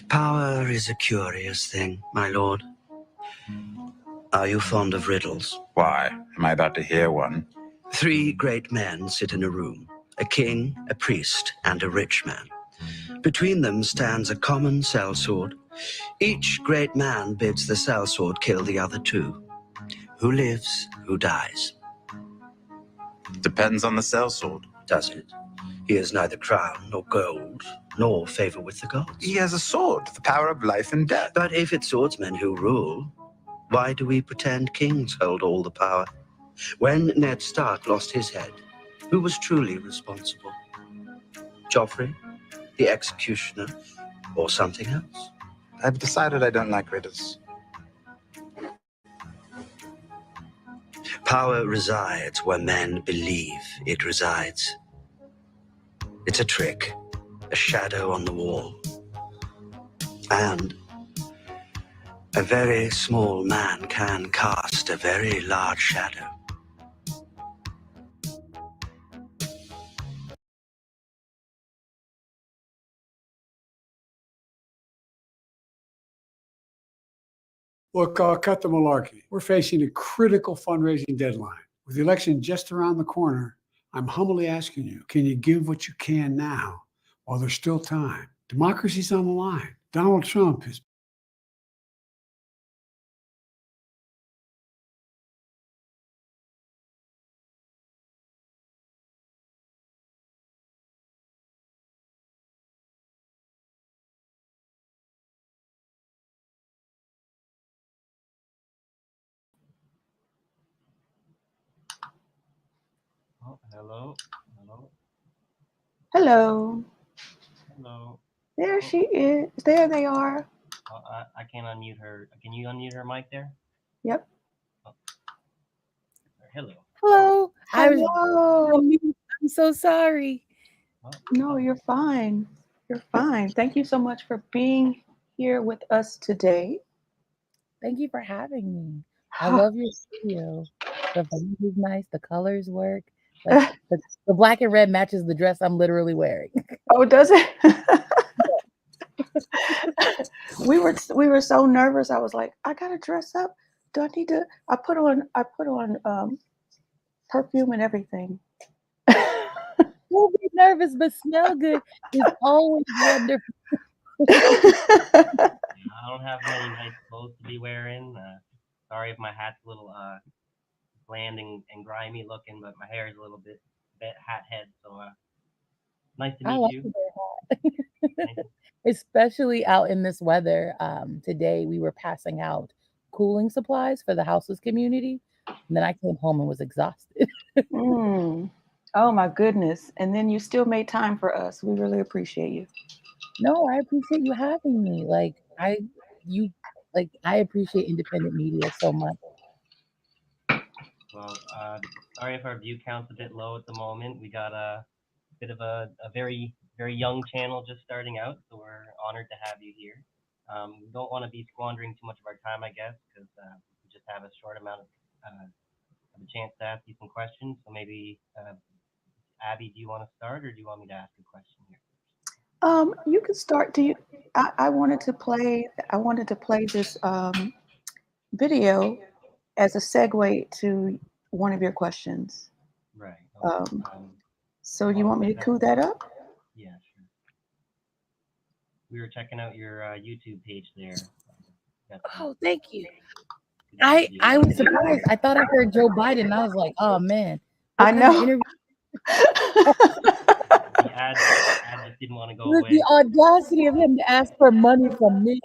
Power is a curious thing, my lord. Are you fond of riddles? Why? Am I about to hear one? 3 great men sit in a room, a king, a priest, and a rich man. Between them stands a common sellsword. Each great man bids the sellsword kill the other 2. Who lives, who dies? Depends on the sellsword. Does it? He has neither crown nor gold, nor favor with the gods. He has a sword, the power of life and death. But if it's swordsmen who rule, why do we pretend kings hold all the power? When Ned Stark lost his head, who was truly responsible? Joffrey, the executioner, or something else? I've decided I don't like riddles. Power resides where men believe it resides. It's a trick, a shadow on the wall. And a very small man can cast a very large shadow. Look, cut the malarkey. We're facing a critical fundraising deadline. With the election just around the corner, I'm humbly asking you, can you give what you can now while there's still time? Democracy's on the line. Donald Trump is Oh, hello. Hello. Hello. There she is. There they are. Oh, I can't unmute her. Can you unmute her mic there? Yep. Oh. Hello. Hello. Hello. I'm so sorry. Oh, No, you're fine. You're fine. Thank you so much for being here with us today. Thank you for having me. I love your studio. The vibe is nice. The colors work. Like the black and red matches the dress I'm literally wearing. Oh, does it? we were so nervous. I was like, I gotta dress up. Do I need to? I put on perfume and everything. Don't be nervous, but smell good is always wonderful. I don't have many nice clothes to be wearing. Sorry if my hat's a little bland and grimy looking, but my hair is a little bit hat head. So nice to meet you. Especially out in this weather. Today we were passing out cooling supplies for the houseless community. And then I came home and was exhausted. Oh my goodness. And then you still made time for us. We really appreciate you. No, I appreciate you having me. I appreciate independent media so much. Well, sorry if our view count's a bit low at the moment. We got a bit of a very, very young channel just starting out, so we're honored to have you here. We don't want to be squandering too much of our time, I guess, because we just have a short amount of a chance to ask you some questions. So maybe, Abby, do you want to start, or do you want me to ask a question here? You can start. I wanted to play this video as a segue to one of your questions. Right. Okay. So you want me to cue that up? Yeah, sure. We were checking out your YouTube page there. Oh, thank you. I was surprised. I thought I heard Joe Biden. And I was like, oh man. I know. The ad just didn't want to go away. The audacity of him to ask for money from me.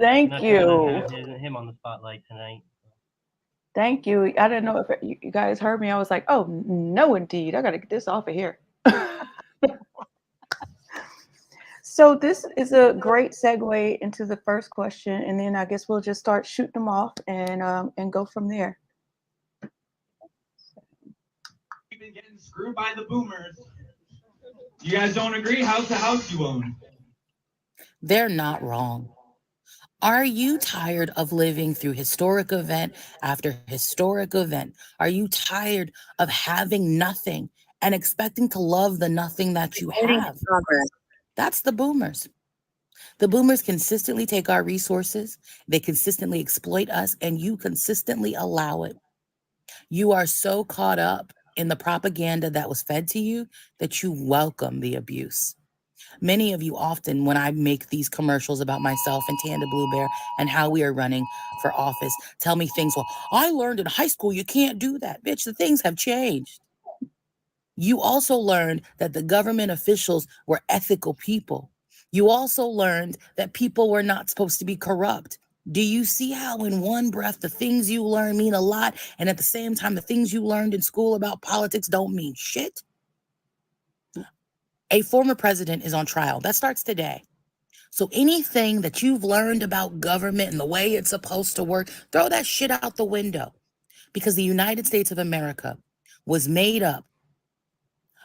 Thank you. Have him on the spotlight tonight. Thank you. I didn't know if you guys heard me. I was like, oh, no, indeed. I got to get this off of here. So this is a great segue into the first question. And then I guess we'll just start shooting them off and go from there. We've been getting screwed by the boomers. You guys don't agree? How's the house you own? They're not wrong. Are you tired of living through historic event after historic event? Are you tired of having nothing and expecting to love the nothing that you have? That's the boomers. The boomers consistently take our resources, they consistently exploit us, and you consistently allow it. You are so caught up in the propaganda that was fed to you that you welcome the abuse. Many of you often, when I make these commercials about myself and Tanda Blue Bear and how we are running for office, tell me things, well, I learned in high school you can't do that. Bitch, the things have changed. You also learned that the government officials were ethical people. You also learned that people were not supposed to be corrupt. Do you see how in one breath the things you learn mean a lot, and at the same time the things you learned in school about politics don't mean shit? A former president is on trial. That starts today. So anything that you've learned about government and the way it's supposed to work, throw that shit out the window. Because the United States of America was made up.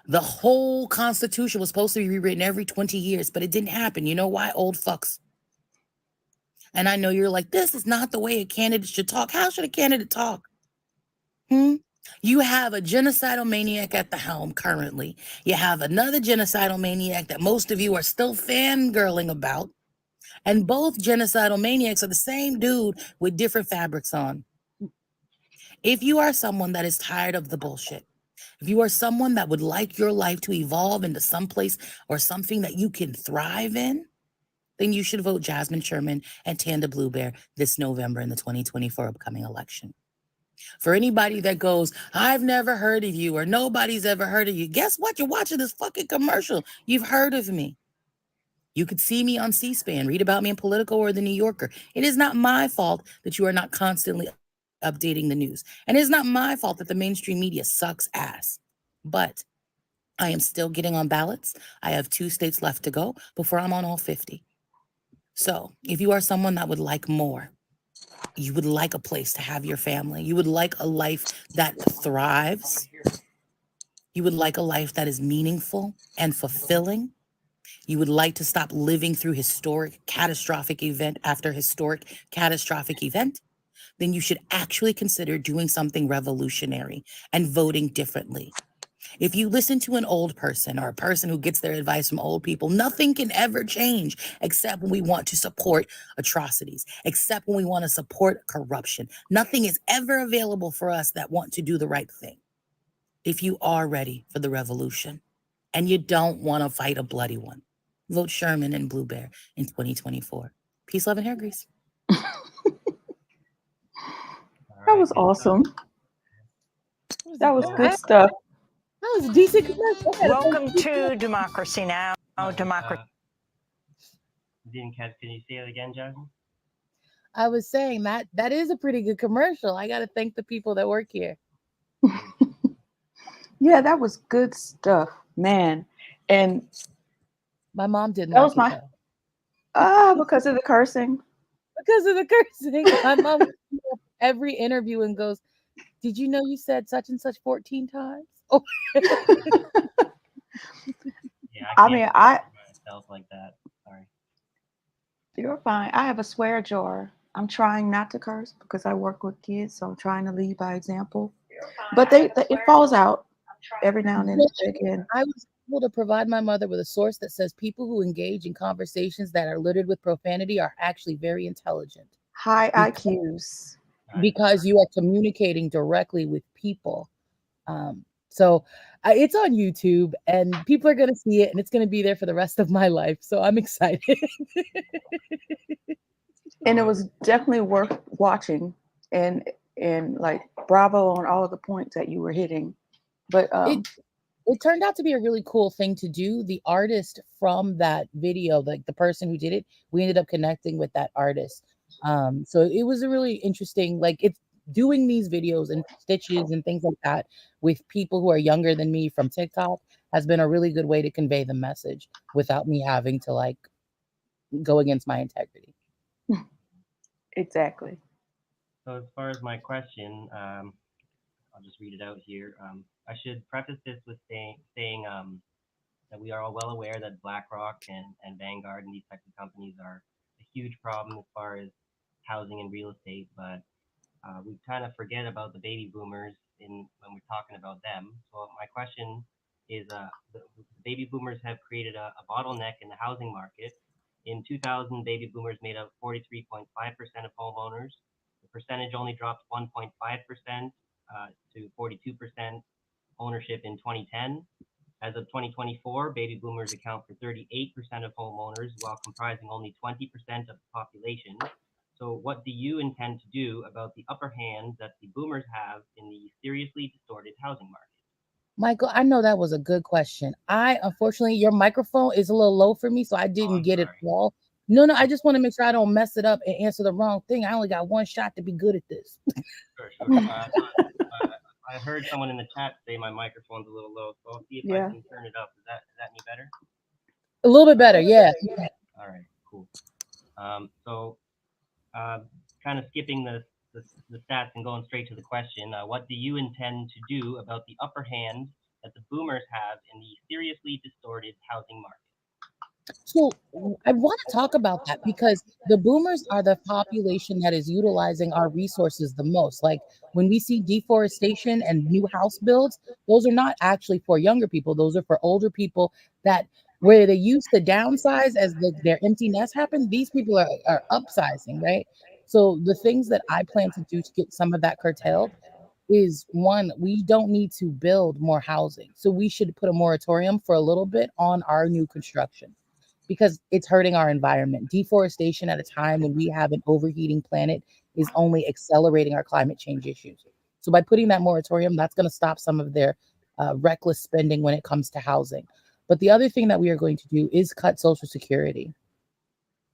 The whole Constitution was supposed to be rewritten every 20 years, but it didn't happen. You know why? Old fucks. And I know you're like, this is not the way a candidate should talk. How should a candidate talk? You have a genocidal maniac at the helm currently. You have another genocidal maniac that most of you are still fangirling about. And both genocidal maniacs are the same dude with different fabrics on. If you are someone that is tired of the bullshit, if you are someone that would like your life to evolve into some place or something that you can thrive in, then you should vote Jasmine Sherman and Tanda Blue Bear this November in the 2024 upcoming election. For anybody that goes, I've never heard of you or nobody's ever heard of you, guess what? You're watching this fucking commercial. You've heard of me. You could see me on C-SPAN, read about me in Politico or The New Yorker. It is not my fault that you are not constantly updating the news. And it is not my fault that the mainstream media sucks ass. But I am still getting on ballots. I have 2 states left to go before I'm on all 50. So if you are someone that would like more, you would like a place to have your family, you would like a life that thrives, you would like a life that is meaningful and fulfilling, you would like to stop living through historic, catastrophic event after historic, catastrophic event, then you should actually consider doing something revolutionary and voting differently. If you listen to an old person or a person who gets their advice from old people, nothing can ever change except when we want to support atrocities, except when we want to support corruption. Nothing is ever available for us that want to do the right thing. If you are ready for the revolution and you don't want to fight a bloody one, vote Sherman and Blue Bear in 2024. Peace, love, and hair grease. That was awesome. That was good stuff. That was a decent commercial. Welcome to Democracy Now! Democracy. Didn't catch. Can you say it again, Jasmine? I was saying that is a pretty good commercial. I got to thank the people that work here. Yeah, that was good stuff, man. And my mom didn't that like was it, my because of the cursing. Because of the cursing. My mom every interview and goes, "Did you know you said such and such 14 times?" Oh. Yeah, I mean, myself like that. Sorry. You're fine. I have a swear jar. I'm trying not to curse because I work with kids, so I'm trying to lead by example. But it falls out every now and then again. I was able to provide my mother with a source that says people who engage in conversations that are littered with profanity are actually very intelligent. High IQs. Because you are communicating directly with people. So it's on YouTube and people are going to see it and it's going to be there for the rest of my life. So I'm excited. And it was definitely worth watching and like bravo on all of the points that you were hitting. But it turned out to be a really cool thing to do. The artist from that video, like the person who did it, we ended up connecting with that artist. So it was a really interesting, like it's doing these videos and stitches and things like that with people who are younger than me from TikTok has been a really good way to convey the message without me having to like go against my integrity. Exactly. So as far as my question, I'll just read it out here. I should preface this with saying that we are all well aware that BlackRock and Vanguard and these types of companies are a huge problem as far as housing and real estate, but we kind of forget about the baby boomers when we're talking about them. So my question is, the baby boomers have created a bottleneck in the housing market, In 2000, baby boomers made up 43.5% of homeowners. The percentage only dropped 1.5% to 42% ownership in 2010. As of 2024, baby boomers account for 38% of homeowners while comprising only 20% of the population. So what do you intend to do about the upper hand that the boomers have in the seriously distorted housing market? Michael, I know that was a good question. Unfortunately, your microphone is a little low for me, so I didn't I'm get it sorry. all. No, I just want to make sure I don't mess it up and answer the wrong thing. I only got one shot to be good at this. Sure. I heard someone in the chat say my microphone's a little low, so I'll see if I Yeah. can turn it up. Is that any better? A little bit better, yeah. All right, cool. So kind of skipping the stats and going straight to the question, what do you intend to do about the upper hand that the boomers have in the seriously distorted housing market? So I want to talk about that because the boomers are the population that is utilizing our resources the most. Like when we see deforestation and new house builds, those are not actually for younger people. Those are for older people that where they used to downsize as their empty nest happened, these people are upsizing, right? So the things that I plan to do to get some of that curtailed is one, we don't need to build more housing. So we should put a moratorium for a little bit on our new construction because it's hurting our environment. Deforestation at a time when we have an overheating planet is only accelerating our climate change issues. So by putting that moratorium, that's going to stop some of their reckless spending when it comes to housing. But the other thing that we are going to do is cut Social Security.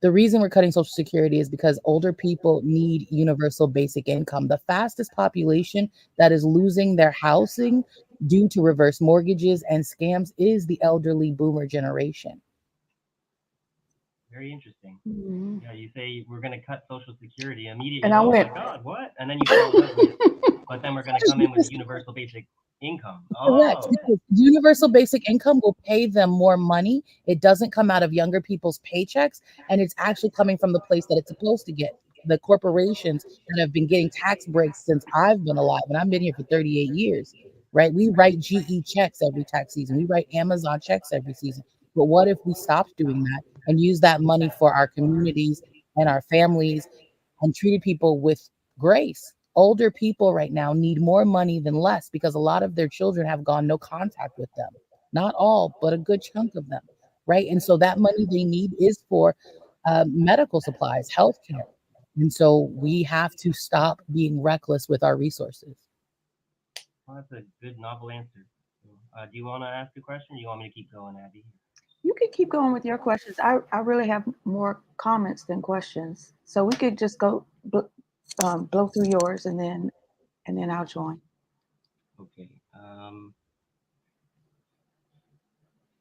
The reason we're cutting Social Security is because older people need universal basic income. The fastest population that is losing their housing due to reverse mortgages and scams is the elderly boomer generation. Very interesting. Mhm. Yeah, you say we're going to cut Social Security immediately. And I Oh went, my God, what? And then you follow up with, but then we're going to come in with universal basic income. Correct. Oh, Because universal basic income will pay them more money. It doesn't come out of younger people's paychecks, and it's actually coming from the place that it's supposed to get. The corporations that have been getting tax breaks since I've been alive, and I've been here for 38 years, right? We write GE checks every tax season. We write Amazon checks every season. But what if we stopped doing that and use that money for our communities and our families and treated people with grace? Older people right now need more money than less because a lot of their children have gone no contact with them. Not all, but a good chunk of them, right? And so that money they need is for medical supplies, healthcare. And so we have to stop being reckless with our resources. well, that's a good novel answer. Do you want to ask a question, or do you want me to keep going, Abby? you can keep going with your questions. I really have more comments than questions. So we could just go blow through yours and then I'll join. Okay.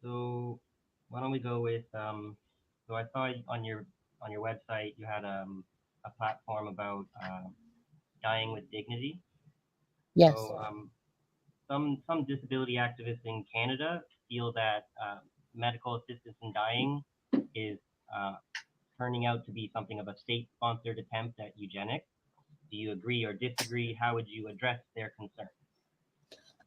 So why don't we go with so I saw on your website you had a platform about dying with dignity. Yes. So some disability activists in Canada feel that medical assistance in dying is turning out to be something of a state-sponsored attempt at eugenics. Do you agree or disagree? How would you address their concern?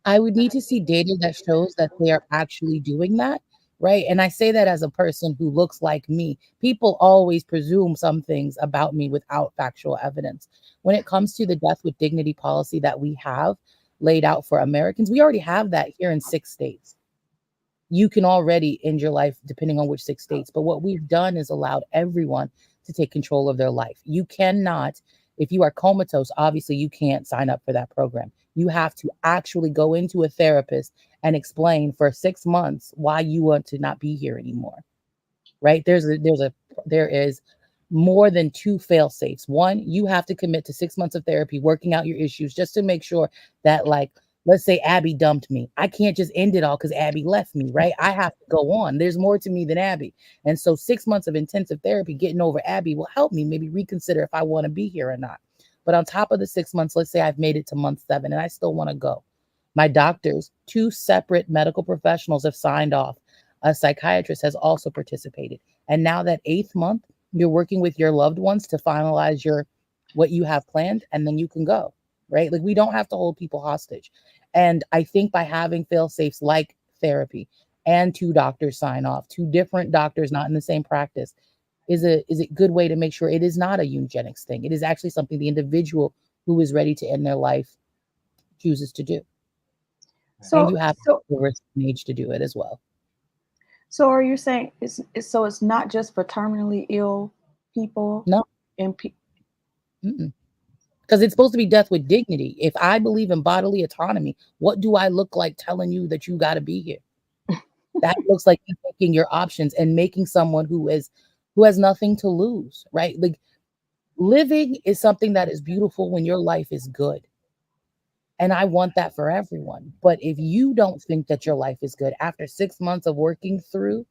I would need to see data that shows that they are actually doing that, right? And I say that as a person who looks like me. People always presume some things about me without factual evidence. When it comes to the death with dignity policy that we have laid out for Americans, we already have that here in 6 states. You can already end your life depending on which 6 states. But what we've done is allowed everyone to take control of their life. You cannot, if you are comatose, obviously you can't sign up for that program. You have to actually go into a therapist and explain for 6 months why you want to not be here anymore. Right? There is more than 2 fail safes. One, you have to commit to 6 months of therapy, working out your issues just to make sure that, like, let's say Abby dumped me. I can't just end it all because Abby left me, right? I have to go on. There's more to me than Abby. And so 6 months of intensive therapy, getting over Abby will help me maybe reconsider if I want to be here or not. But on top of the 6 months, let's say I've made it to month 7 and I still want to go. My doctors, 2 separate medical professionals have signed off. A psychiatrist has also participated. And now that 8th month, you're working with your loved ones to finalize what you have planned, and then you can go, right? Like we don't have to hold people hostage. And I think by having fail safes like therapy and 2 doctors sign off, 2 different doctors, not in the same practice, is a good way to make sure it is not a eugenics thing. It is actually something the individual who is ready to end their life chooses to do. And So, you have so, the risk and age to do it as well. so are you saying it's not just for terminally ill people No, and because it's supposed to be death with dignity. If I believe in bodily autonomy, what do I look like telling you that you got to be here? That looks like you taking your options and making someone who has nothing to lose, right? Like living is something that is beautiful when your life is good. And I want that for everyone. But if you don't think that your life is good after 6 months of working through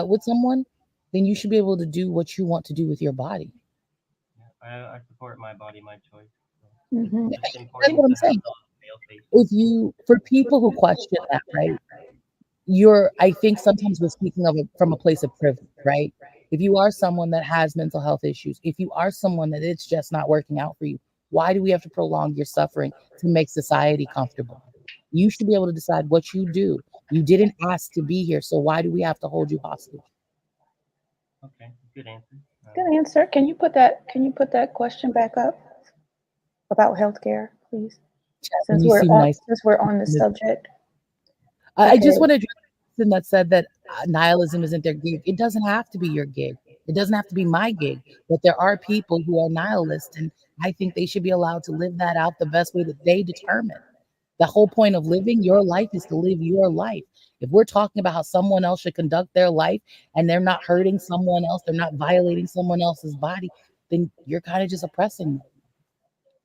with someone, then you should be able to do what you want to do with your body. I support my body, my choice. Mhm. It's That's important what I'm to have saying. those fail-safes. If you, for people who question that, right? I think sometimes we're speaking of it from a place of privilege, right? If you are someone that has mental health issues, if you are someone that it's just not working out for you, why do we have to prolong your suffering to make society comfortable? You should be able to decide what you do. You didn't ask to be here, so why do we have to hold you hostage? Okay, good answer. Good answer. Can you put that question back up about healthcare, please? Jasmine, you seem nice. Since we're on this subject. I just Okay. want to address the person that said that nihilism isn't their gig. It doesn't have to be your gig. It doesn't have to be my gig. But there are people who are nihilists, and I think they should be allowed to live that out the best way that they determine. The whole point of living your life is to live your life. If we're talking about how someone else should conduct their life and they're not hurting someone else, they're not violating someone else's body, then you're kind of just oppressing them.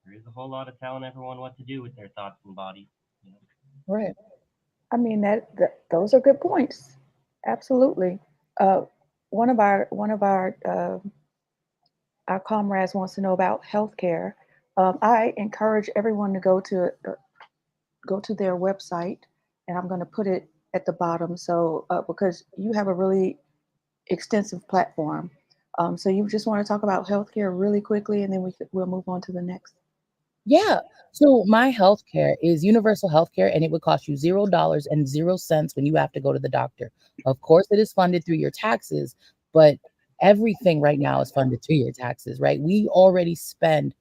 There is a whole lot of telling everyone what to do with their thoughts and bodies. You know? Right. I mean those are good points. Absolutely. Uh, one of our comrades wants to know about healthcare. I encourage everyone to go to their website, and I'm going to put it at the bottom. So because you have a really extensive platform, so you just want to talk about healthcare really quickly, and then we'll move on to the next. Yeah. So my healthcare is universal healthcare, and it would cost you $0 when you have to go to the doctor. Of course, it is funded through your taxes, but everything right now is funded through your taxes, right? We already spend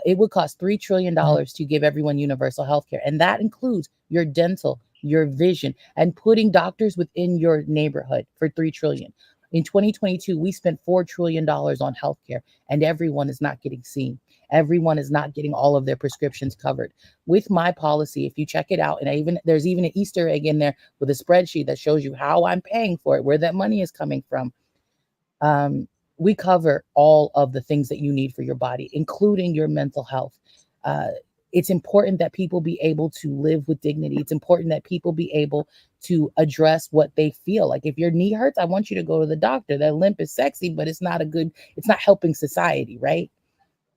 it would cost $3 trillion to give everyone universal health care. And that includes your dental, your vision, and putting doctors within your neighborhood for $3 trillion. In 2022, we spent $4 trillion on healthcare, and everyone is not getting seen. Everyone is not getting all of their prescriptions covered. With my policy, if you check it out, and there's even an Easter egg in there with a spreadsheet that shows you how I'm paying for it, where that money is coming from. We cover all of the things that you need for your body, including your mental health. Uh, it's important that people be able to live with dignity. It's important that people be able to address what they feel. Like if your knee hurts, I want you to go to the doctor. That limp is sexy, but it's not helping society, right?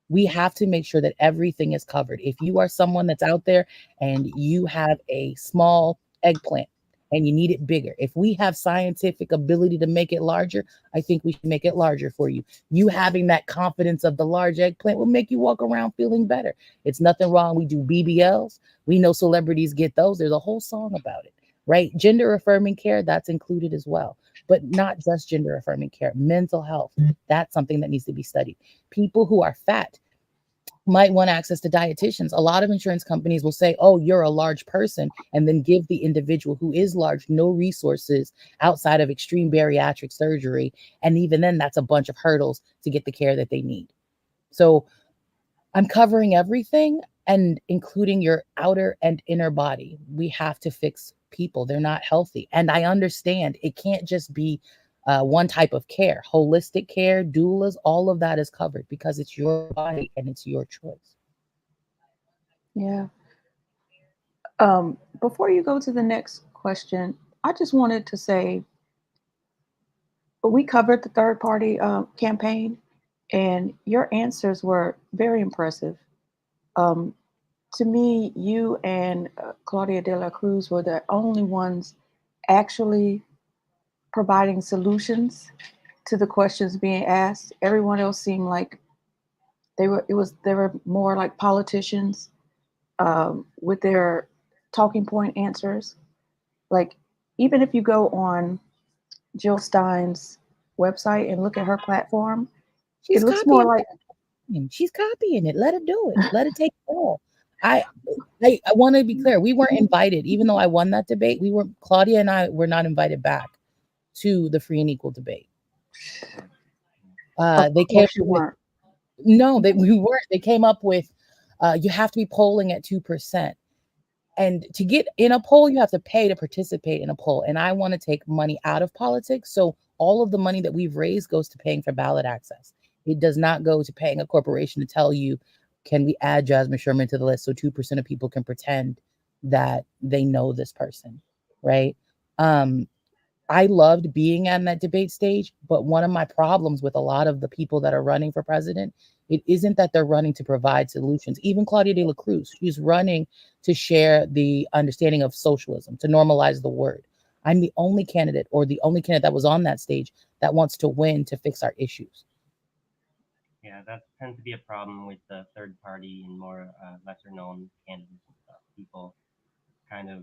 We have to make sure that everything is covered. If you are someone that's out there and you have a small eggplant and you need it bigger, if we have scientific ability to make it larger, I think we should make it larger for you. You having that confidence of the large eggplant will make you walk around feeling better. It's nothing wrong. We do BBLs. We know celebrities get those. There's a whole song about it, right? Gender affirming care, that's included as well. But not just gender affirming care, mental health. That's something that needs to be studied. People who are fat might want access to dietitians. A lot of insurance companies will say, oh, you're a large person, and then give the individual who is large no resources outside of extreme bariatric surgery. And even then, that's a bunch of hurdles to get the care that they need. So I'm covering everything and including your outer and inner body. We have to fix people. They're not healthy. And I understand it can't just be one type of care. Holistic care, doulas, all of that is covered because it's your body and it's your choice. Yeah. Before you go to the next question, I just wanted to say we covered the third party campaign, and your answers were very impressive. Um, to me, you and Claudia de la Cruz were the only ones actually providing solutions to the questions being asked. Everyone else seemed like they were more like politicians with their talking point answers. Like even if you go on Jill Stein's website and look at her platform, She's it looks more copying. like She's copying it. Let her do it. Let it take it all. I want to be clear. We weren't invited, even though I won that debate. Claudia and I were not invited back to the free and equal debate. They came. you weren't. No, we weren't. They came up with you have to be polling at 2%. And to get in a poll, you have to pay to participate in a poll. And I want to take money out of politics. So all of the money that we've raised goes to paying for ballot access. It does not go to paying a corporation to tell you, can we add Jasmine Sherman to the list so 2% of people can pretend that they know this person, right? I loved being on that debate stage, but one of my problems with a lot of the people that are running for president, it isn't that they're running to provide solutions. Even Claudia de la Cruz, she's running to share the understanding of socialism, to normalize the word. I'm the only candidate, or the only candidate that was on that stage, that wants to win to fix our issues. Yeah, that tends to be a problem with the third party and more lesser known candidates and stuff. People kind of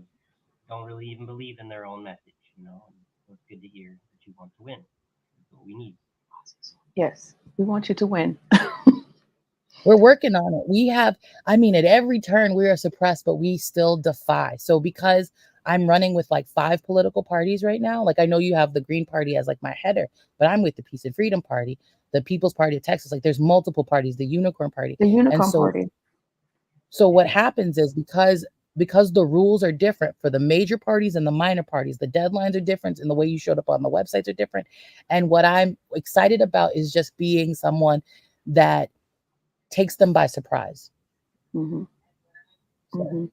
don't really even believe in their own message, you know. So it's good to hear that you want to win. That's what we need. Yes, we want you to win. We're working on it. We have, I mean, at every turn we are suppressed, but we still defy. So because I'm running with like 5 political parties right now, like I know you have the Green Party as like my header, but I'm with the Peace and Freedom Party, the People's Party of Texas. Like there's multiple parties, the Unicorn Party. The And Unicorn Party. so what happens is because the rules are different for the major parties and the minor parties, the deadlines are different and the way you showed up on the websites are different. And what I'm excited about is just being someone that takes them by surprise. Mm-hmm. Mm-hmm.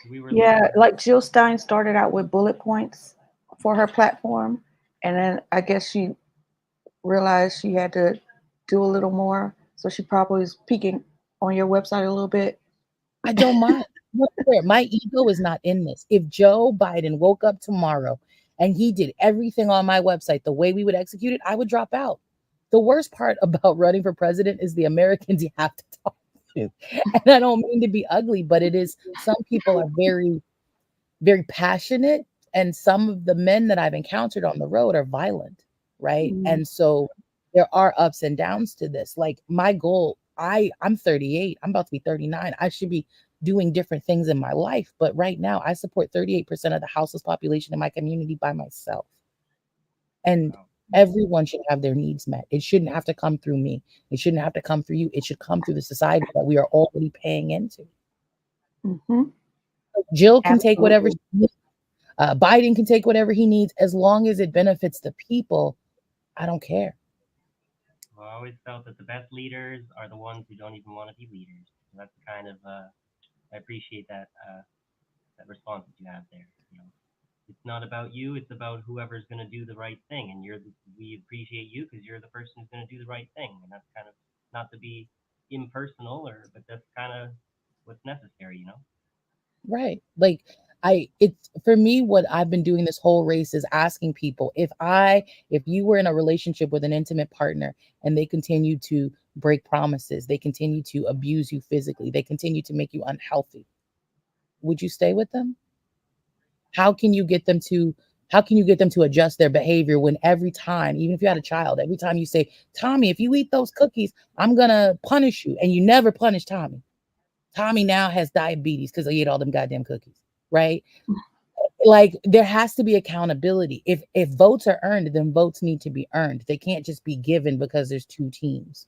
We Yeah, like Jill Stein started out with bullet points for her platform, and then I guess she realized she had to do a little more, so she probably is peeking on your website a little bit. I don't mind. My ego is not in this. If Joe Biden woke up tomorrow and he did everything on my website the way we would execute it, I would drop out. The worst part about running for president is the Americans you have to talk to. And I don't mean to be ugly, but it is, some people are very, very passionate. And some of the men that I've encountered on the road are violent, right? Mm. And so there are ups and downs to this. Like my goal, I'm 38, I'm about to be 39. I should be doing different things in my life. But right now I support 38% of the houseless population in my community by myself. And everyone should have their needs met. It shouldn't have to come through me. It shouldn't have to come through you. It should come through the society that we are already paying into. Mm-hmm. Jill can take whatever she needs. Biden can take whatever he needs, as long as it benefits the people. I don't care. Well, I always felt that the best leaders are the ones who don't even want to be leaders. So that's kind of I appreciate that that response that you have there. You know, it's not about you; it's about whoever's going to do the right thing, and we appreciate you because you're the person who's going to do the right thing, and that's kind of not to be impersonal, but that's kind of what's necessary, you know. Right. Like it's for me, what I've been doing this whole race is asking people, if you were in a relationship with an intimate partner and they continue to break promises, they continue to abuse you physically, they continue to make you unhealthy, would you stay with them? How can you get them to adjust their behavior when every time, even if you had a child, every time you say, Tommy, if you eat those cookies, I'm gonna punish you, and you never punish Tommy. Tommy now has diabetes because he ate all them goddamn cookies, right? Like there has to be accountability. If votes are earned, then votes need to be earned. They can't just be given because there's 2 teams.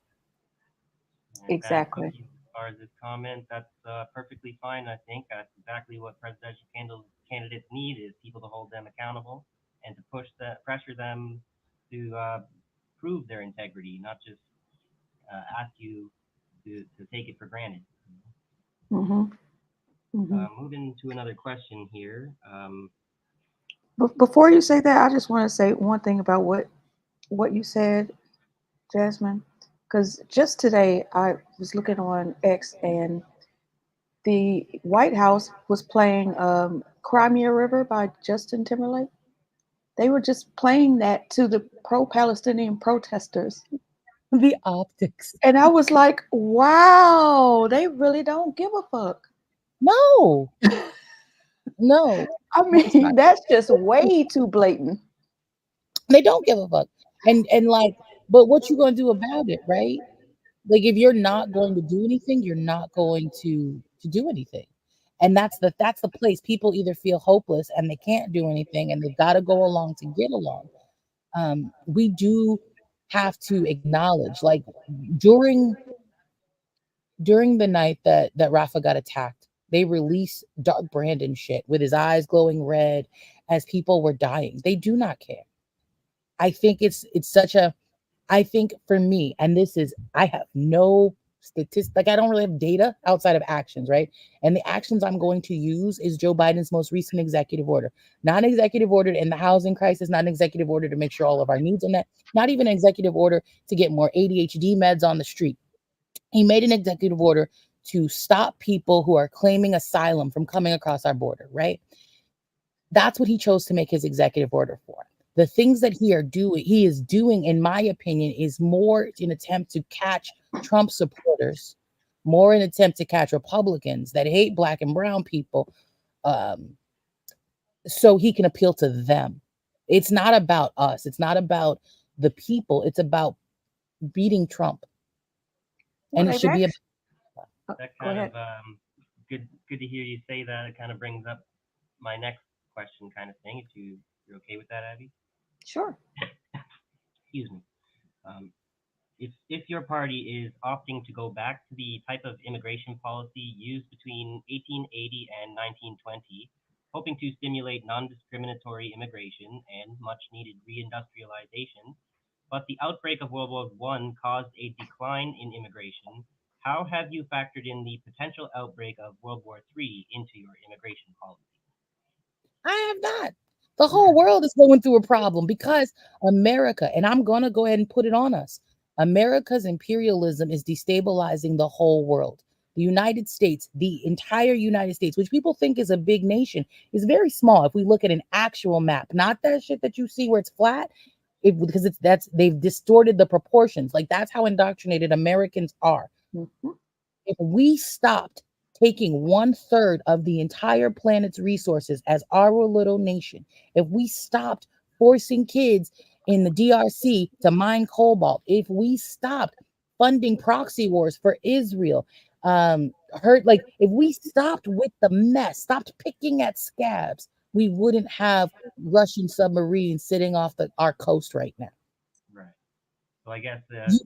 Exactly. As far as this comment, that's perfectly fine. I think that's exactly what presidential candidates need, is people to hold them accountable and to pressure them to prove their integrity, not just ask you to take it for granted. Mm-hmm. Mm-hmm. Moving to another question here. Before you say that, I just want to say one thing about what you said, Jasmine, because just today I was looking on X and the White House was playing Crimea River by Justin Timberlake. They were just playing that to the pro-Palestinian protesters. The optics. And I was like, wow, they really don't give a fuck. No. No. I mean, that's just way too blatant. They don't give a fuck. And like, but what you gonna do about it, right? Like if you're not going to do anything, you're not going to do anything. And that's the place. People either feel hopeless and they can't do anything and they've got to go along to get along. We do have to acknowledge, like during during the night that Rafa got attacked, they released Dark Brandon shit with his eyes glowing red as people were dying. They do not care. I think it's such a I think for me, and this is I have no statistics, like I don't really have data outside of actions, right? And the actions I'm going to use is Joe Biden's most recent executive order. Not an executive order to end the housing crisis, not an executive order to make sure all of our needs are met, not even an executive order to get more ADHD meds on the street. He made an executive order to stop people who are claiming asylum from coming across our border, right? That's what he chose to make his executive order for. The things that he is doing, in my opinion, is more an attempt to catch Trump supporters, more an attempt to catch Republicans that hate black and brown people, um, so he can appeal to them. It's not about us. It's not about the people. It's about beating Trump, and Well, it should be about. That go kind ahead. of good to hear you say that. It kind of brings up my next question, kind of thing. If you're okay with that, Abby? Sure. Excuse me. Um, if your party is opting to go back to the type of immigration policy used between 1880 and 1920, hoping to stimulate non-discriminatory immigration and much-needed reindustrialization, but the outbreak of World War I caused a decline in immigration, how have you factored in the potential outbreak of World War III into your immigration policy? I have not. The whole world is going through a problem because America, and I'm going to go ahead and put it on us. America's imperialism is destabilizing the whole world. The United States, the entire United States, which people think is a big nation, is very small if we look at an actual map, not that shit that you see where it's flat. Because they've distorted the proportions. Like that's how indoctrinated Americans are. Mm-hmm. If we stopped taking 1/3 of the entire planet's resources as our little nation, if we stopped forcing kids in the DRC to mine cobalt, if we stopped funding proxy wars for Israel, if we stopped with the mess, stopped picking at scabs, we wouldn't have Russian submarines sitting off our coast right now. Right. So I guess You-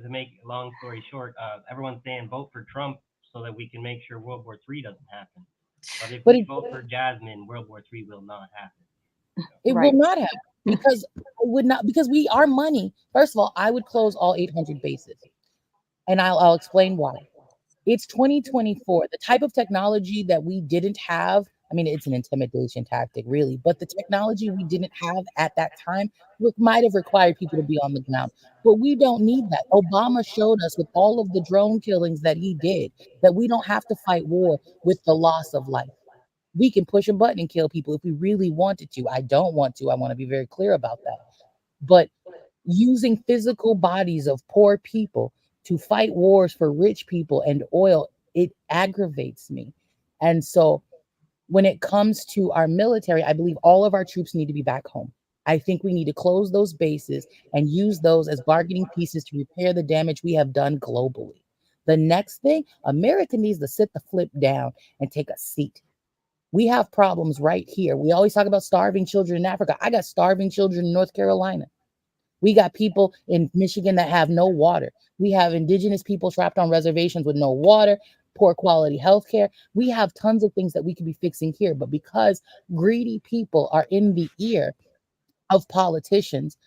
to make a long story short, everyone's saying vote for Trump so that we can make sure World War III doesn't happen. But if But we vote for Jasmine, World War III will not happen. it Right. will not happen because I would not because our money. First of all, I would close all 800 bases, and I'll explain why. It's 2024. The type of technology that we didn't have. I mean, it's an intimidation tactic, really, but the technology we didn't have at that time might have required people to be on the ground. But we don't need that. Obama showed us with all of the drone killings that he did that we don't have to fight war with the loss of life. We can push a button and kill people if we really wanted to. I don't want to. I want to be very clear about that. But using physical bodies of poor people to fight wars for rich people and oil, it aggravates me. And so when it comes to our military, I believe all of our troops need to be back home. I think we need to close those bases and use those as bargaining pieces to repair the damage we have done globally. The next thing, America needs to sit the flip down and take a seat. We have problems right here. We always talk about starving children in Africa. I got starving children in North Carolina. We got people in Michigan that have no water. We have indigenous people trapped on reservations with no water, poor quality health care. We have tons of things that we could be fixing here. But because greedy people are in the ear of politicians,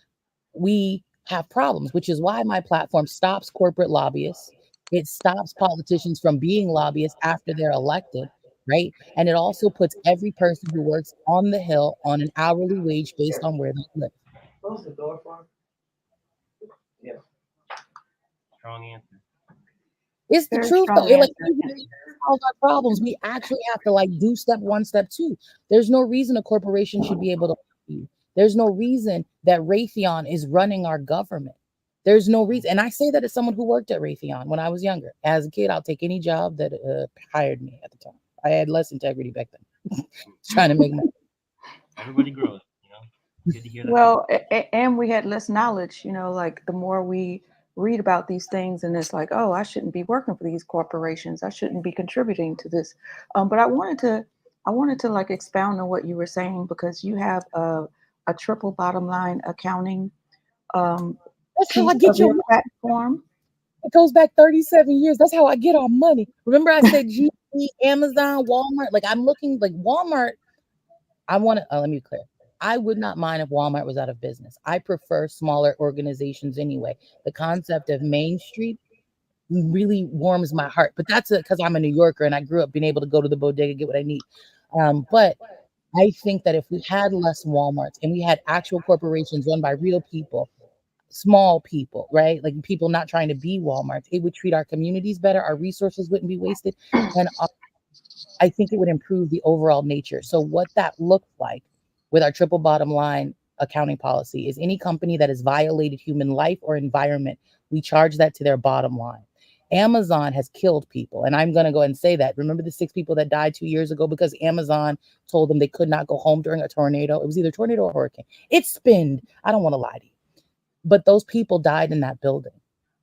we have problems, which is why my platform stops corporate lobbyists. It stops politicians from being lobbyists after they're elected, right? And it also puts every person who works on the Hill on an hourly wage based on where they live. Close the door for him. Strong answer. It's the Very truth, though. strong Like, answer. even if we solve our problems, we actually have to like do step one, step two. There's no reason a corporation should be able to help you. There's no reason that Raytheon is running our government. There's no reason. And I say that as someone who worked at Raytheon when I was younger. As a kid, I'll take any job that hired me at the time. I had less integrity back then. Trying to make money. Everybody grows, you know. Good to hear that. Well, and we had less knowledge, like the more we read about these things, and it's like, oh, I shouldn't be working for these corporations. I shouldn't be contributing to this. But I wanted to like expound on what you were saying, because you have a triple bottom line accounting um, That's how I piece get of your your money. platform. It goes back 37 years. That's how I get our money. Remember I said GE, Amazon, Walmart? Like I'm looking like Walmart. I want to, let me be clear. I would not mind if Walmart was out of business. I prefer smaller organizations anyway. The concept of Main Street really warms my heart, but that's because I'm a New Yorker and I grew up being able to go to the bodega, get what I need. But I think that if we had less Walmarts and we had actual corporations run by real people, small people, right? Like people not trying to be Walmarts, it would treat our communities better. Our resources wouldn't be wasted. And I think it would improve the overall nature. So what that looks like with our triple bottom line accounting policy is any company that has violated human life or environment, we charge that to their bottom line. Amazon has killed people. And I'm going to go ahead and say that. Remember the 6 people that died 2 years ago because Amazon told them they could not go home during a tornado? It was either tornado or hurricane. It spinned. I don't want to lie to you. But those people died in that building.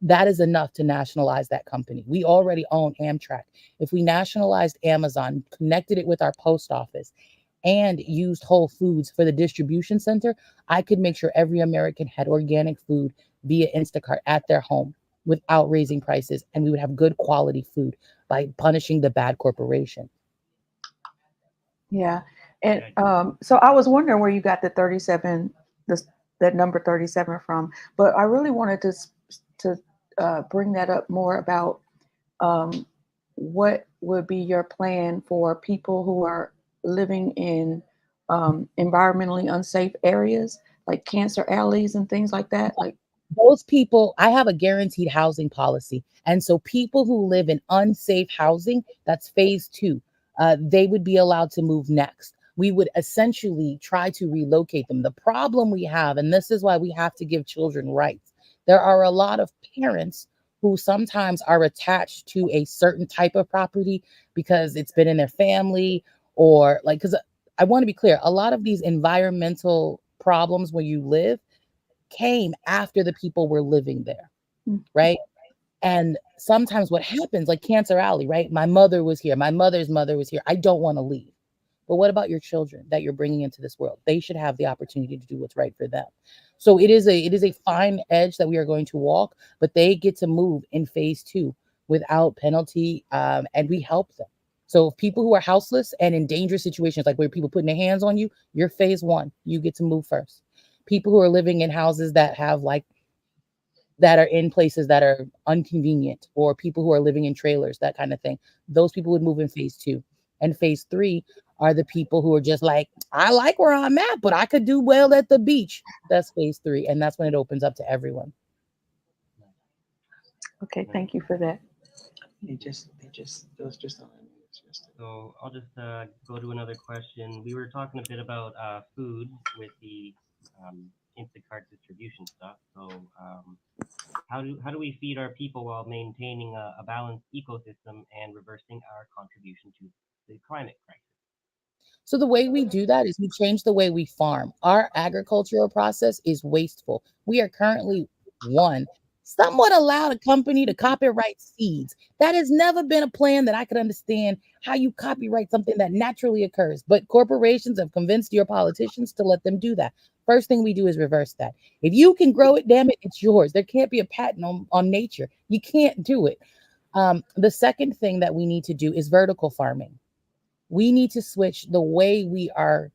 That is enough to nationalize that company. We already own Amtrak. If we nationalized Amazon, connected it with our post office, and used Whole Foods for the distribution center, I could make sure every American had organic food via Instacart at their home without raising prices, and we would have good quality food by punishing the bad corporation. Yeah. And so I was wondering where you got the 37, this that number 37 from, but I really wanted to bring that up more about um, what would be your plan for people who are living in environmentally unsafe areas, like cancer alleys and things like that. Like, Those people, I have a guaranteed housing policy. And so people who live in unsafe housing, that's phase 2, they would be allowed to move next. We would essentially try to relocate them. The problem we have, and this is why we have to give children rights, there are a lot of parents who sometimes are attached to a certain type of property because it's been in their family, or like, because I want to be clear, a lot of these environmental problems where you live came after the people were living there, right? And sometimes what happens, like Cancer Alley, right? My mother was here. My mother's mother was here. I don't want to leave. But what about your children that you're bringing into this world? They should have the opportunity to do what's right for them. So it is a fine edge that we are going to walk, but they get to move in phase 2 without penalty, and we help them. So if people who are houseless and in dangerous situations, like where people putting their hands on you, you're phase 1. You get to move first. People who are living in houses that have like that are in places that are inconvenient, or people who are living in trailers, that kind of thing. Those people would move in phase 2. And phase 3 are the people who are just like, I like where I'm at, but I could do well at the beach. That's phase 3. And that's when it opens up to everyone. okay, thank you for that. So I'll just go to another question. We were talking a bit about food with the Instacart distribution stuff. So how do we feed our people while maintaining a balanced ecosystem and reversing our contribution to the climate crisis? So the way we do that is we change the way we farm. Our agricultural process is wasteful. We are currently somewhat allowed a company to copyright seeds. That has never been a plan that I could understand how you copyright something that naturally occurs. But corporations have convinced your politicians to let them do that. First thing we do is reverse that. If you can grow it, damn it, it's yours. There can't be a patent on nature. You can't do it. The second thing that we need to do is vertical farming. We need to switch the way we are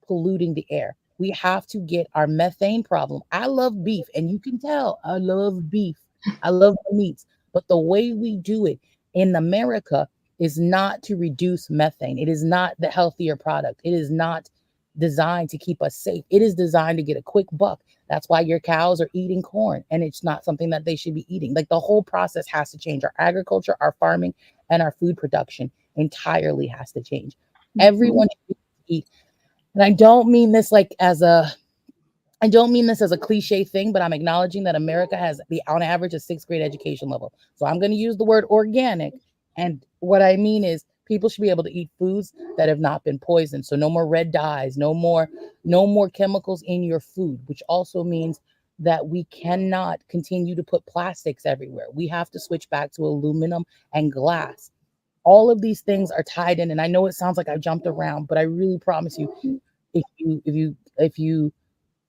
polluting the air. We have to get our methane problem. I love beef, and you can tell I love beef. I love the meats, but the way we do it in America is not to reduce methane. It is not the healthier product. It is not designed to keep us safe. It is designed to get a quick buck. That's why your cows are eating corn, and it's not something that they should be eating. Like the whole process has to change. Our agriculture, our farming, and our food production entirely has to change. Everyone should eat. And I don't mean this as a cliche thing, but I'm acknowledging that America has on average a 6th grade education level. So I'm going to use the word organic. And what I mean is People should be able to eat foods that have not been poisoned. So no more red dyes, no more chemicals in your food, which also means that we cannot continue to put plastics everywhere. We have to switch back to aluminum and glass. All of these things are tied in, and I know it sounds like I jumped around, but I really promise you, if you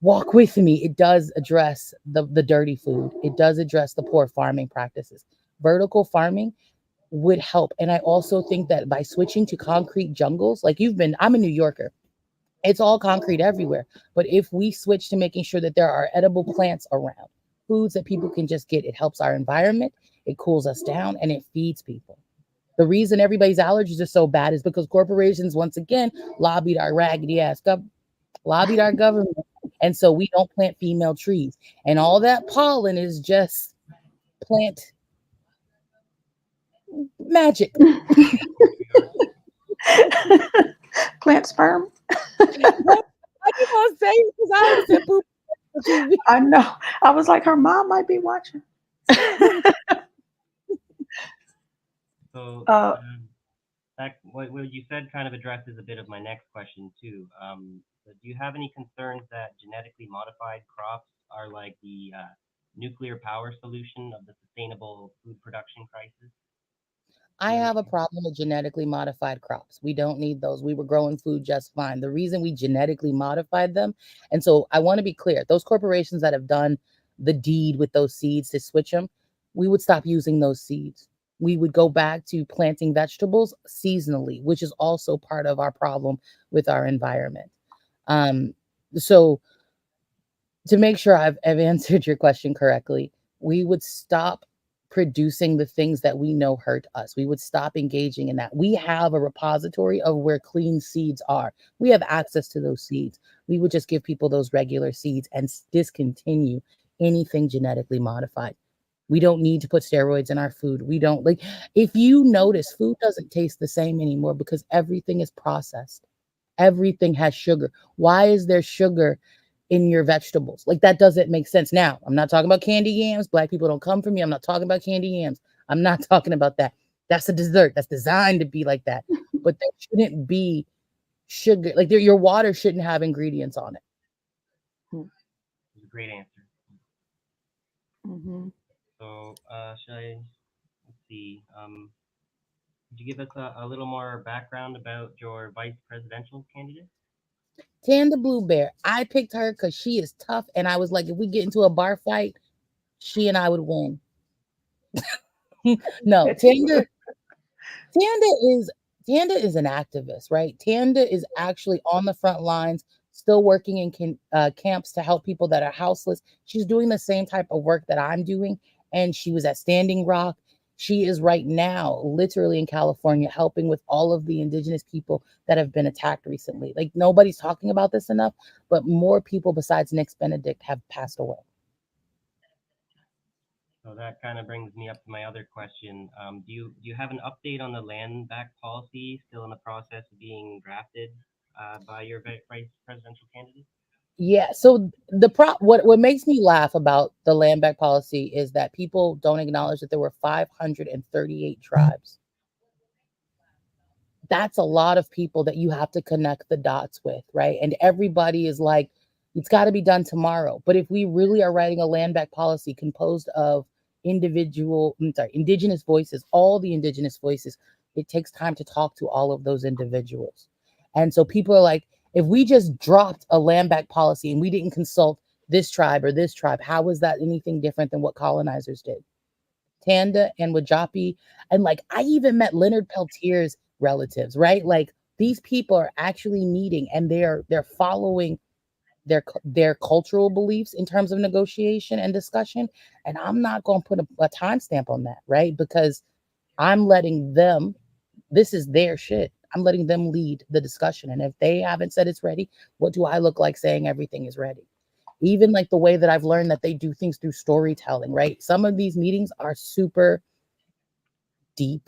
walk with me, it does address the dirty food. It does address the poor farming practices. Vertical farming would help. And I also think that by switching to concrete jungles, like I'm a New Yorker. It's all concrete everywhere. But if we switch to making sure that there are edible plants around, foods that people can just get, it helps our environment, it cools us down, and it feeds people. The reason everybody's allergies are so bad is because corporations, once again, lobbied our raggedy ass lobbied our government. And so we don't plant female trees. And all that pollen is just plant magic. Plant sperm. I keep on saying because I was in poop TV. I know. I was like, her mom might be watching. So what you said kind of addresses a bit of my next question too. So do you have any concerns that genetically modified crops are like the nuclear power solution of the sustainable food production crisis? I have a problem with genetically modified crops. We don't need those. We were growing food just fine. The reason we genetically modified them, and so I want to be clear, those corporations that have done the deed with those seeds to switch them, we would stop using those seeds. We would go back to planting vegetables seasonally, which is also part of our problem with our environment. So to make sure I've answered your question correctly, we would stop producing the things that we know hurt us. We would stop engaging in that. We have a repository of where clean seeds are. We have access to those seeds. We would just give people those regular seeds and discontinue anything genetically modified. We don't need to put steroids in our food. We don't if you notice, food doesn't taste the same anymore because everything is processed. Everything has sugar. Why is there sugar in your vegetables? Like, that doesn't make sense. Now, I'm not talking about candy yams. Black people don't come for me. I'm not talking about candy yams. I'm not talking about that. That's a dessert. That's designed to be like that. But there shouldn't be sugar. Like, your water shouldn't have ingredients on it. It's a great answer. Mm-hmm. So let's see. Could you give us a little more background about your vice presidential candidate? Tanda Blue Bear. I picked her because she is tough. And I was like, if we get into a bar fight, she and I would win. No, Tanda is an activist, right? Tanda is actually on the front lines, still working in camps to help people that are houseless. She's doing the same type of work that I'm doing. And she was at Standing Rock. She is right now literally in California helping with all of the indigenous people that have been attacked recently. Like, nobody's talking about this enough, but more people besides Nick Benedict have passed away. So that kind of brings me up to my other question. Do you have an update on the land back policy still in the process of being drafted by your vice presidential candidate? Yeah. So what makes me laugh about the land back policy is that people don't acknowledge that there were 538 tribes. That's a lot of people that you have to connect the dots with, right? And everybody is like, it's got to be done tomorrow. But if we really are writing a land back policy composed of indigenous voices, all the indigenous voices, it takes time to talk to all of those individuals. And so people are like, if we just dropped a land back policy and we didn't consult this tribe or this tribe, how is that anything different than what colonizers did? Tanda and Wajapi, and like I even met Leonard Peltier's relatives, right? Like, these people are actually meeting and they're following their cultural beliefs in terms of negotiation and discussion. And I'm not going to put a timestamp on that, right? Because I'm letting them, this is their shit. I'm letting them lead the discussion. And if they haven't said it's ready, what do I look like saying everything is ready? Even like the way that I've learned that they do things through storytelling, right? Some of these meetings are super deep.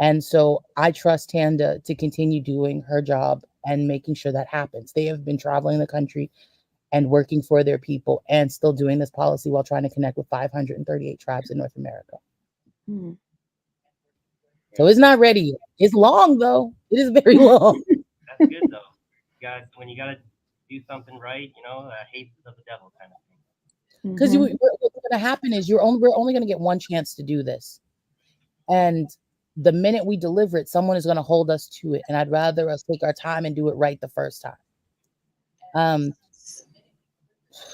And so I trust Tanda to continue doing her job and making sure that happens. They have been traveling the country and working for their people and still doing this policy while trying to connect with 538 tribes in North America. Hmm. So it's not ready yet. It's long though. It is very long. That's good though. When you gotta do something right, haste is of the devil kind of thing. Because what's going to happen is we're only going to get one chance to do this, and the minute we deliver it, someone is going to hold us to it, and I'd rather us take our time and do it right the first time.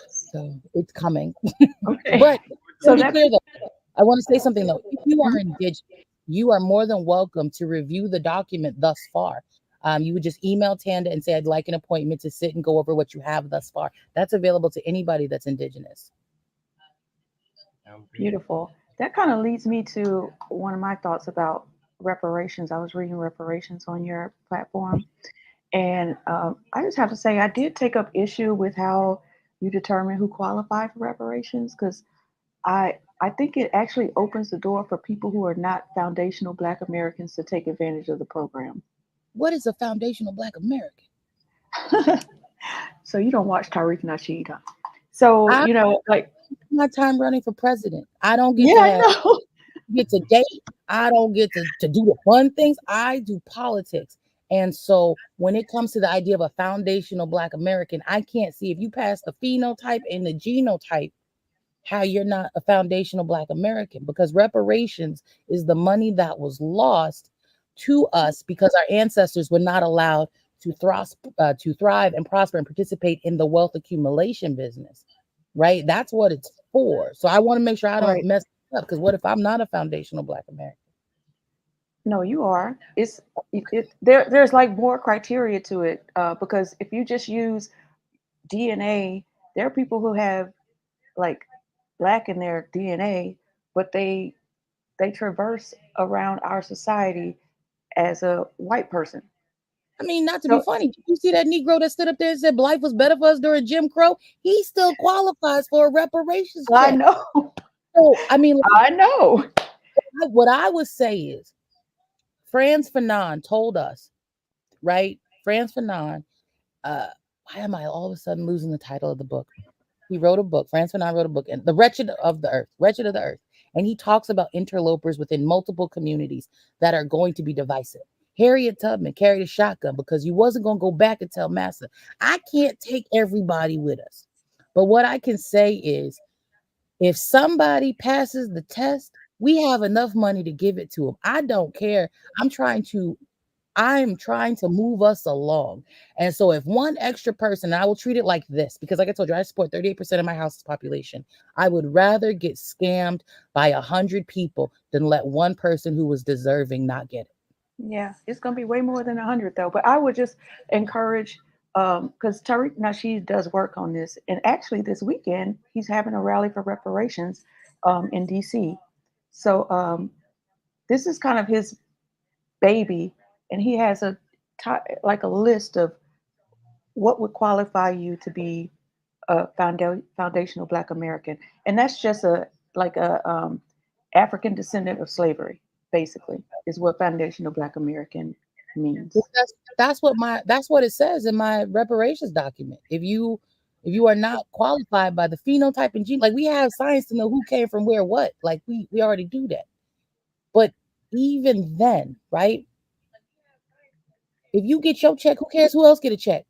So it's coming. Okay. But So to be that clear though, I want to say something though. If you are indigenous, you are more than welcome to review the document thus far. You would just email Tanda and say, I'd like an appointment to sit and go over what you have thus far. That's available to anybody that's indigenous. beautiful. That kind of leads me to one of my thoughts about reparations. I was reading reparations on your platform, and I just have to say I did take up issue with how you determine who qualify for reparations, because I think it actually opens the door for people who are not foundational Black Americans to take advantage of the program. What is a foundational Black American? So you don't watch Tariq Nasheed, huh? So like my time running for president. I don't get to date. I don't get to do the fun things. I do politics. And so when it comes to the idea of a foundational Black American, I can't see if you pass the phenotype and the genotype how you're not a foundational Black American, because reparations is the money that was lost to us because our ancestors were not allowed to thrive and prosper and participate in the wealth accumulation business, right? That's what it's for. So I want to make sure I don't mess it up, because what if I'm not a foundational Black American? No, you are. There's like more criteria to it, because if you just use DNA, there are people who have like Black in their DNA, but they traverse around our society as a white person. I mean, not to be funny. Did you see that Negro that stood up there and said life was better for us during Jim Crow? He still qualifies for a reparations check. I know. So, I mean, I know. What I would say is, Frantz Fanon told us, right? Frantz Fanon, why am I all of a sudden losing the title of the book? He wrote a book. Frantz Fanon wrote a book, and The Wretched of the Earth. And he talks about interlopers within multiple communities that are going to be divisive. Harriet Tubman carried a shotgun because you wasn't going to go back and tell Massa. I can't take everybody with us. But what I can say is, if somebody passes the test, we have enough money to give it to them. I don't care. I'm trying to move us along. And so if one extra person, I will treat it like this, because like I told you, I support 38% of my house's population. I would rather get scammed by 100 people than let one person who was deserving not get it. Yeah, it's going to be way more than 100 though. But I would just encourage, because Tariq Nasheed does work on this. And actually this weekend, he's having a rally for reparations in DC. So this is kind of his baby. And he has a list of what would qualify you to be a foundational Black American. And that's just African descendant of slavery, basically, is what foundational Black American means. That's what it says in my reparations document. If you are not qualified by the phenotype and gene, like we have science to know who came from where, what, like we already do that. But even then, right? If you get your check, who cares who else get a check,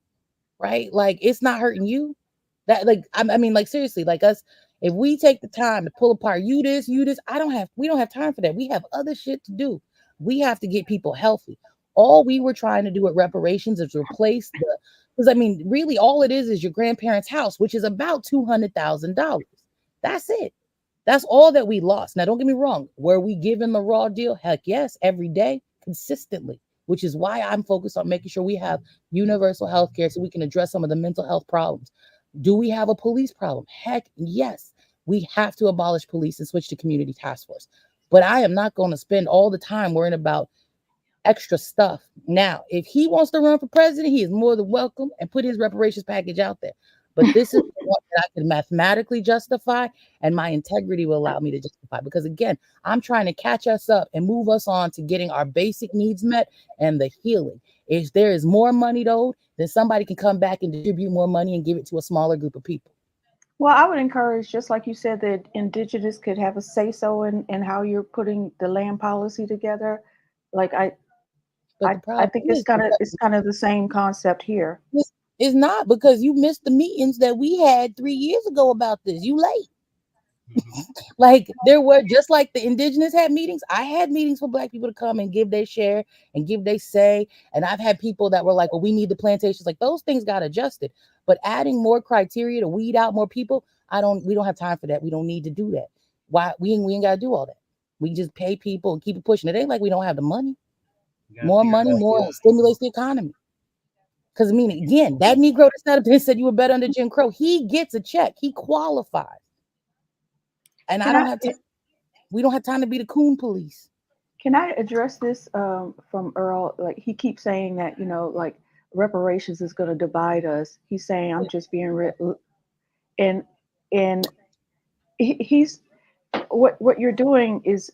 right? Like it's not hurting you. That I mean, like seriously, like us, if we take the time to pull apart you this, we don't have time for that. We have other shit to do. We have to get people healthy. All we were trying to do at reparations is replace because I mean, really all it is your grandparents' house, which is about $200,000. That's it. That's all that we lost. Now, don't get me wrong. Were we given the raw deal? Heck yes, every day, consistently, which is why I'm focused on making sure we have universal health care so we can address some of the mental health problems. Do we have a police problem? Heck yes. We have to abolish police and switch to community task force. But I am not going to spend all the time worrying about extra stuff. Now, if he wants to run for president, he is more than welcome, and put his reparations package out there. But this is what I can mathematically justify, and my integrity will allow me to justify. Because again, I'm trying to catch us up and move us on to getting our basic needs met and the healing. If there is more money owed, then somebody can come back and distribute more money and give it to a smaller group of people. Well, I would encourage, just like you said, that indigenous could have a say-so in how you're putting the land policy together. Like But the I problem think is it's kind of the same concept here. it's not, because you missed the meetings that we had 3 years ago about this. You late. Like, there were, just like the indigenous had meetings, I had meetings for Black people to come and give their share and give their say. And I've had people that were like, well, we need the plantations. Like, those things got adjusted. But adding more criteria to weed out more people, we don't have time for that. We don't need to do that. Why? We ain't got to do all that. We just pay people and keep it pushing. It ain't like we don't have the money. More money, more stimulates the economy. Because, I mean, again, that Negro that's not up there said you were better under Jim Crow, he gets a check. He qualifies. And we don't have time to be the coon police. Can I address this from Earl? Like, he keeps saying that, like, reparations is going to divide us. He's saying, I'm just being and he's what you're doing is,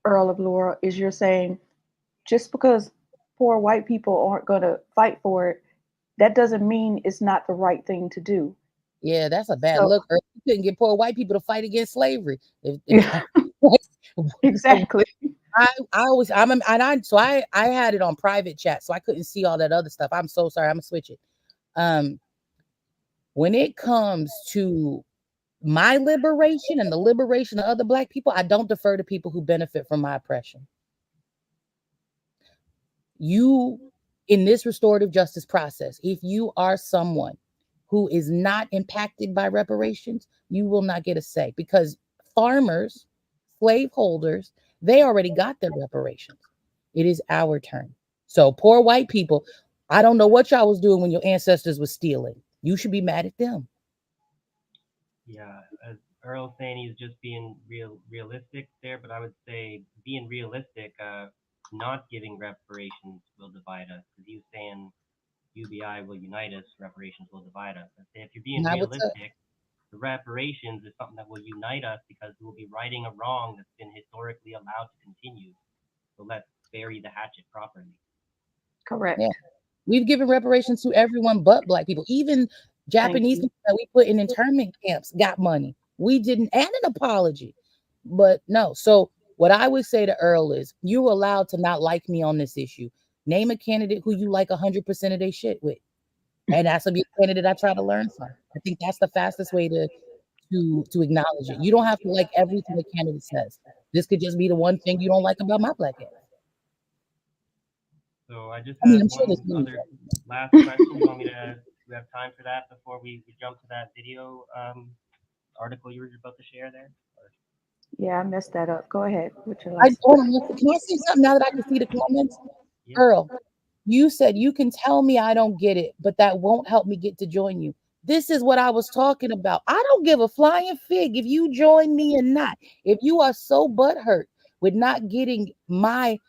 Earl of Laura, is you're saying, just because poor white people aren't going to fight for it, that doesn't mean it's not the right thing to do. Yeah, that's a bad look. You couldn't get poor white people to fight against slavery. Exactly. So I had it on private chat, so I couldn't see all that other stuff. I'm so sorry. I'm gonna switch it. When it comes to my liberation and the liberation of other Black people, I don't defer to people who benefit from my oppression. You, in this restorative justice process, if you are someone who is not impacted by reparations, you will not get a say, because farmers, slaveholders, they already got their reparations. It is our turn. So poor white people, I don't know what y'all was doing when your ancestors were stealing. You should be mad at them. Yeah, as Earl's saying, he's just being realistic there, but I would say being realistic, not giving reparations will divide us. Because he was saying UBI will unite us, reparations will divide us. I'd say if you're being realistic, the reparations is something that will unite us, because we'll be righting a wrong that's been historically allowed to continue. So let's bury the hatchet properly. Correct. Yeah. We've given reparations to everyone but Black people. Even Japanese people that we put in internment camps got money. We didn't, and an apology. But no. So what I would say to Earl is, you're allowed to not like me on this issue. Name a candidate who you like 100% of their shit with. And that's a candidate I try to learn from. I think that's the fastest way to acknowledge it. You don't have to like everything the candidate says. This could just be the one thing you don't like about my Black ass. So I just have one other last question. You want me to? Do we have time for that before we jump to that video article you were about to share there? Yeah, I messed that up. Go ahead. Can I say something now that I can see the comments? Yeah. Earl, you said you can tell me I don't get it, but that won't help me get to join you. This is what I was talking about. I don't give a flying fig if you join me or not. If you are so butthurt with not getting my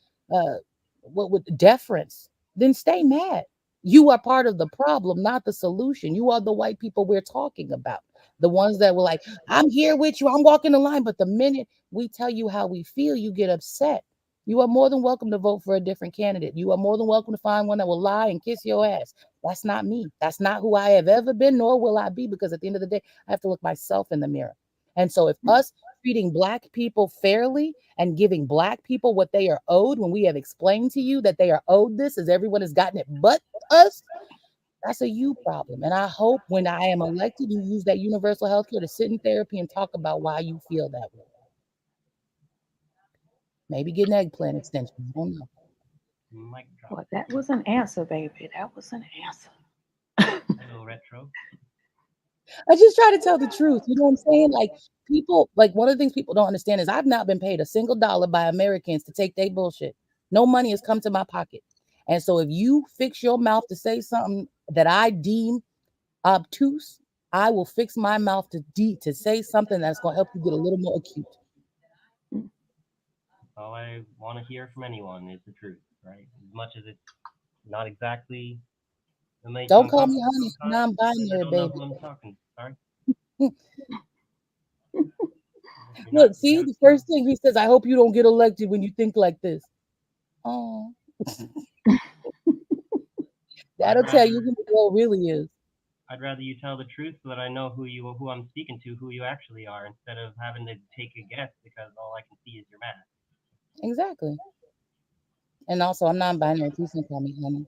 with deference, then stay mad. You are part of the problem, not the solution. You are the white people we're talking about. The ones that were like, I'm here with you, I'm walking the line. But the minute we tell you how we feel, you get upset. You are more than welcome to vote for a different candidate. You are more than welcome to find one that will lie and kiss your ass. That's not me. That's not who I have ever been, nor will I be, because at the end of the day, I have to look myself in the mirror. And so if us treating Black people fairly and giving Black people what they are owed, when we have explained to you that they are owed this, as everyone has gotten it but us, that's a you problem. And I hope when I am elected, you use that universal health care to sit in therapy and talk about why you feel that way. Maybe get an eggplant extension. I don't know. Well, that was an answer, baby. That was an answer. A little retro. I just try to tell the truth. You know what I'm saying? Like, people, like, one of the things people don't understand is I've not been paid a single dollar by Americans to take their bullshit. No money has come to my pocket. And so if you fix your mouth to say something that I deem obtuse, I will fix my mouth to say something that's going to help you get a little more acute. All I want to hear from anyone is the truth, right? As much as it's not exactly. Don't call me honey. Non-binary, baby. I'm talking. Sorry. Look, see, the first thing he says, I hope you don't get elected when you think like this. Oh. That'll tell you who the world really is. I'd rather you tell the truth so that I know who I'm speaking to, who you actually are, instead of having to take a guess because all I can see is your mask. Exactly. And also, I'm non-binary. Please don't call me honey.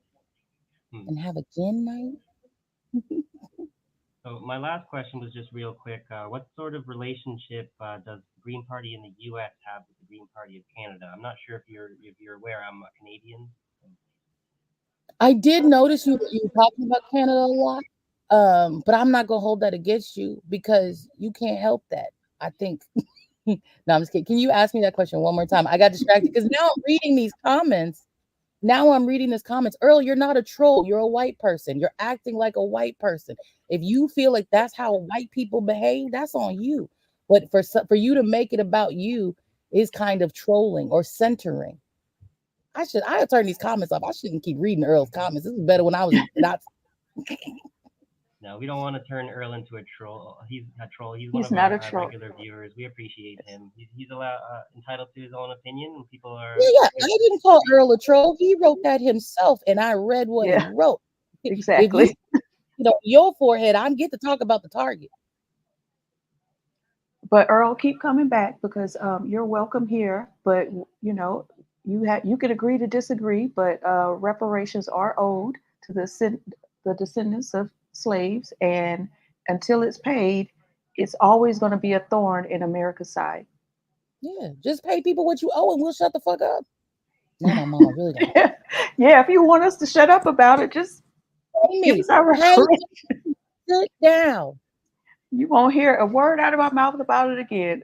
Hmm. And have a gin night. So my last question was just real quick. What sort of relationship does the Green Party in the U.S. have with the Green Party of Canada? I'm not sure if you're aware. I'm a Canadian. I did notice you were talking about Canada a lot, but I'm not gonna hold that against you because you can't help that. I think. No, I'm just kidding. Can you ask me that question one more time? I got distracted because now I'm reading these comments. Now I'm reading these comments. Earl, you're not a troll. You're a white person. You're acting like a white person. If you feel like that's how white people behave, that's on you. But for you to make it about you is kind of trolling or centering. I turn these comments off. I shouldn't keep reading Earl's comments. This is better when I was not. No, we don't want to turn Earl into a troll. He's a troll. He's one He's of not a our troll. regular viewers. We appreciate him. He's entitled to his own opinion, and people are. Yeah, I didn't call Earl a troll. He wrote that himself, and I read what he Yeah, wrote. If you exactly. your forehead, I get to talk about the target. But Earl, keep coming back because you're welcome here. But you know, you could agree to disagree, but reparations are owed to the descendants of slaves, and until it's paid, it's always going to be a thorn in America's side. Yeah, just pay people what you owe, and we'll shut the fuck up. Now my mama really got Yeah, if you want us to shut up about it, just pay give me. us our Pay reparations. me. Sit down. You won't hear a word out of my mouth about it again.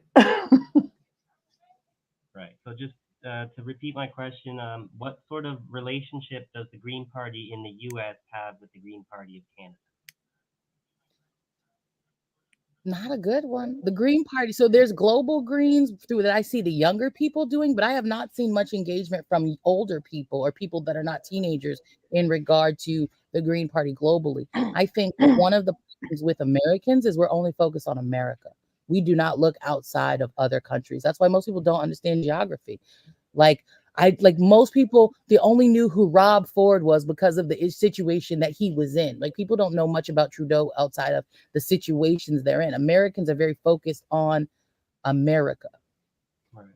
Right. So just to repeat my question, what sort of relationship does the Green Party in the U.S. have with the Green Party of Canada? Not a good one. The Green Party. So there's global greens through that I see the younger people doing, but I have not seen much engagement from older people or people that are not teenagers in regard to the Green Party globally. I think one of the problems with Americans is we're only focused on America. We do not look outside of other countries. That's why most people don't understand geography. Like like most people, they only knew who Rob Ford was because of the situation that he was in. Like people don't know much about Trudeau outside of the situations they're in. Americans are very focused on America. Right.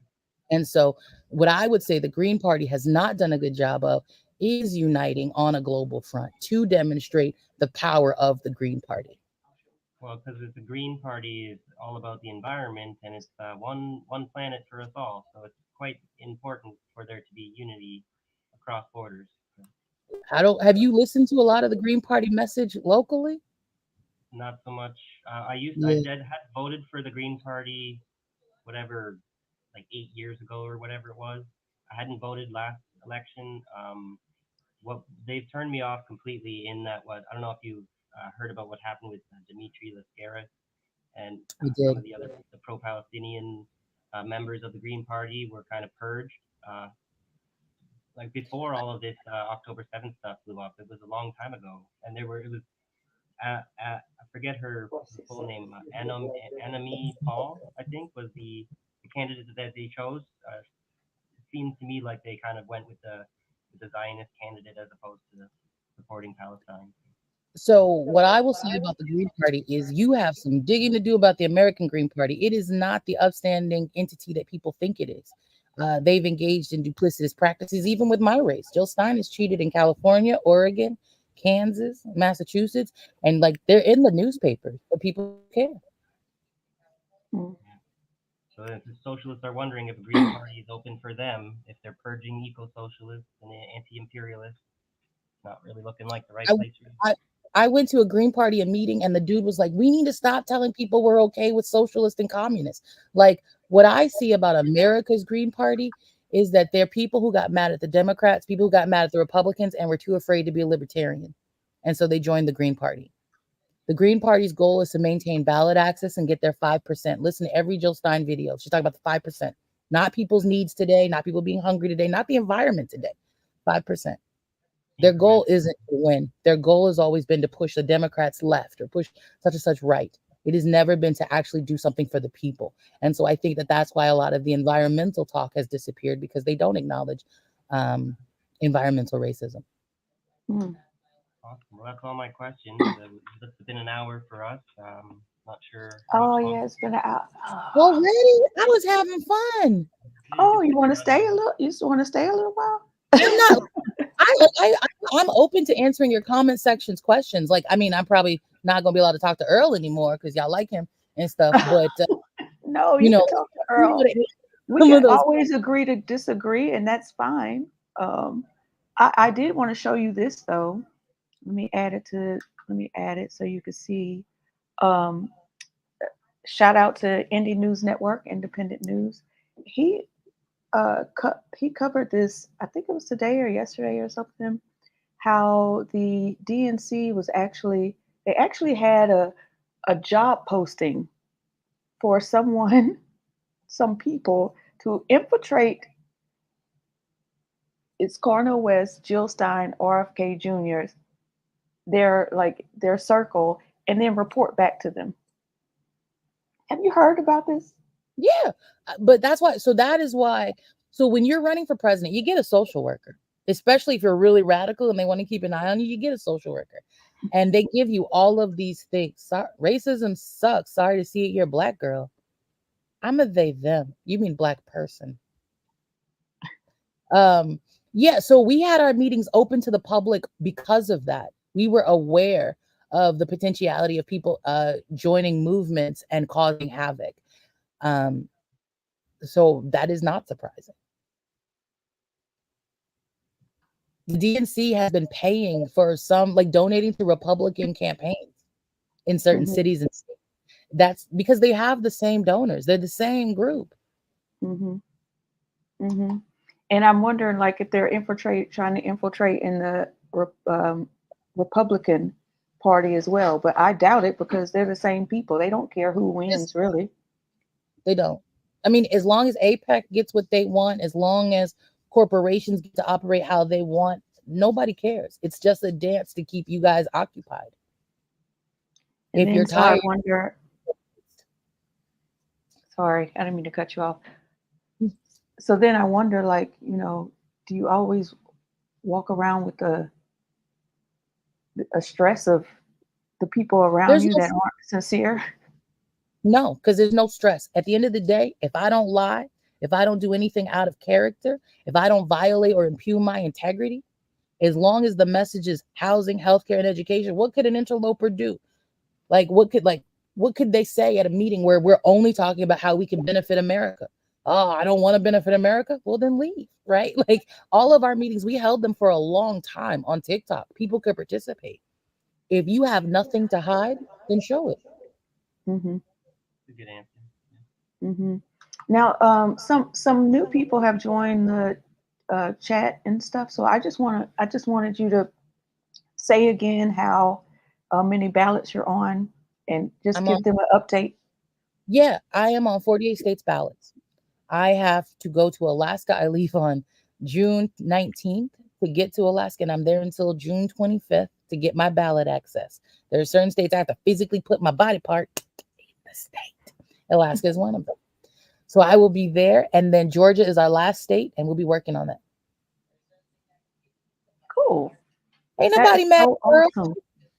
And so what I would say the Green Party has not done a good job of is uniting on a global front to demonstrate the power of the Green Party. Well, because the Green Party is all about the environment, and it's one planet for us all. So it's quite important for there to be unity across borders. I don't have you listened to a lot of the Green Party message locally? Not so much. I Yeah, had voted for the Green Party, whatever, like 8 years ago or whatever it was. I hadn't voted last election. What they've turned me off completely in that what I don't know if you heard about what happened with Dimitri Lascaris and I some did. of the pro-Palestinian members of the Green Party were kind of purged. Uh, like before all of this October 7th stuff blew up, it was a long time ago, and it was I forget her full name, Annemie Paul, I think, was the candidate that they chose. It seemed to me like they kind of went with the Zionist candidate as opposed to supporting Palestine. So what I will say about the Green Party is you have some digging to do about the American Green Party. It is not the upstanding entity that people think it is. They've engaged in duplicitous practices, even with my race. Jill Stein is cheated in California, Oregon, Kansas, Massachusetts, and like they're in the newspapers, but people care. Mm. So if the socialists are wondering if the Green Party is open for them, if they're purging eco-socialists and anti-imperialists, not really looking like the right I, place for you. I went to a Green Party meeting and the dude was like, we need to stop telling people we're okay with socialists and communists. Like what I see about America's Green Party is that there are people who got mad at the Democrats, people who got mad at the Republicans and were too afraid to be a libertarian. And so they joined the Green Party. The Green Party's goal is to maintain ballot access and get their 5%. Listen to every Jill Stein video. She's talking about the 5%, not people's needs today, not people being hungry today, not the environment today. 5%. Their goal Incremental. isn't to win. Their goal has always been to push the Democrats left or push such and such right. It has never been to actually do something for the people. And so I think that that's why a lot of the environmental talk has disappeared because they don't acknowledge environmental racism. Mm. Awesome. Well, that's all my questions. It's been an hour for us. Not sure how much Oh longer. yeah, it's been an hour. Already? I was having fun. Oh, you want to stay a little? You just want to stay a little while? I'm not. I'm open to answering your comment section's questions. Like, I mean, I'm probably not gonna be allowed to talk to Earl anymore because y'all like him and stuff. But No, you you know, can talk to some of Earl. We some of can those. always agree to disagree, and that's fine. I did want to show you this though. Let me add it to. Let me add it so you can see. Um, Shout out to Indie News Network, Independent News. He he covered this. I think it was today or yesterday or something. How the DNC was actually they actually had a job posting for someone, some people to infiltrate. It's Cornel West, Jill Stein, RFK Jr.'s their circle, and then report back to them. Have you heard about this? Yeah, but that's why. So that is why. So when you're running for president, you get a social worker, especially if you're really radical and they want to keep an eye on you. You get a social worker, and they give you all of these things. Racism sucks. Sorry to see it. You're a black girl. I'm a they them. You mean black person? Um, yeah, so we had our meetings open to the public because of that. We were aware of the potentiality of people joining movements and causing havoc. Um, so that is not surprising. The DNC has been paying for some, like donating to Republican campaigns in certain Mm-hmm. cities and states. That's because they have the same donors. They're the same group. Mm-hmm. Mm-hmm. And I'm wondering, like, if they're trying to infiltrate in the Republican Party as well. But I doubt it because they're the same people. They don't care who wins, really. They don't. I mean, as long as APEC gets what they want, as long as corporations get to operate how they want, nobody cares. It's just a dance to keep you guys occupied. And If you're then so I tired, wonder. Sorry, I didn't mean to cut you off. So then I wonder, like, do you always walk around with a stress of the people around there's you no that aren't sincere? no, because there's no stress. At the end of the day, if I don't lie, if I don't do anything out of character, if I don't violate or impugn my integrity, as long as the message is housing, healthcare, and education, what could an interloper do? What could they say at a meeting where we're only talking about how we can benefit America? Oh, I don't want to benefit America. Well, then leave, right? Like all of our meetings, we held them for a long time on TikTok. People could participate. If you have nothing to hide, then show it. Mm-hmm. That's a good answer. Mm-hmm. Now, some new people have joined the chat and stuff. So I just wanted you to say again how many ballots you're on, and just I'm on, give them an update. yeah, I am on 48 states ballots. I have to go to Alaska. I leave on June 19th to get to Alaska, and I'm there until June 25th to get my ballot access. There are certain states I have to physically put my body part in the state. Alaska is one of them. So I will be there, and then Georgia is our last state, and we'll be working on that. Cool. Ain't That nobody is mad so at Earl. awesome.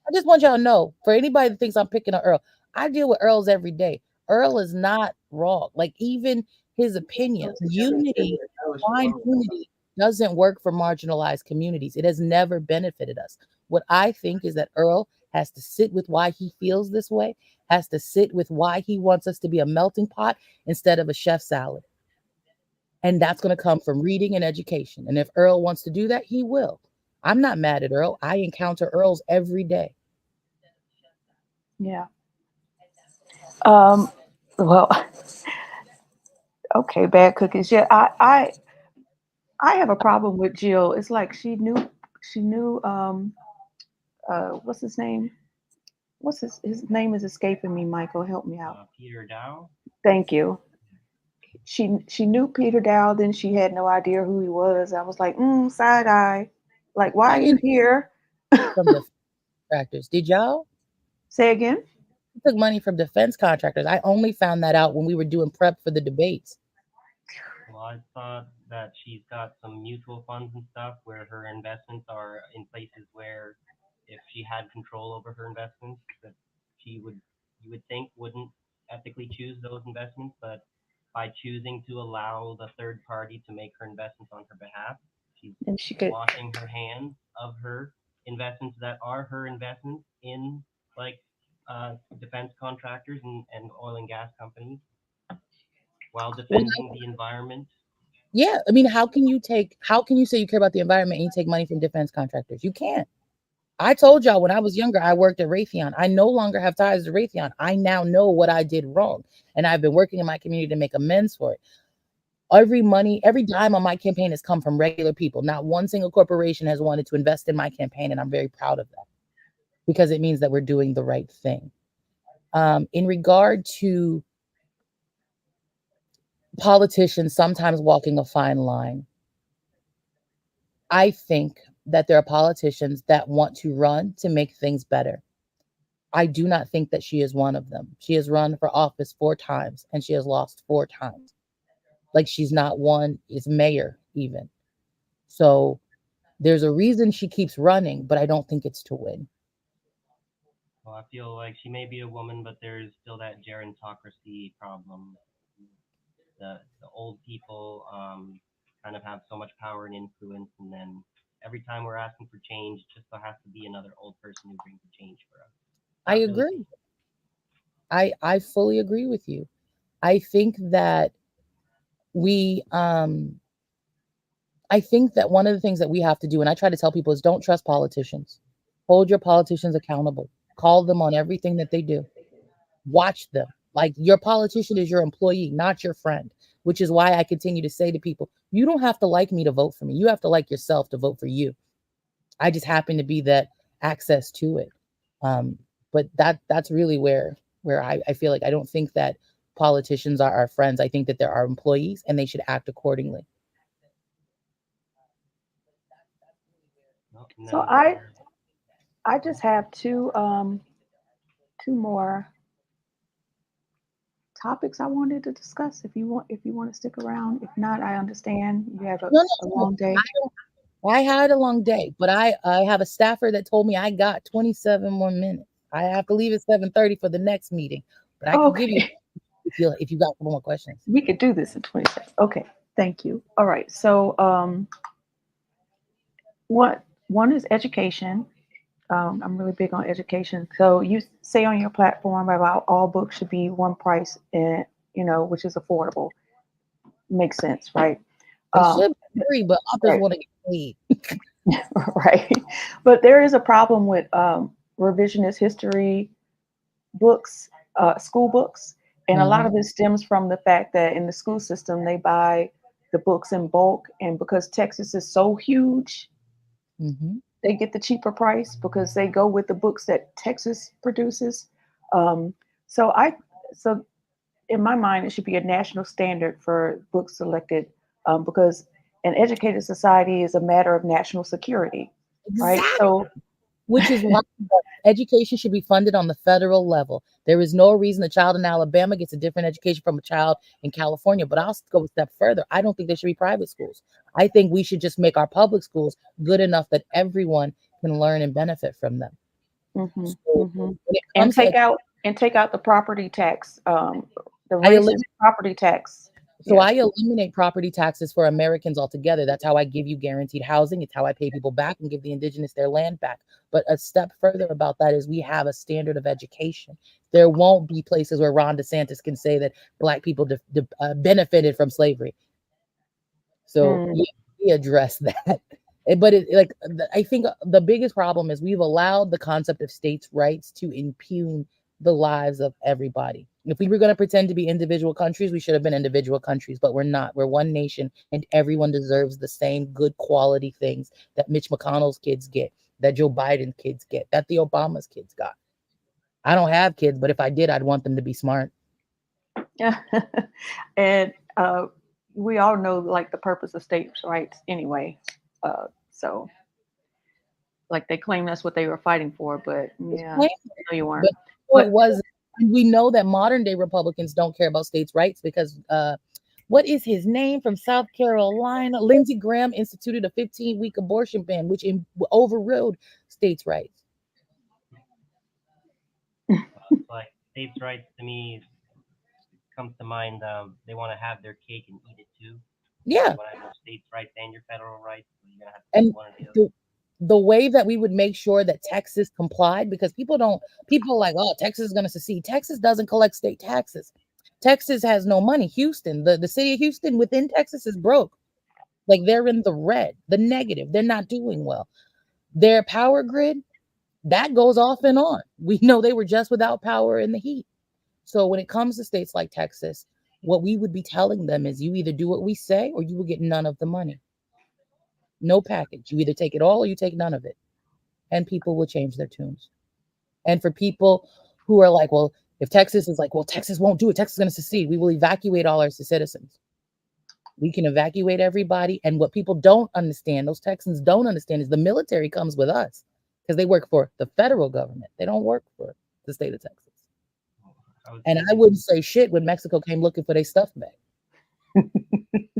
I just want y'all to know, for anybody that thinks I'm picking on Earl, I deal with Earls every day. Earl is not wrong. Like even his opinions, unity, find unity doesn't work for marginalized communities. It has never benefited us. What I think is that Earl has to sit with why he feels this way, has to sit with why he wants us to be a melting pot instead of a chef salad. And that's going to come from reading and education. And if Earl wants to do that, he will. I'm not mad at Earl. I encounter Earls every day. Yeah. Well, okay, bad cookies. Yeah, I have a problem with Jill. It's like she knew what's his name? What's his name is escaping me, Michael. Help me out. Peter Dow. Thank you. She knew Peter Dow, then she had no idea who he was. I was like, side eye. Like, why I are you didn't here? from the contractors. Did y'all? Say again? We took money from defense contractors. I only found that out when we were doing prep for the debates. Well, I thought that she's got some mutual funds and stuff where her investments are in places where if she had control over her investments, that you would think wouldn't ethically choose those investments, but by choosing to allow the third party to make her investments on her behalf, she's And she could. washing her hands of her investments that are her investments in like defense contractors and oil and gas companies while defending the environment. Yeah, I mean, how can you say you care about the environment and you take money from defense contractors? You can't. I told y'all when I was younger, I worked at Raytheon. I no longer have ties to Raytheon. I now know what I did wrong, and I've been working in my community to make amends for it. Every dime on my campaign has come from regular people. Not one single corporation has wanted to invest in my campaign, and I'm very proud of that because it means that we're doing the right thing. In regard to politicians sometimes walking a fine line, I think that there are politicians that want to run to make things better. I do not think that she is one of them. She has run for office 4 times and she has lost 4 times. Like she's not one, is mayor even. So there's a reason she keeps running, but I don't think it's to win. Well, I feel like she may be a woman, but there's still that gerontocracy problem. The old people kind of have so much power and influence, and then every time we're asking for change, just there has to be another old person who brings the change for us. I agree. I fully agree with you. I think that one of the things that we have to do, and I try to tell people, is don't trust politicians. Hold your politicians accountable. Call them on everything that they do. Watch them. Like your politician is your employee, not your friend, which is why I continue to say to people, you don't have to like me to vote for me. You have to like yourself to vote for you. I just happen to be that access to it. But that's really where I feel like I don't think that politicians are our friends. I think that they're our employees and they should act accordingly. So I just have two more topics I wanted to discuss. If you want to stick around, if not, I understand you have a long day. I had a long day, but I have a staffer that told me I got 27 more minutes. I have to leave at 7:30 for the next meeting, but I can give you if you got a couple more questions. We could do this in 20 seconds. Okay, thank you. All right, so one is education. I'm really big on education. So you say on your platform about all books should be one price, and which is affordable. Makes sense, right? It should be free, but authors want to get paid. Right. But there is a problem with revisionist history books, school books. And a lot of it stems from the fact that in the school system, they buy the books in bulk. And because Texas is so huge, they get the cheaper price because they go with the books that Texas produces. So in my mind, it should be a national standard for books selected because an educated society is a matter of national security, right? So, which is why education should be funded on the federal level. There is no reason a child in Alabama gets a different education from a child in California. But I'll go a step further. I don't think there should be private schools. I think we should just make our public schools good enough that everyone can learn and benefit from them. And take out the property tax, the racist property tax. So I eliminate property taxes for Americans altogether. That's how I give you guaranteed housing. It's how I pay people back and give the indigenous their land back. But a step further about that is we have a standard of education. There won't be places where Ron DeSantis can say that Black people benefited from slavery. So we address that. But I think the biggest problem is we've allowed the concept of states' rights to impugn the lives of everybody. If we were going to pretend to be individual countries, we should have been individual countries, but we're not. We're one nation, and everyone deserves the same good quality things that Mitch McConnell's kids get, that Joe Biden's kids get, that the Obama's kids got. I don't have kids, but if I did, I'd want them to be smart. Yeah. And we all know like the purpose of states' rights anyway. So like they claim that's what they were fighting for, but yeah, no, you weren't. But it wasn't. We know that modern day Republicans don't care about states' rights because what is his name from South Carolina? Lindsey Graham instituted a 15-week abortion ban, which overrode states' rights. Like states' rights to me comes to mind. They want to have their cake and eat it too. Yeah. You want to have your states' rights and your federal rights. So you're gonna have to And pick one or the other. the way that we would make sure that Texas complied, because people are like, oh, Texas is going to secede. Texas doesn't collect state taxes. Texas has no money. Houston, the city of Houston within Texas is broke. Like they're in the red, the negative. They're not doing well. Their power grid, that goes off and on. We know they were just without power in the heat. So when it comes to states like Texas, what we would be telling them is you either do what we say or you will get none of the money. No package. You either take it all or you take none of it. And people will change their tunes. And for people who are like, well, if Texas is like, well, Texas won't do it, Texas is going to secede, we will evacuate all our citizens. We can evacuate everybody. And what people don't understand, those Texans don't understand, is the military comes with us because they work for the federal government. They don't work for the state of Texas. And I wouldn't say shit when Mexico came looking for their stuff back.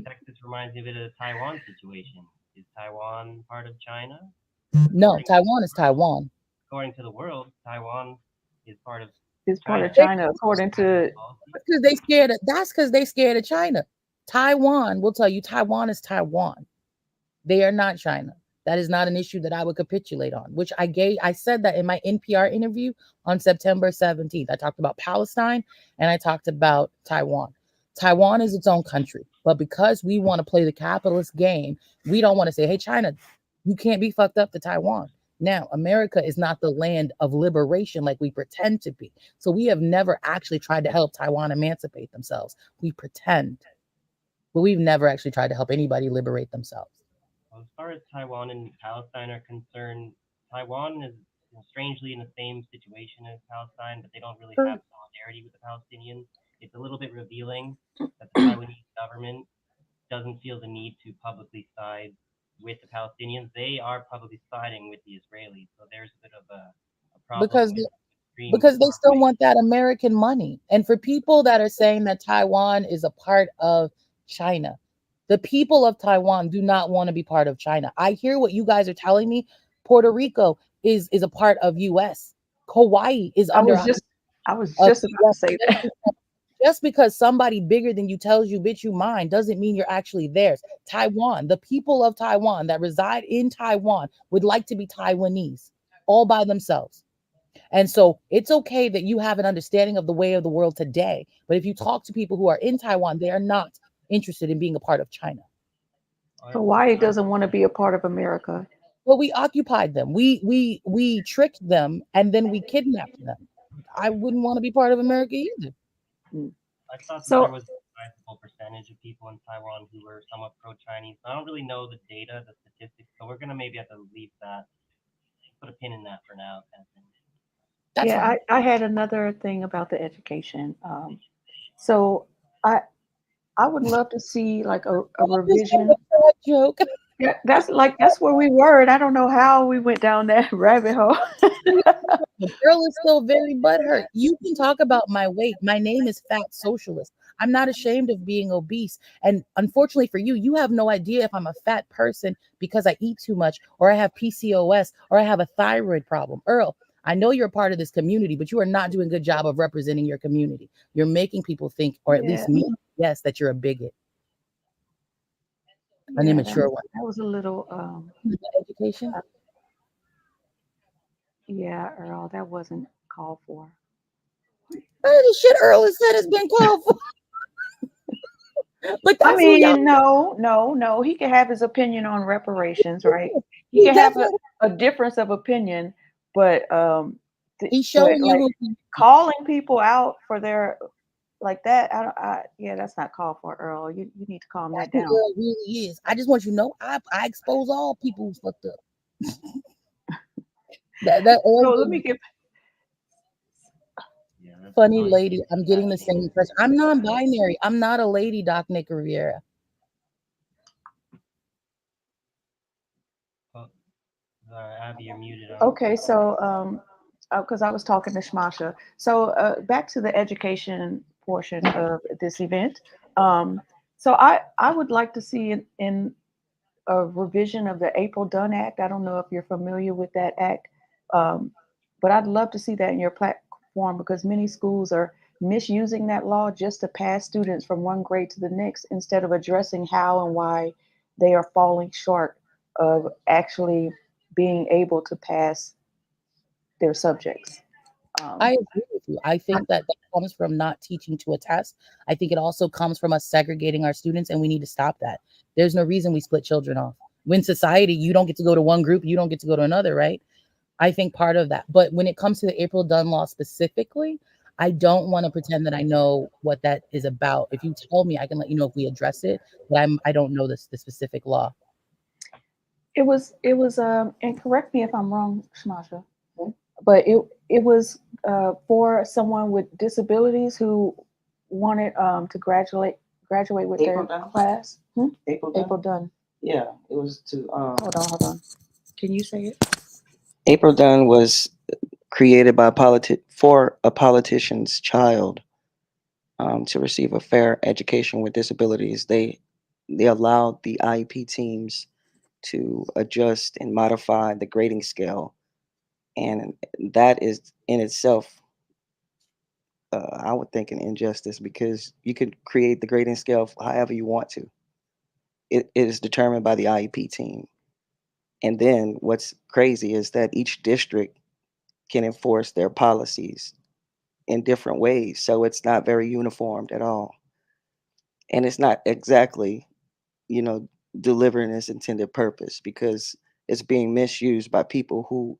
Texas reminds me a bit of the Taiwan situation. Is Taiwan part of China? No, Taiwan is Taiwan. According to the world, Taiwan is part of China, according to. That's because they scared of China. Taiwan will tell you Taiwan is Taiwan. They are not China. That is not an issue that I would capitulate on, which I said that in my NPR interview on September 17th. I talked about Palestine and I talked about Taiwan. Taiwan is its own country, but because we want to play the capitalist game, we don't want to say, hey, China, you can't be fucked up to Taiwan. Now, America is not the land of liberation like we pretend to be. So we have never actually tried to help Taiwan emancipate themselves. We pretend, but we've never actually tried to help anybody liberate themselves. As far as Taiwan and Palestine are concerned, Taiwan is strangely in the same situation as Palestine, but they don't really have solidarity with the Palestinians. It's a little bit revealing that the Taiwanese government doesn't feel the need to publicly side with the Palestinians. They are publicly siding with the Israelis, so there's a bit of a problem. Because they still want that American money. And for people that are saying that Taiwan is a part of China, the people of Taiwan do not want to be part of China. I hear what you guys are telling me. Puerto Rico is a part of US. Hawaii is under. I was just about to say that. Just because somebody bigger than you tells you, bitch, you mine, doesn't mean you're actually theirs. Taiwan, the people of Taiwan that reside in Taiwan would like to be Taiwanese all by themselves. And so it's okay that you have an understanding of the way of the world today. But if you talk to people who are in Taiwan, they are not interested in being a part of China. Hawaii doesn't want to be a part of America. Well, we occupied them. We tricked them and then we kidnapped them. I wouldn't want to be part of America either. I thought there was a sizable percentage of people in Taiwan who were somewhat pro-Chinese. I don't really know the data, the statistics, so we're gonna maybe have to leave that, put a pin in that for now. I had another thing about the education. So I would love to see like a revision. Joke. Yeah, that's where we were, and I don't know how we went down that rabbit hole. The girl is still very butthurt. You can talk about my weight. My name is Fat Socialist. I'm not ashamed of being obese. And unfortunately for you, you have no idea if I'm a fat person because I eat too much, or I have PCOS, or I have a thyroid problem. Earl, I know you're a part of this community, but you are not doing a good job of representing your community. You're making people think, or at least me, yes, that you're a bigot. An immature one. That was a little education. Yeah, Earl, that wasn't called for. The shit Earl has said has been called for. But I mean, no. He can have his opinion on reparations, right? He can have a difference of opinion, but he's showing you calling people out for their like that. That's not called for, Earl. You need to calm that down. Earl really is. I just want you to know, I expose all people who fucked up. So let me give. Funny lady, I'm getting the same impression. I'm non-binary. I'm not a lady, Doc Nick Riviera. Abby, you're muted. Okay, so because I was talking to Shmasha. So back to the education portion of this event. So I would like to see in a revision of the April Dunn Act. I don't know if you're familiar with that act, but I'd love to see that in your platform because many schools are misusing that law just to pass students from one grade to the next instead of addressing how and why they are falling short of actually being able to pass their subjects. I agree with you. I think that comes from not teaching to a test. I think it also comes from us segregating our students, and we need to stop that. There's no reason we split children off. When society, you don't get to go to one group, you don't get to go to another, right? I think part of that. But when it comes to the April Dunn law specifically, I don't want to pretend that I know what that is about. If you tell me, I can let you know if we address it, but I don't know the specific law. It was and correct me if I'm wrong, Shmasha, but it was for someone with disabilities who wanted to graduate with April their Dunn? class. April Dunn? April Dunn. Yeah, it was to Hold on. Can you say it? April Dunn was created by for a politician's child to receive a fair education with disabilities. They allowed the IEP teams to adjust and modify the grading scale, and that is in itself, I would think, an injustice because you could create the grading scale however you want to. It is determined by the IEP team. And then what's crazy is that each district can enforce their policies in different ways. So it's not very uniformed at all. And it's not exactly, you know, delivering its intended purpose because it's being misused by people who,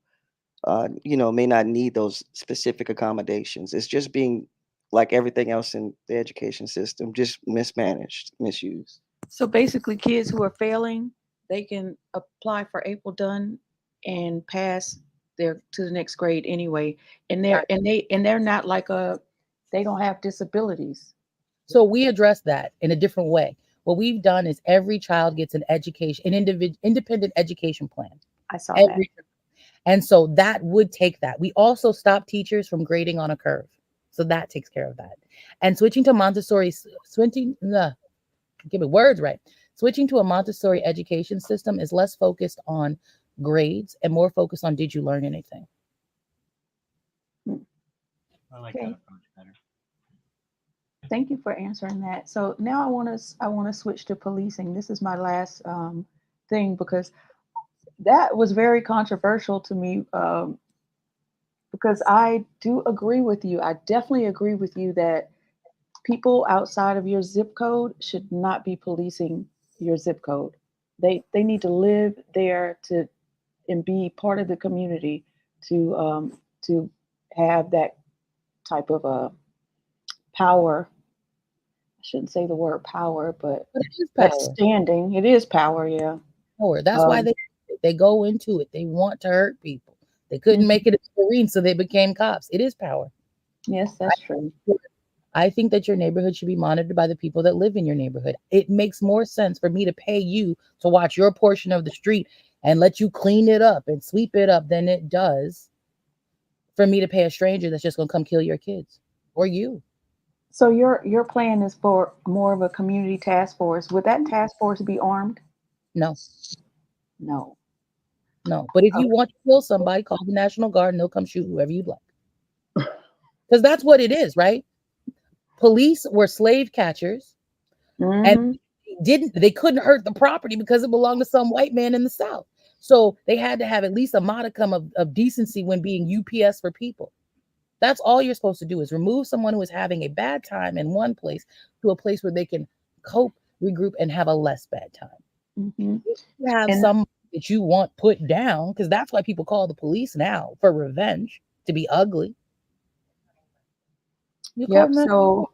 may not need those specific accommodations. It's just being like everything else in the education system, just mismanaged, misused. So basically, kids who are failing, they can apply for April Dunn and pass their to the next grade anyway. And they're not like they don't have disabilities. So we address that in a different way. What we've done is every child gets an education, an independent education plan. I saw that. And so that would take that. We also stop teachers from grading on a curve. So that takes care of that. And switching to Montessori, give me words right. Switching to a Montessori education system is less focused on grades and more focused on did you learn anything? I like that approach better. Thank you for answering that. So now I want to switch to policing. This is my last thing because that was very controversial to me because I do agree with you. I definitely agree with you that people outside of your zip code should not be policing your zip code. They need to live there and be part of the community to have that type of power. I shouldn't say the word power, but it is that power. standing. It is power, yeah. Power. That's why they go into it. They want to hurt people. They couldn't make it a Marine, so they became cops. It is power. Yes, that's true. I think that your neighborhood should be monitored by the people that live in your neighborhood. It makes more sense for me to pay you to watch your portion of the street and let you clean it up and sweep it up than it does for me to pay a stranger that's just going to come kill your kids or you. So your plan is for more of a community task force. Would that task force be armed? No. No. But if you want to kill somebody, call the National Guard and they'll come shoot whoever you'd like. Because that's what it is, right? Police were slave catchers and they couldn't hurt the property because it belonged to some white man in the South. So they had to have at least a modicum of decency when being UPS for people. That's all you're supposed to do is remove someone who is having a bad time in one place to a place where they can cope, regroup, and have a less bad time. Mm-hmm. You have some that you want put down, because that's why people call the police now for revenge, to be ugly. Yep. So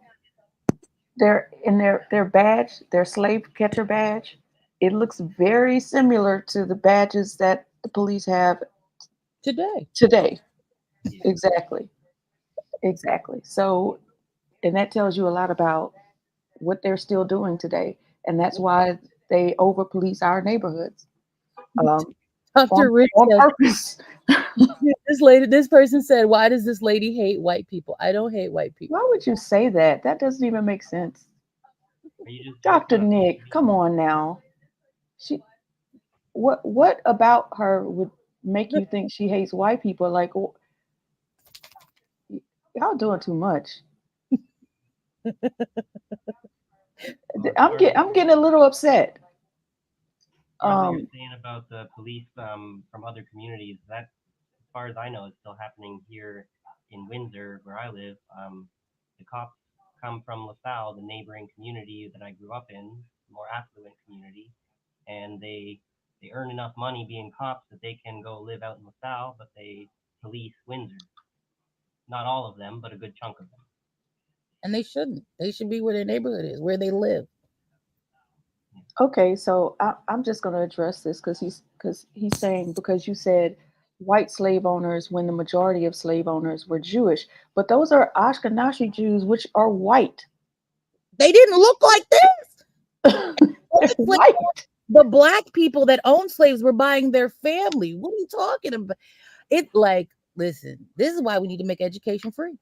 their badge, their slave catcher badge, it looks very similar to the badges that the police have today. Exactly. So, and that tells you a lot about what they're still doing today, and that's why they over police our neighborhoods. Dr. Rich on purpose. This person said, "Why does this lady hate white people?" I don't hate white people. Why would you say that? That doesn't even make sense. Dr. Nick, come on now. What about her would make you think she hates white people? Like, y'all doing too much. I'm getting a little upset. What you're saying about the police from other communities, that, as far as I know, is still happening here in Windsor, where I live. The cops come from LaSalle, the neighboring community that I grew up in, more affluent community, and they earn enough money being cops that they can go live out in LaSalle, but they police Windsor. Not all of them, but a good chunk of them. And they shouldn't. They should be where their neighborhood is, where they live. Okay, so I'm just going to address this because he's saying, because you said white slave owners when the majority of slave owners were Jewish, but those are Ashkenazi Jews, which are white. They didn't look like this. White. The black people that owned slaves were buying their family. What are you talking about? It like, listen, this is why we need to make education free.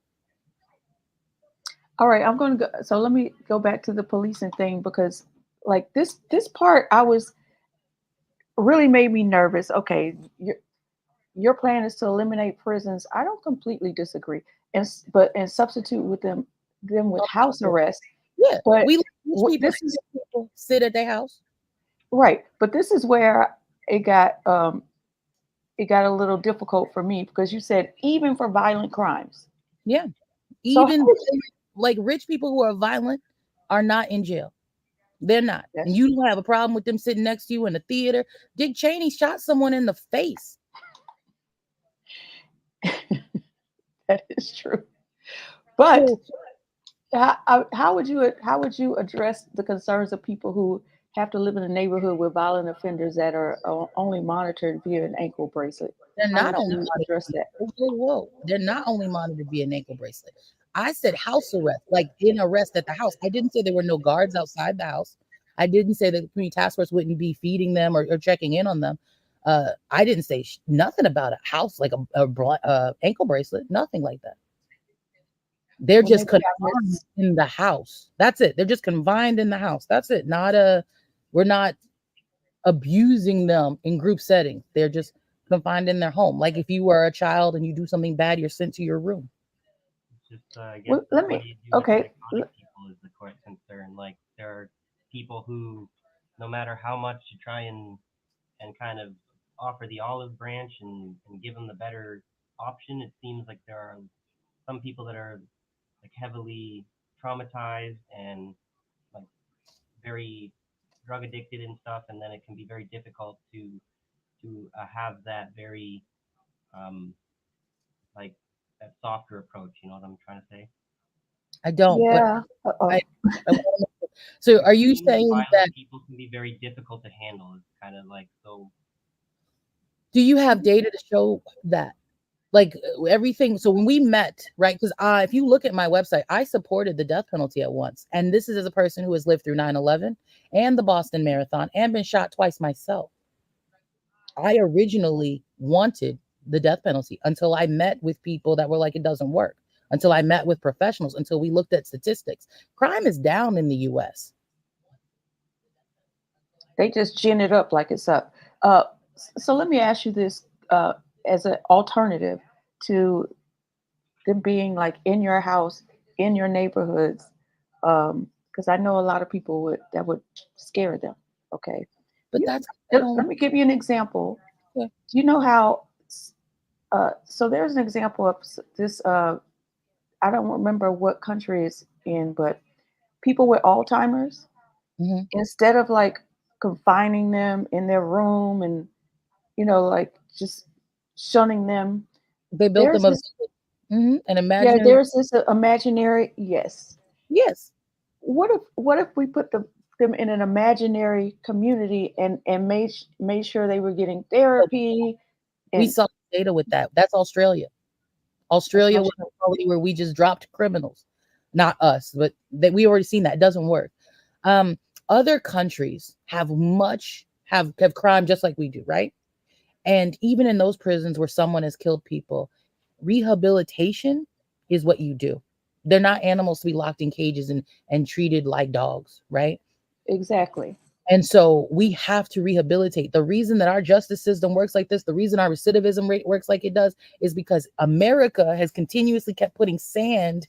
All right, I'm going to go. So let me go back to the policing thing, because like this part really made me nervous. Okay, your plan is to eliminate prisons. I don't completely disagree, and substitute with them with house arrest. Yeah, but people sit at their house. Right, but this is where it got a little difficult for me, because you said even for violent crimes. Yeah, even like rich people who are violent are not in jail. They're not. And you don't have a problem with them sitting next to you in the theater. Dick Cheney shot someone in the face. That is true. But how would you address the concerns of people who have to live in a neighborhood with violent offenders that are only monitored via an ankle bracelet? They're not only address that. Whoa. They're not only monitored via an ankle bracelet. I said house arrest, like in arrest at the house. I didn't say there were no guards outside the house. I didn't say that the community task force wouldn't be feeding them or checking in on them. I didn't say nothing about a house, like a ankle bracelet, nothing like that. They're just confined in the house. That's it. They're just confined in the house. That's it. We're not abusing them in group setting. They're just confined in their home. Like if you were a child and you do something bad, you're sent to your room. Just I guess let me. Okay. People is the core concern. Like there are people who, no matter how much you try and kind of offer the olive branch and give them the better option, it seems like there are some people that are like heavily traumatized and like very drug addicted and stuff, and then it can be very difficult to have that very like that softer approach. You know what I'm trying to say? I don't. Yeah. So are you saying that people can be very difficult to handle? It's kind of like, so do you have data to show that? Like everything. So when we met, right? Because if you look at my website, I supported the death penalty at once. And this is as a person who has lived through 9/11 and the Boston Marathon and been shot twice myself. I originally wanted the death penalty until I met with people that were like, it doesn't work. Until I met with professionals, until we looked at statistics. Crime is down in the US. They just gin it up like it's up. So let me ask you this as an alternative to them being like in your house, in your neighborhoods, because I know a lot of people that would scare them. Okay, but let me give you an example. Yeah. You know how? So there's an example of this. I don't remember what country it's in, but people with Alzheimer's, instead of like confining them in their room and like just shunning them, they built them up. An imaginary. Yeah, there's this imaginary. Yes. What if we put them in an imaginary community and made sure they were getting therapy? We saw data with that. That's Australia. Australia was where we just dropped criminals, not us, but that we already seen that it doesn't work. Other countries have crime just like we do, right? And even in those prisons where someone has killed people, rehabilitation is what you do. They're not animals to be locked in cages and treated like dogs, right? Exactly. And so we have to rehabilitate. The reason that our justice system works like this, the reason our recidivism rate works like it does, is because America has continuously kept putting sand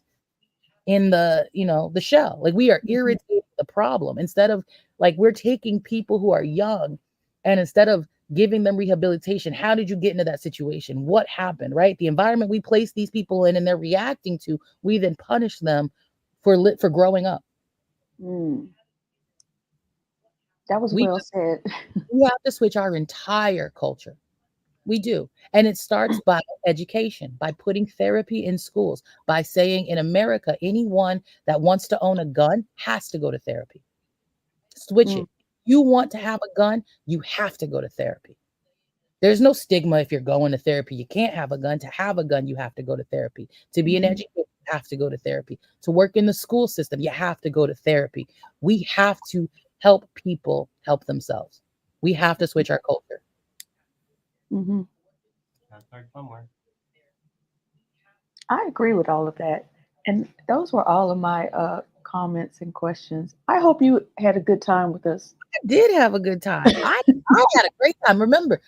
in the, you know, the shell. Like we are irritating the problem instead of like we're taking people who are young and instead of giving them rehabilitation, how did you get into that situation? What happened, right? The environment we place these people in and they're reacting to, we then punish them for growing up. That was well said. We have to switch our entire culture. We do. And it starts by education, by putting therapy in schools, by saying in America, anyone that wants to own a gun has to go to therapy. Switch it. You want to have a gun, you have to go to therapy. There's no stigma if you're going to therapy. You can't have a gun. To have a gun, you have to go to therapy. To be an educator, you have to go to therapy. To work in the school system, you have to go to therapy. We have to help people help themselves. We have to switch our culture. Gotta start somewhere. I agree with all of that. And those were all of my comments and questions. I hope you had a good time with us. I did have a good time. I had a great time. Remember,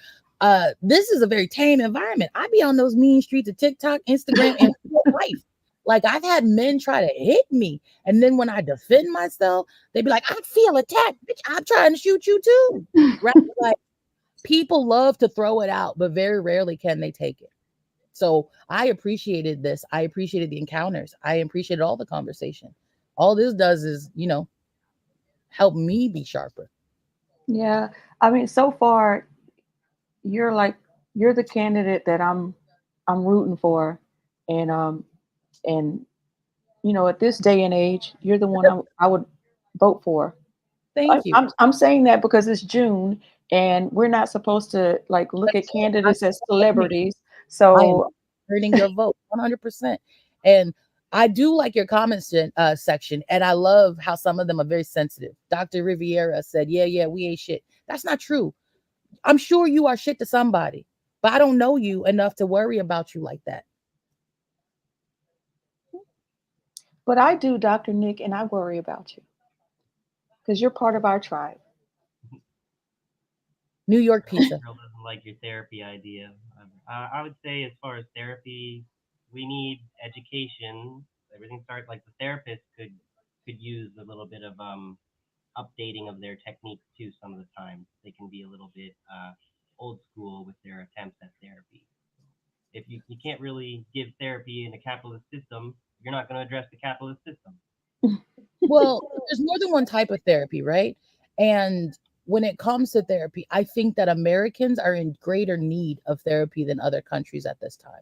this is a very tame environment. I be on those mean streets of TikTok, Instagram, and real life. Like I've had men try to hit me, and then when I defend myself, they be like, "I feel attacked, bitch. I'm trying to shoot you too." Right? Like people love to throw it out, but very rarely can they take it. So I appreciated this. I appreciated the encounters. I appreciated all the conversation. All this does is, you know, help me be sharper. Yeah. I mean, so far, you're the candidate that I'm rooting for. And you know, at this day and age, you're the one I would vote for. Thank you. I'm saying that because it's June and we're not supposed to like look at candidates as celebrities. I am So earning your vote 100%. And I do like your comments section, and I love how some of them are very sensitive. Dr. Riviera said, yeah, we ain't shit. That's not true. I'm sure you are shit to somebody, but I don't know you enough to worry about you like that. but I do, Dr. Nick, and I worry about you because you're part of our tribe. New York pizza. Girl doesn't like your therapy idea. I would say, as far as therapy, we need education. Everything starts like the therapist could use a little bit of updating of their techniques too. Some of the time, they can be a little bit old school with their attempts at therapy. If you can't really give therapy in a capitalist system, you're not going to address the capitalist system. Well, there's more than one type of therapy, right? And when it comes to therapy, I think that Americans are in greater need of therapy than other countries at this time.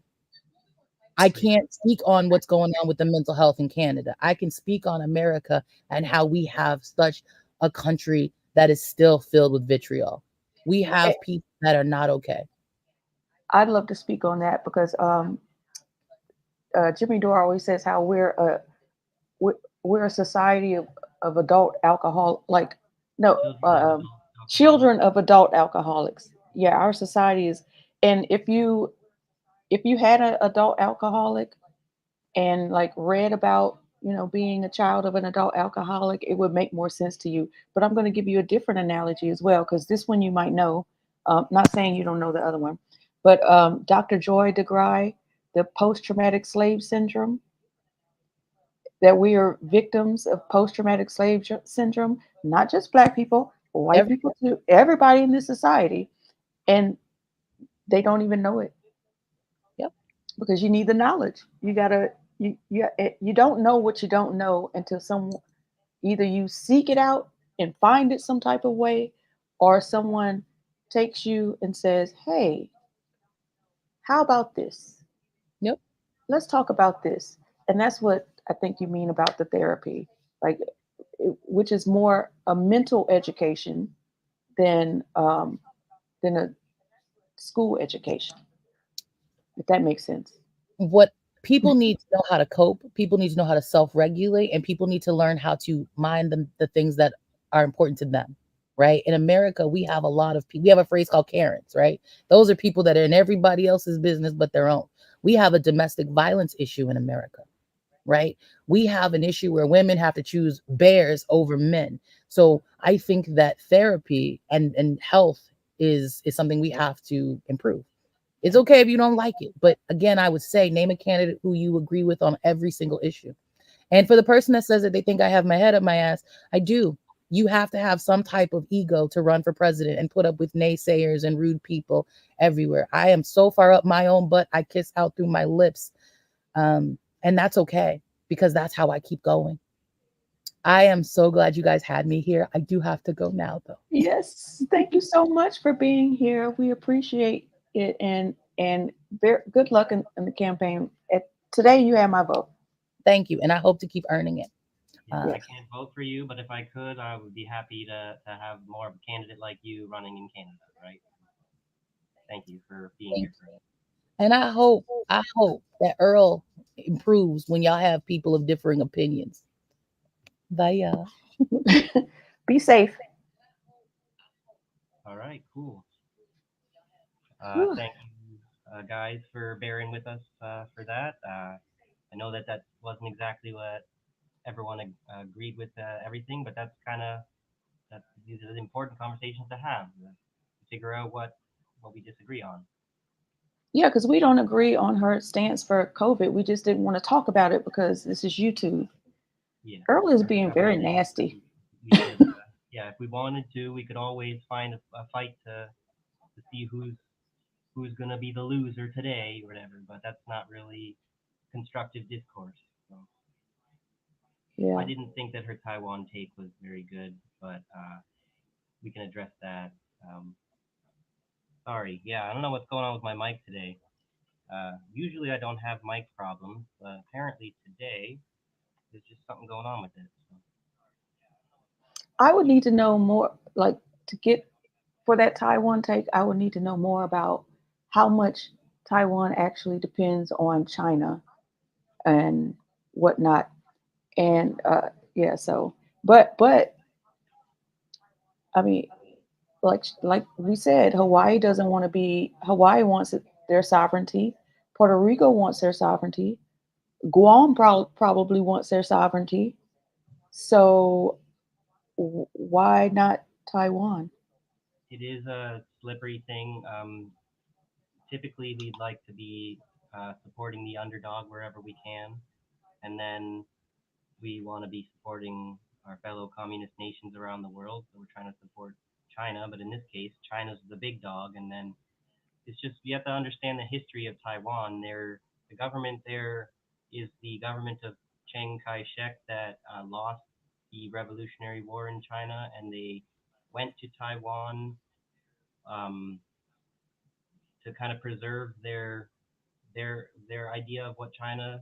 I can't speak on what's going on with the mental health in Canada. I can speak on America and how we have such a country that is still filled with vitriol. We have people that are not okay. I'd love to speak on that because Jimmy Dore always says how we're a society of adult alcohol, like no, children of adult alcoholics. Yeah, our society is. And if you had an adult alcoholic and like read about, you know, being a child of an adult alcoholic, it would make more sense to you. But I'm going to give you a different analogy as well, because this one you might know. Not saying you don't know the other one, but Dr. Joy DeGruy, the post-traumatic slave syndrome, that we are victims of post-traumatic slave syndrome, not just Black people, white people too, everybody in this society, and they don't even know it. Yep. Because you need the knowledge. You gotta you don't know what you don't know until someone, either you seek it out and find it some type of way, or someone takes you and says, "Hey, how about this? Yep. Let's talk about this." And that's what I think you mean about the therapy, like which is more a mental education than a school education, if that makes sense. What people need to know how to cope, people need to know how to self-regulate, and people need to learn how to mind the things that are important to them, right? In America, we have a lot of people. We have a phrase called Karens, right? Those are people that are in everybody else's business but their own. We have a domestic violence issue in America, right? We have an issue where women have to choose bears over men. So I think that therapy and health is something we have to improve. It's okay if you don't like it, but again, I would say name a candidate who you agree with on every single issue. And for the person that says that they think I have my head up my ass, I do. You have to have some type of ego to run for president and put up with naysayers and rude people everywhere. I am so far up my own butt, I kiss out through my lips. And that's okay, because that's how I keep going. I am so glad you guys had me here. I do have to go now, though. Yes, thank you so much for being here. We appreciate it, and very good luck in the campaign. Today, you have my vote. Thank you, and I hope to keep earning it. Yeah, I can't vote for you, but if I could, I would be happy to have more of a candidate like you running in Canada, right? Thank you for being here for us. And I hope that Earl improves when y'all have people of differing opinions. Bye, y'all. Be safe. All right, cool. Thank you, guys, for bearing with us for that. I know that wasn't exactly what everyone agreed with everything, but these are the important conversations to have to figure out what we disagree on. Yeah, because we don't agree on her stance for COVID. We just didn't want to talk about it because this is YouTube. Yeah. Earl is being very nasty. We could, yeah, if we wanted to, we could always find a fight to see who's gonna be the loser today or whatever. But that's not really constructive discourse. So. Yeah. I didn't think that her Taiwan take was very good, but we can address that. Sorry, yeah, I don't know what's going on with my mic today. Usually I don't have mic problems, but apparently today there's just something going on with it. So. I would need to know more, like to get for that Taiwan take, I would need to know more about how much Taiwan actually depends on China and whatnot. And yeah, so but I mean, like we said, Hawaii doesn't want to be. Hawaii wants their sovereignty. Puerto Rico wants their sovereignty. Guam probably wants their sovereignty. So why not Taiwan? It is a slippery thing. Typically, we'd like to be supporting the underdog wherever we can, and then we want to be supporting our fellow communist nations around the world. So we're trying to support China, but in this case, China's the big dog, and then it's just you have to understand the history of Taiwan. The government there is the government of Chiang Kai-shek that lost the Revolutionary War in China, and they went to Taiwan um, to kind of preserve their idea of what China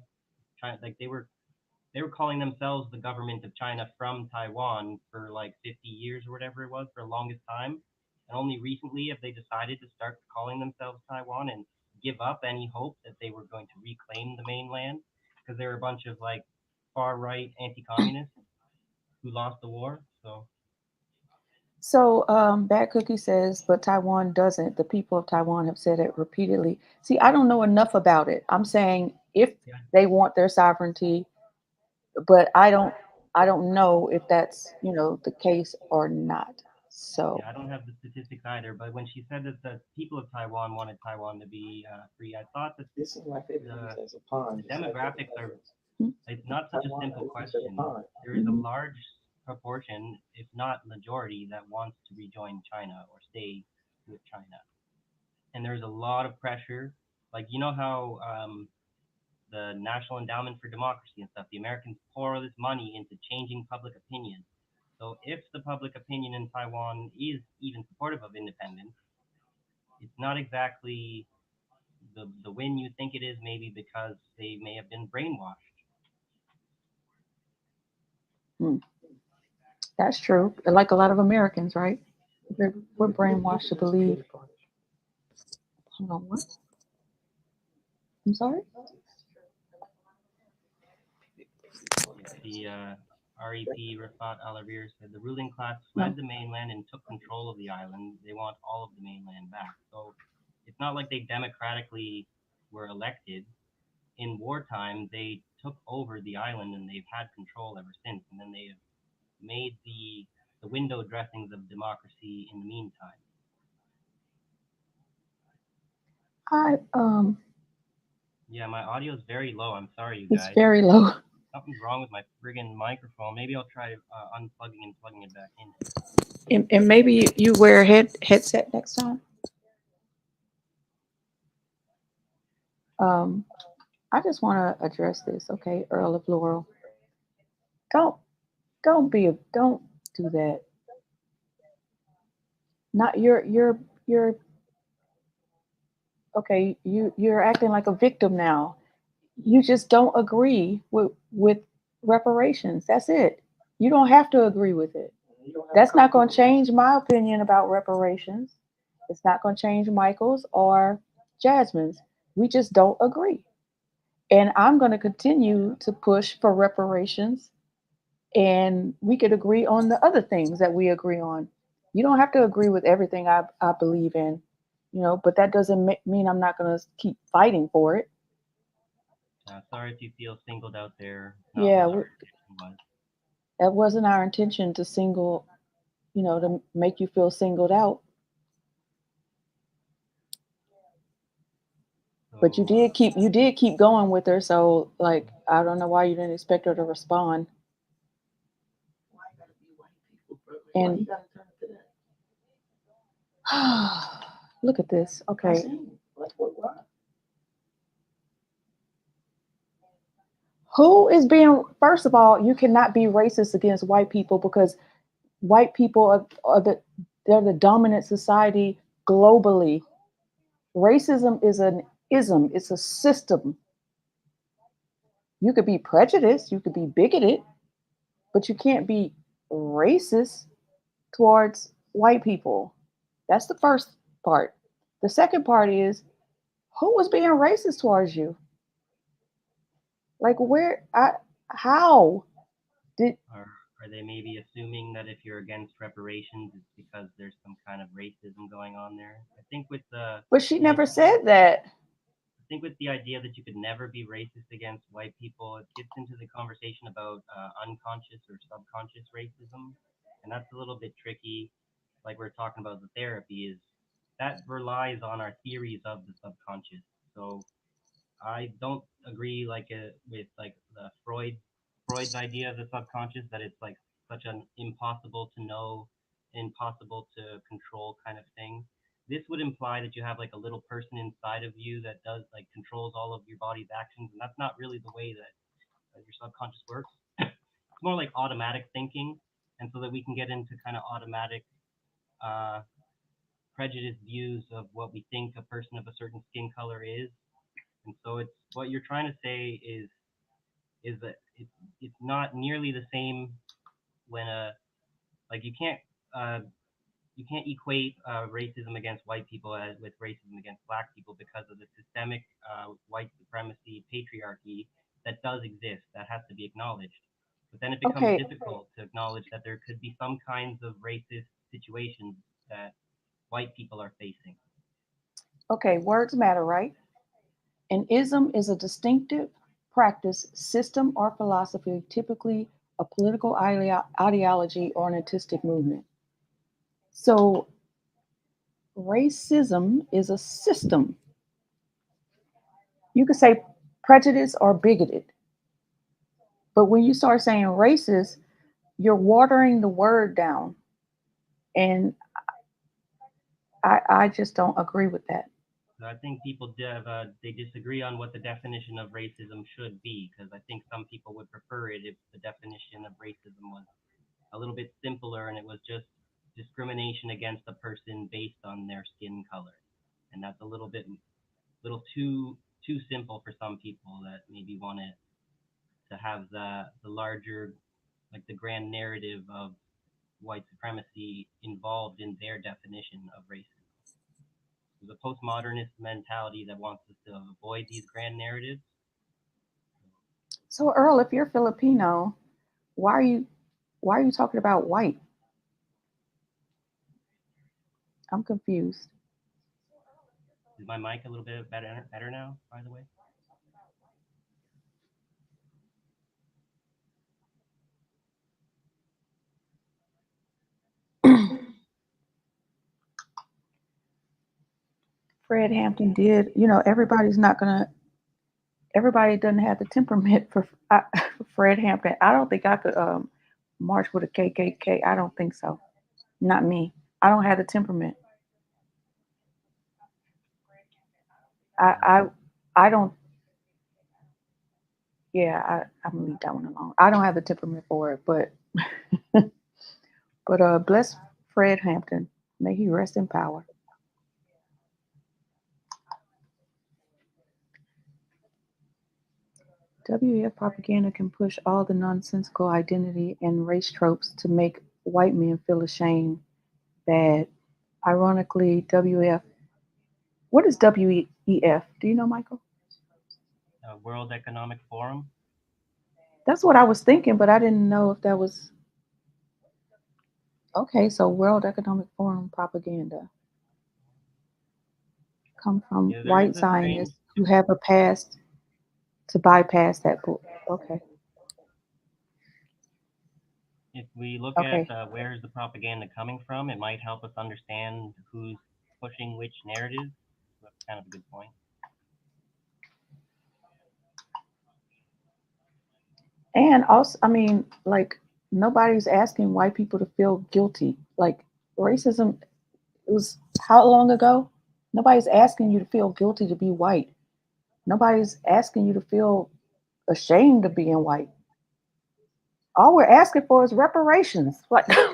like they were calling themselves the government of China from Taiwan for like 50 years or whatever it was for the longest time. And only recently have they decided to start calling themselves Taiwan and give up any hope that they were going to reclaim the mainland because they were a bunch of like far right anti-communists who lost the war. So Bad Cookie says, but Taiwan doesn't. The people of Taiwan have said it repeatedly. See, I don't know enough about it. I'm saying if they want their sovereignty, but I don't know if that's the case or not. So yeah, I don't have the statistics either, but when she said that the people of Taiwan wanted Taiwan to be free, I thought that the demographics are, it's not such a simple question. There is a large proportion, if not majority, that wants to rejoin China or stay with China. And there's a lot of pressure. Like, you know how the National Endowment for Democracy and stuff, the Americans pour all this money into changing public opinion. So if the public opinion in Taiwan is even supportive of independence, it's not exactly the win you think it is, maybe because they may have been brainwashed. that's true. Like a lot of Americans, right? We're brainwashed to believe. Hold on, what? I'm sorry? The REP, Rafat Al-Avir, said the ruling class fled the mainland and took control of the island. They want all of the mainland back. So it's not like they democratically were elected. In wartime, they took over the island and they've had control ever since. And then they have made the window dressings of democracy in the meantime. I Yeah, my audio is very low. I'm sorry, you guys. It's very low. Something's wrong with my friggin' microphone. Maybe I'll try unplugging and plugging it back in. And maybe you wear a headset next time. I just want to address this, okay, Earl of Laurel. Don't don't do that. Not you're okay. You're acting like a victim now. You just don't agree with reparations. That's it. You don't have to agree with it. That's not going to change my opinion about reparations. It's not going to change Michael's or Jasmine's. We just don't agree. And I'm going to continue to push for reparations. And we could agree on the other things that we agree on. You don't have to agree with everything I believe in, but that doesn't mean I'm not going to keep fighting for it. Sorry if you feel singled out there. Yeah, What our intention was. that wasn't our intention to to make you feel singled out. But you did keep going with her, so like I don't know why you didn't expect her to respond. And look at this. Okay. Who is being, first of all, you cannot be racist against white people because white people they're the dominant society globally. Racism is an ism, it's a system. You could be prejudiced, you could be bigoted, but you can't be racist towards white people. That's the first part. The second part is who was being racist towards you? Like how did Are they maybe assuming that if you're against reparations, it's because there's some kind of racism going on there? I think with But she never said that. I think with the idea that you could never be racist against white people, it gets into the conversation about unconscious or subconscious racism, and that's a little bit tricky. Like we're talking about the therapy is that relies on our theories of the subconscious. So I don't agree with like the Freud's idea of the subconscious that it's like such an impossible to know, impossible to control kind of thing. This would imply that you have like a little person inside of you that does like controls all of your body's actions, and that's not really the way that your subconscious works. It's more like automatic thinking, and so that we can get into kind of automatic uh, prejudiced views of what we think a person of a certain skin color is. And so it's what you're trying to say is that it's not nearly the same when like uh you can't equate racism against white people with racism against black people because of the systemic white supremacy patriarchy that does exist that has to be acknowledged. But then it becomes okay. difficult to acknowledge that there could be some kinds of racist situations that white people are facing. Okay, words matter, right? An ism is a distinctive practice, system, or philosophy, typically a political ideology or an artistic movement. So, racism is a system. You could say prejudice or bigoted, but when you start saying racist, you're watering the word down. And I just don't agree with that. I think people they disagree on what the definition of racism should be, because I think some people would prefer it if the definition of racism was a little bit simpler and it was just discrimination against a person based on their skin color. And that's a little too simple for some people that maybe want to have the larger, like the grand narrative of white supremacy involved in their definition of racism. There's a postmodernist mentality that wants us to avoid these grand narratives. So, Earl, if you're Filipino, why are you talking about white? I'm confused. Is my mic a little bit better now, by the way? Fred Hampton did, everybody's not going to everybody doesn't have the temperament for Fred Hampton. I don't think I could march with a KKK. I don't think so. Not me. I don't have the temperament. I don't. Yeah, I'm gonna leave that one alone. I don't have the temperament for it, but bless Fred Hampton. May he rest in power. WEF propaganda can push all the nonsensical identity and race tropes to make white men feel ashamed, bad. Ironically, WEF. What is WEF? Do you know, Michael? World Economic Forum. That's what I was thinking, but I didn't know if that was. Okay, so World Economic Forum propaganda come from Yeah, there white is a strange. Zionists who have a past to bypass that book. Okay. If we look Okay. at where is the propaganda coming from, it might help us understand who's pushing which narrative. That's kind of a good point. And also, I mean, like, nobody's asking white people to feel guilty. Like, racism, it was how long ago? Nobody's asking you to feel guilty to be white. Nobody's asking you to feel ashamed of being white. All we're asking for is reparations. Like, I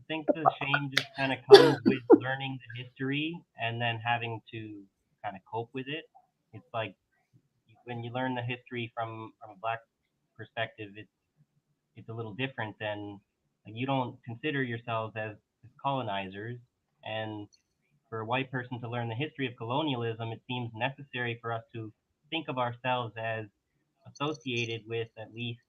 think the shame just kind of comes with learning the history and then having to kind of cope with it. It's like when you learn the history from a black perspective, it's a little different than, like, you don't consider yourselves as colonizers, and for a white person to learn the history of colonialism, it seems necessary for us to think of ourselves as associated with, at least,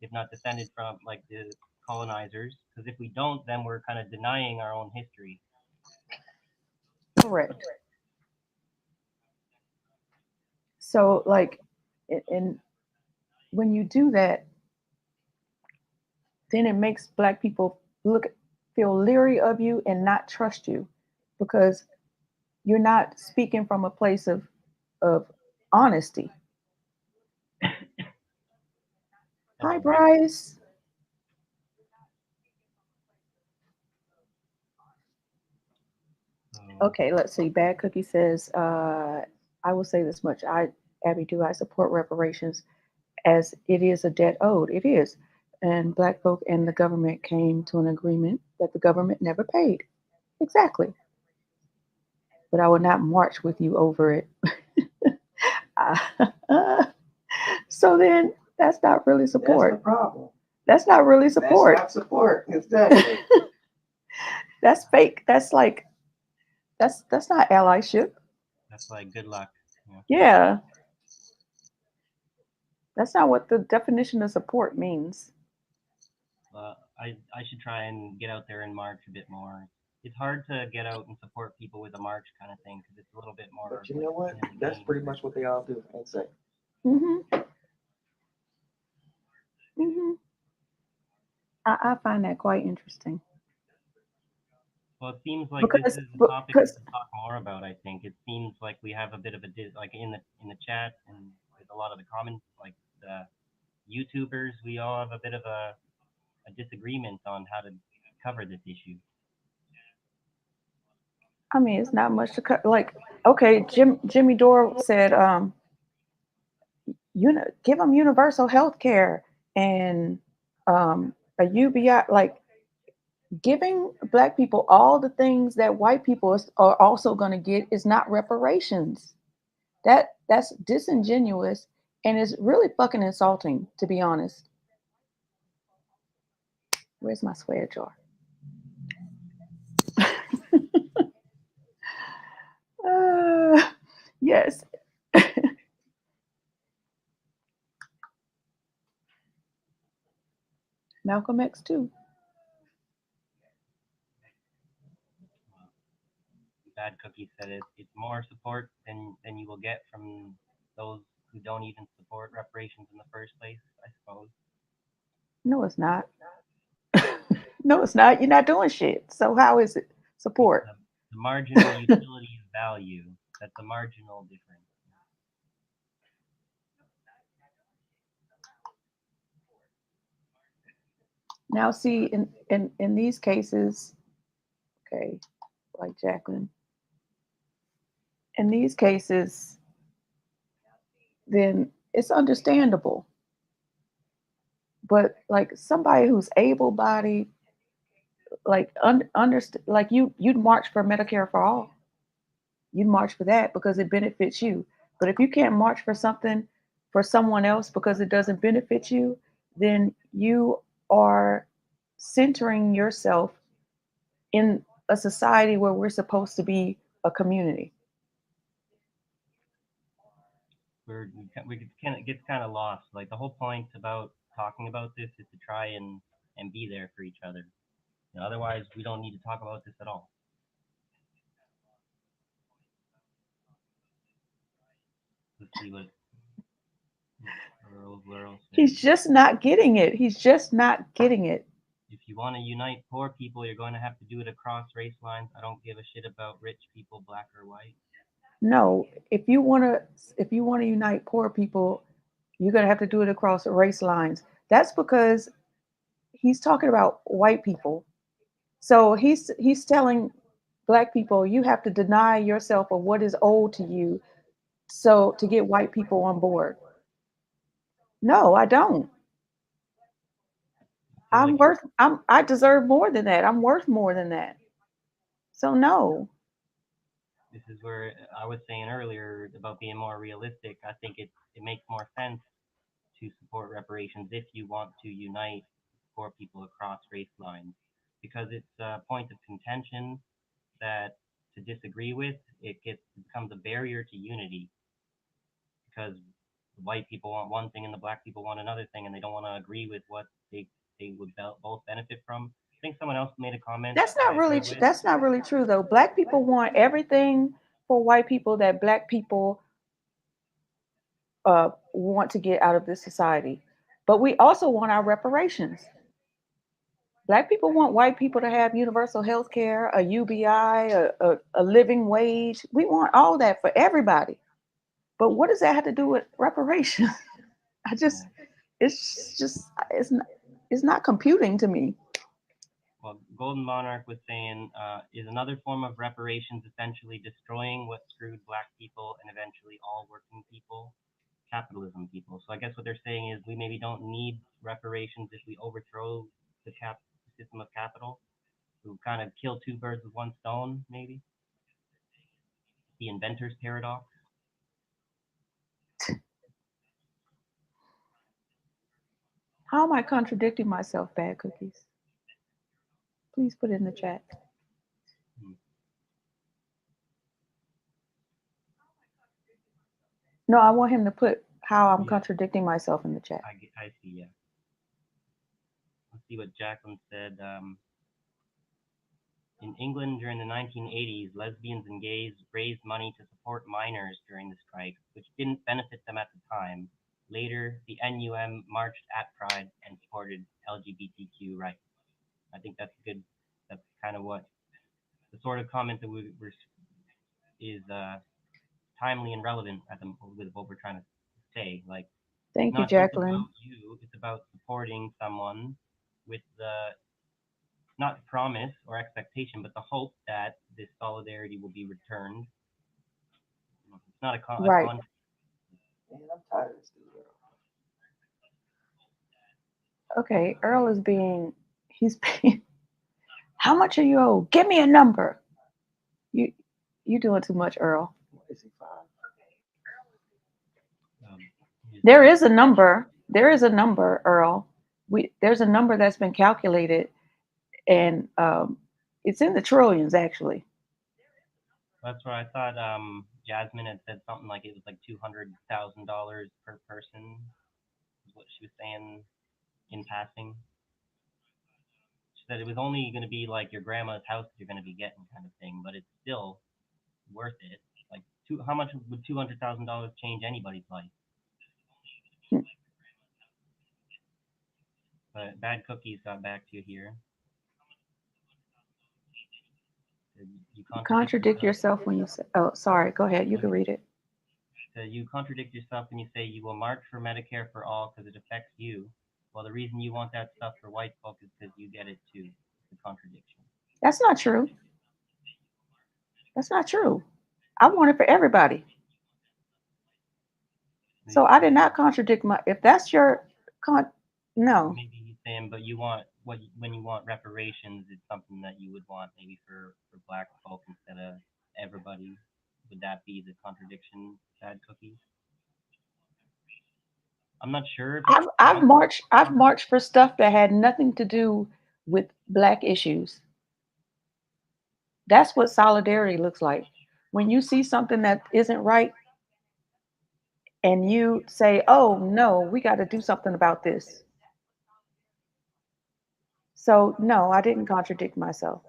if not descended from, like, the colonizers. Because if we don't, then we're kind of denying our own history. correct. So, like, and when you do that, then it makes black people feel leery of you and not trust you, because you're not speaking from a place of honesty. Hi, Hello, Bryce. Okay, let's see. Bad Cookie says, I will say this much. Abby, do I support reparations as it is a debt owed? It is. And black folk and the government came to an agreement that the government never paid. Exactly. But I will not march with you over it. So then that's not really support. That's the problem. That's not really support. That's not support. Exactly. That's fake. That's like that's not allyship. that's like good luck. Yeah. That's not what the definition of support means. I should try and get out there and march a bit more. It's hard to get out and support people with a march kind of thing because it's a little bit more. But you know what? That's pretty much what they all do. Exactly. Mm-hmm. Mm-hmm. I find that quite interesting. Well, it seems like Because, this is a topic to talk more about. I think it seems like we have a bit of a like in the chat and with a lot of the comments, like the YouTubers, we all have a bit of a disagreement on how to cover this issue. I mean, it's not much to cut. Like, okay, Jimmy Dore said, give them universal health care and a UBI. Like, giving black people all the things that white people are also going to get is not reparations. That's disingenuous and is really fucking insulting, to be honest. Where's my swear jar? Yes. Malcolm X too. Bad Cookie said it's more support than you will get from those who don't even support reparations in the first place, I suppose. No, it's not. No, it's not. You're not doing shit. So how is it support? The marginal utility of value. That's a marginal difference. Now, see, in these cases, okay, like Jacqueline, in these cases, then it's understandable. But like somebody who's able-bodied, like understand, like you'd march for Medicare for all. You'd march for that because it benefits you. But if you can't march for something for someone else because it doesn't benefit you, then you are centering yourself in a society where we're supposed to be a community. We it gets kind of lost. Like the whole point about talking about this is to try and be there for each other. You know, otherwise, we don't need to talk about this at all. Let's see what Earl says. He's just not getting it. He's just not getting it. If you want to unite poor people, you're going to have to do it across race lines. I don't give a shit about rich people, black or white. No, if you want to unite poor people, you're going to have to do it across race lines. That's because he's talking about white people. So he's telling black people you have to deny yourself of what is owed to you so to get white people on board. No, I don't. I deserve more than that. I'm worth more than that. So no. This is where I was saying earlier about being more realistic. I think it makes more sense to support reparations if you want to unite poor people across race lines, because it's a point of contention that to disagree with, it becomes a barrier to unity, because the white people want one thing and the black people want another thing, and they don't want to agree with what they would both benefit from. I think someone else made a comment. That's not really true though. Black people want everything for white people that black people want to get out of this society. But we also want our reparations. Black people want white people to have universal health care, a UBI, a living wage. We want all that for everybody. But what does that have to do with reparations? It's not computing to me. Well, Golden Monarch was saying, is another form of reparations essentially destroying what screwed black people and eventually all working people, capitalism people. So I guess what they're saying is we maybe don't need reparations if we overthrow the system of capital, to kind of kill two birds with one stone, maybe. The inventor's paradox. How am I contradicting myself, Bad Cookies? Please put it in the chat. No, I want him to put how I'm contradicting myself in the chat. I see, yeah. Let's see what Jacqueline said. In England during the 1980s, lesbians and gays raised money to support miners during the strike, which didn't benefit them at the time. Later, the NUM marched at Pride and supported LGBTQ rights. I think that's kind of what the sort of comment that is timely and relevant with what we're trying to say. Like, thank you, not Jacqueline. Just about you, it's about supporting someone with the not promise or expectation, but the hope that this solidarity will be returned. It's not a right. Man, I'm tired of this dude. Okay, Earl is he's being, how much are you owe? Give me a number. You doing too much, Earl. Is he 5? There is a number. There is a number, Earl. There's a number that's been calculated, and it's in the trillions, actually. That's where I thought Jasmine had said something like it was like $200,000 per person, is what she was saying in passing. She said it was only going to be like your grandma's house you're going to be getting kind of thing, but it's still worth it. Like, how much would $200,000 change anybody's life? But Bad Cookies got back to you here. You contradict yourself when you say, oh, sorry, go ahead. You can read it. You contradict yourself when you say you will march for Medicare for all because it affects you, Well, the reason you want that stuff for white folk is because you get it too. It's a contradiction. That's not true. That's not true. I want it for everybody. So I did not contradict my. If that's your no. Maybe he's saying, but you want when you want reparations, it's something that you would want maybe for black folk instead of everybody. Would that be the contradiction, Bad Cookies? I'm not sure. I've marched for stuff that had nothing to do with black issues. That's what solidarity looks like. When you see something that isn't right and you say, "Oh no, we got to do something about this." So no, I didn't contradict myself.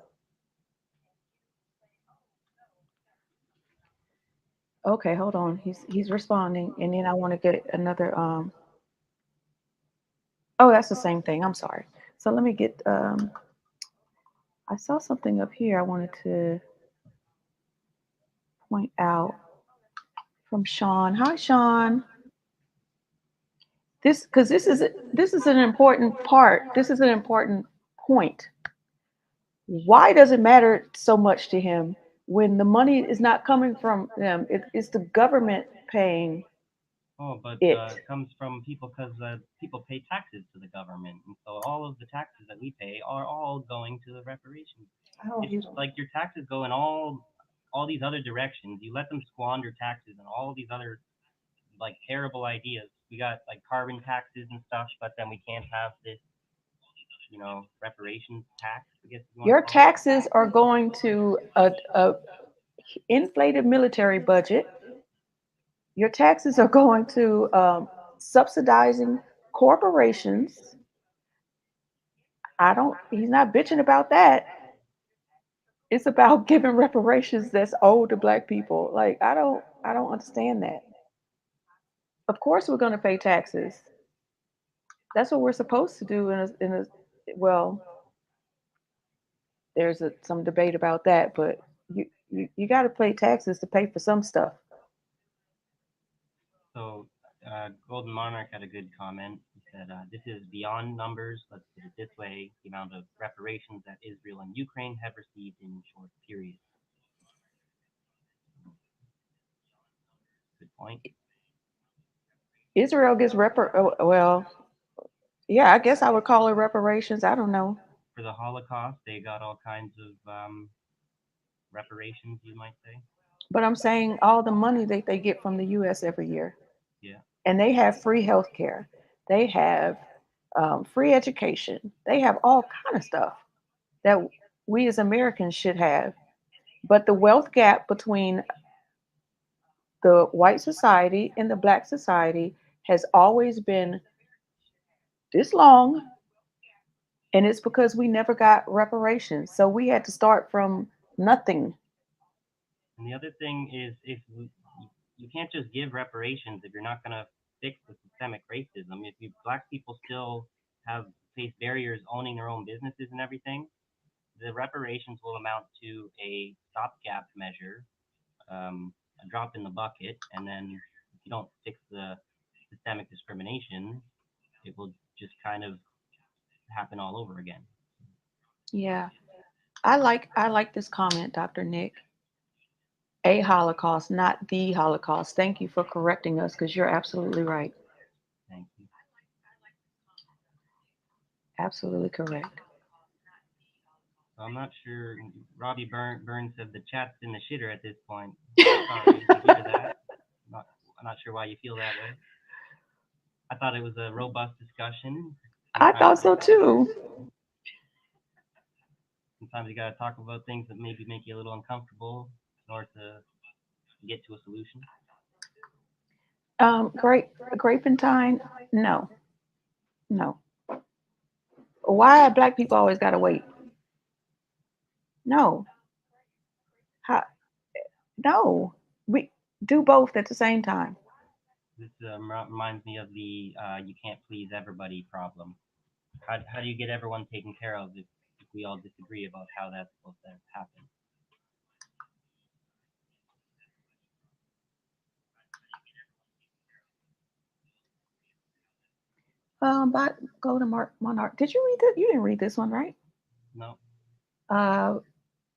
Okay, hold on. He's responding, and then I want to get another. Oh, that's the same thing. I'm sorry. So let me get. I saw something up here. I wanted to point out from Sean. Hi, Sean. This is an important part. This is an important point. Why does it matter so much to him when the money is not coming from them? It's the government paying Oh, but it. it comes from people because people pay taxes to the government, and so all of the taxes that we pay are all going to the reparations. Oh, It's like your taxes go in all these other directions. You let them squander taxes and all these other like terrible ideas. We got like carbon taxes and stuff, but then we can't have this, reparations tax. I guess you want Your to call it. taxes are going to a inflated military budget. Your taxes are going to subsidizing corporations. I don't. He's not bitching about that. It's about giving reparations that's owed to black people. Like I don't understand that. Of course, we're going to pay taxes. That's what we're supposed to do. Well, there's some debate about that, but you got to pay taxes to pay for some stuff. So, Golden Monarch had a good comment. He said, "This is beyond numbers. Let's put it this way: the amount of reparations that Israel and Ukraine have received in short periods." Good point. Israel gets well, yeah, I guess I would call it reparations. I don't know. For the Holocaust, they got all kinds of reparations, you might say. But I'm saying all the money that they get from the US every year. Yeah. And they have free health care. They have free education. They have all kind of stuff that we as Americans should have. But the wealth gap between the white society and the black society has always been this long. And it's because we never got reparations. So we had to start from nothing. And the other thing is, you can't just give reparations if you're not going to fix the systemic racism. If black people still have face barriers owning their own businesses and everything, the reparations will amount to a stopgap measure, a drop in the bucket, and then if you don't fix the systemic discrimination, it will just kind of happen all over again. Yeah. I like this comment, Dr. Nick. A Holocaust, not the Holocaust. Thank you for correcting us because you're absolutely right. Thank you. Absolutely correct. So I'm not sure. Robbie Burns said the chat's in the shitter at this point. Sorry to hear that. I'm not sure why you feel that way. I thought it was a robust discussion. I thought so too. Sometimes you gotta talk about things that maybe make you a little uncomfortable in order to get to a solution. Grapentine, no, no. Why black people always gotta wait? No, How, no. We do both at the same time. This reminds me of the you can't please everybody problem. How do you get everyone taken care of if we all disagree about how that's supposed to happen? But go to Monarch. Did you read that? You didn't read this one, right? No.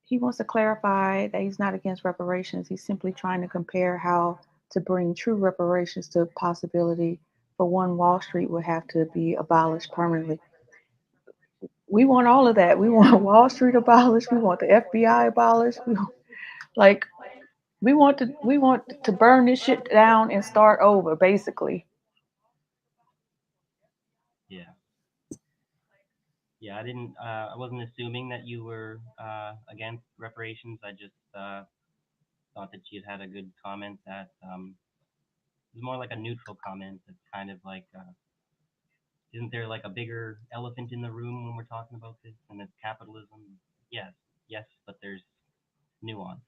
He wants to clarify that he's not against reparations. He's simply trying to compare how to bring true reparations to possibility. For one, Wall Street would have to be abolished permanently. We want all of that. We want Wall Street abolished. We want the FBI abolished. Like we want to burn this shit down and start over, basically. Yeah. Yeah, I wasn't assuming that you were against reparations. I just thought that you had a good comment that it was more like a neutral comment. That's kind of like, isn't there like a bigger elephant in the room when we're talking about this? And it's capitalism. Yes, yes, but there's nuance.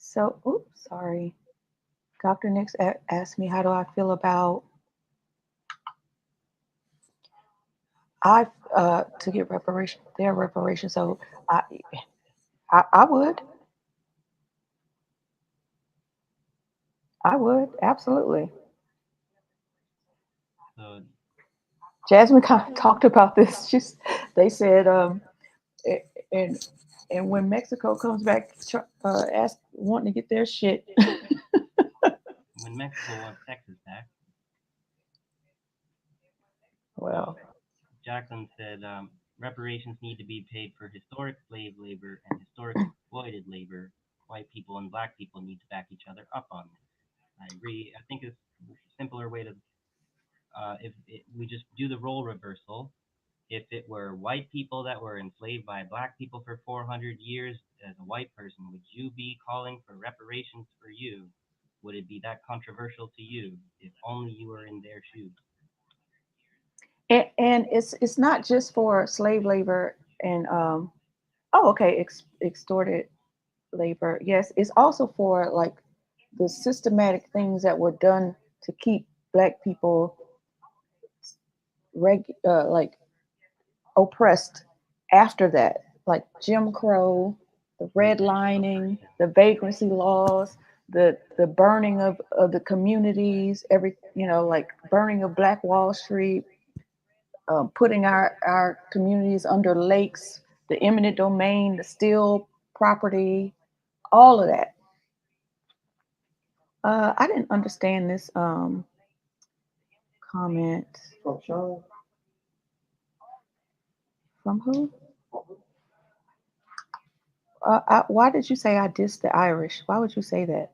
So, oops, sorry. Dr. Nix asked me, how do I feel about to get their reparations. So I would absolutely. So Jasmine kind of talked about this. They said, and when Mexico comes back, wanting to get their shit. when Mexico wants Texas back. Well, Jacqueline said reparations need to be paid for historic slave labor and historic exploited labor. White people and black people need to back each other up on this. I agree. I think it's a simpler way to, we just do the role reversal. If it were white people that were enslaved by black people for 400 years, as a white person, would you be calling for reparations for you? Would it be that controversial to you if only you were in their shoes? and it's not just for slave labor and extorted labor. Yes, it's also for like the systematic things that were done to keep black people like oppressed after that, like Jim Crow, the redlining, the vagrancy laws, the burning of the communities, like burning of Black Wall Street, putting our communities under lakes, the eminent domain, the still property, all of that. I didn't understand this comment. From who? Why did you say I dissed the Irish? Why would you say that?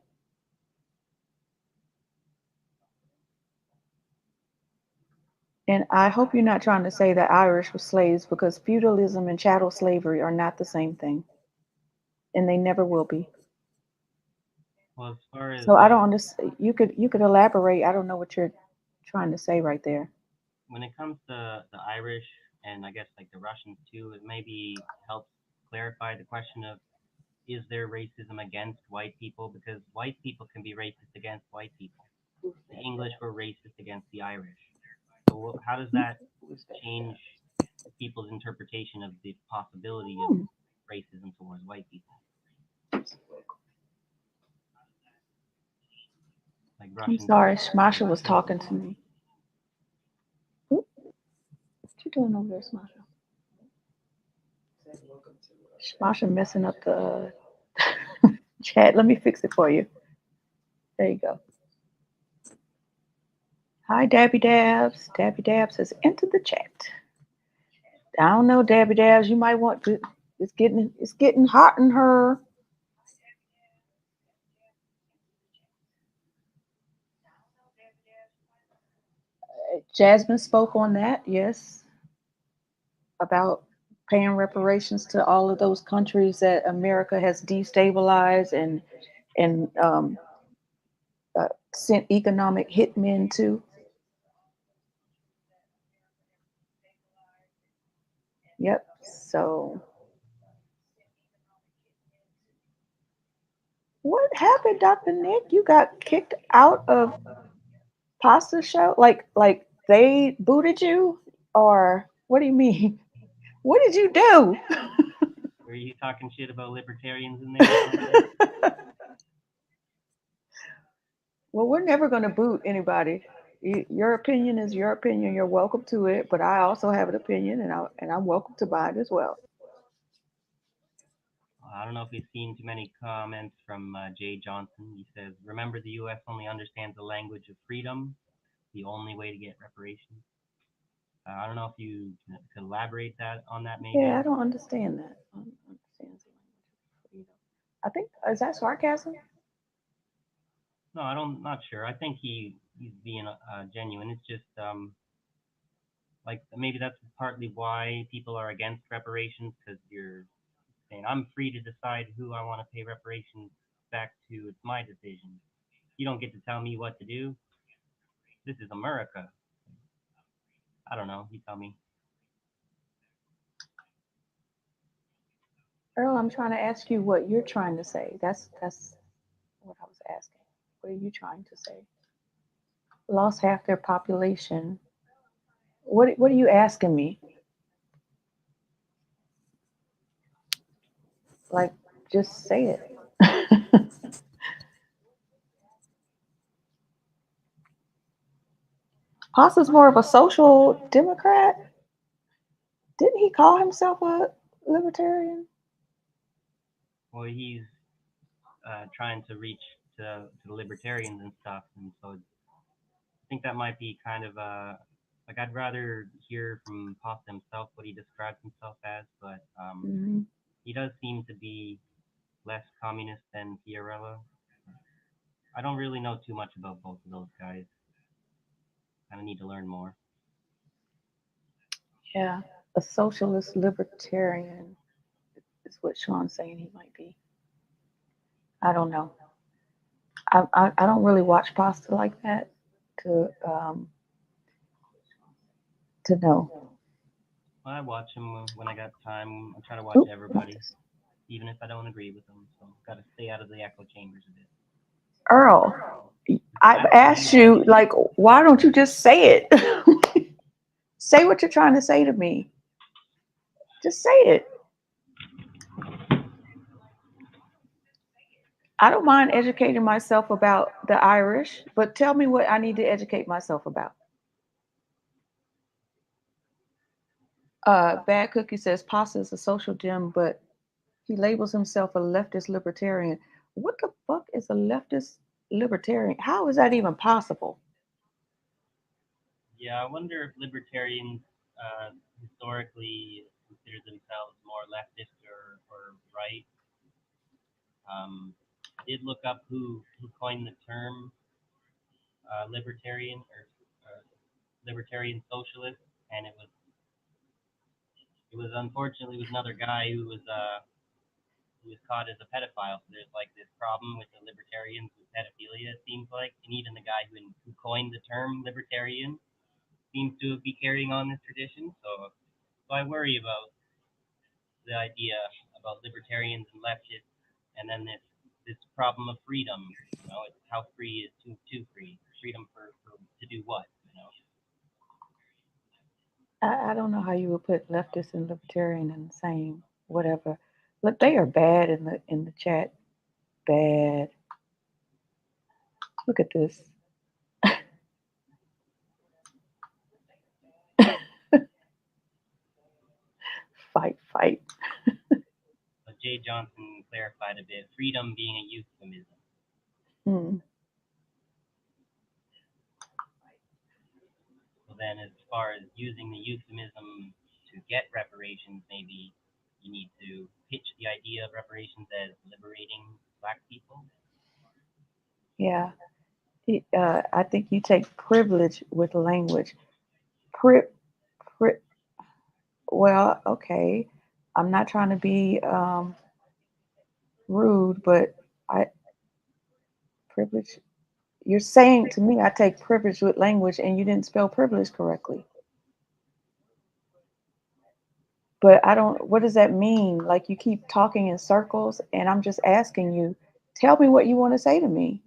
And I hope you're not trying to say that Irish were slaves, because feudalism and chattel slavery are not the same thing. And they never will be. Well, as far as so I don't understand. You could elaborate. I don't know what you're trying to say right there. When it comes to the Irish and I guess like the Russians too, it maybe helps clarify the question of, is there racism against white people? Because white people can be racist against white people. The English were racist against the Irish. So how does that change people's interpretation of the possibility of racism towards white people? Like I'm sorry, Smasha was talking to me. What you doing over there, Smasha? Smasha messing up the chat. Let me fix it for you. There you go. Hi, Dabby Dabs. Dabby Dabs has entered the chat. I don't know, Dabby Dabs. You might want to. It's getting hot in her. Jasmine spoke on that, yes, about paying reparations to all of those countries that America has destabilized and sent economic hitmen to. Yep. So, what happened, Dr. Nick? You got kicked out of Pasta Show? Like they booted you, or what do you mean? What did you do? Were you talking shit about libertarians in there or something? Well, we're never going to boot anybody. Your opinion is your opinion. You're welcome to it, but I also have an opinion, and I'm welcome to mine as well. I don't know if you've seen too many comments from Jay Johnson. He says, remember the U.S. only understands the language of freedom, the only way to get reparations. I don't know if you can elaborate on that maybe. Yeah, I don't understand that. I don't understand the language of freedom. I think, is that sarcasm? No, not sure. I think he's being genuine. It's just like maybe that's partly why people are against reparations, because you're saying I'm free to decide who I want to pay reparations back to. It's my decision. You don't get to tell me what to do. This is America. I don't know. You tell me. Earl, I'm trying to ask you what you're trying to say. That's what I was asking. What are you trying to say? Lost half their population. What are you asking me? Like, just say it. Haas more of a social democrat. Didn't he call himself a libertarian? Well, he's trying to reach to the libertarians and stuff, and so I think that might be kind of like I'd rather hear from Pop himself what he describes himself as, but he does seem to be less communist than Fiorella. I don't really know too much about both of those guys. I need to learn more. Yeah, a socialist libertarian is what Sean's saying he might be. I don't know. I don't really watch pasta like that to know. I watch him when I got time. I try to watch everybody, even if I don't agree with them. So got to stay out of the echo chambers a bit. Earl, I've asked you, like, why don't you just say it? Say what you're trying to say to me. Just say it. I don't mind educating myself about the Irish, but tell me what I need to educate myself about. Bad Cookie says Pasta is a social dim, but he labels himself a leftist libertarian. What the fuck is a leftist libertarian? How is that even possible? Yeah, I wonder if libertarians historically consider themselves more leftist or right. I did look up who coined the term libertarian or libertarian socialist, and it was unfortunately another guy who was caught as a pedophile. So there's like this problem with the libertarians with pedophilia, it seems like, and even the guy who coined the term libertarian seems to be carrying on this tradition. So I worry about the idea about libertarians and leftists, and then this problem of freedom. You know, it's how free is too free. Freedom for to do what? You know. I don't know how you would put leftist and libertarian in the same whatever. Look, they are bad in the chat. Bad. Look at this. Fight. But Jay Johnson clarified a bit. Freedom being a euphemism. So then, as far as using the euphemism to get reparations, maybe you need to pitch the idea of reparations as liberating Black people. Yeah. I think you take privilege with language. Well, okay. I'm not trying to be rude, but privilege. You're saying to me, I take privilege with language, and you didn't spell privilege correctly. But I don't. What does that mean? Like, you keep talking in circles, and I'm just asking you. Tell me what you want to say to me.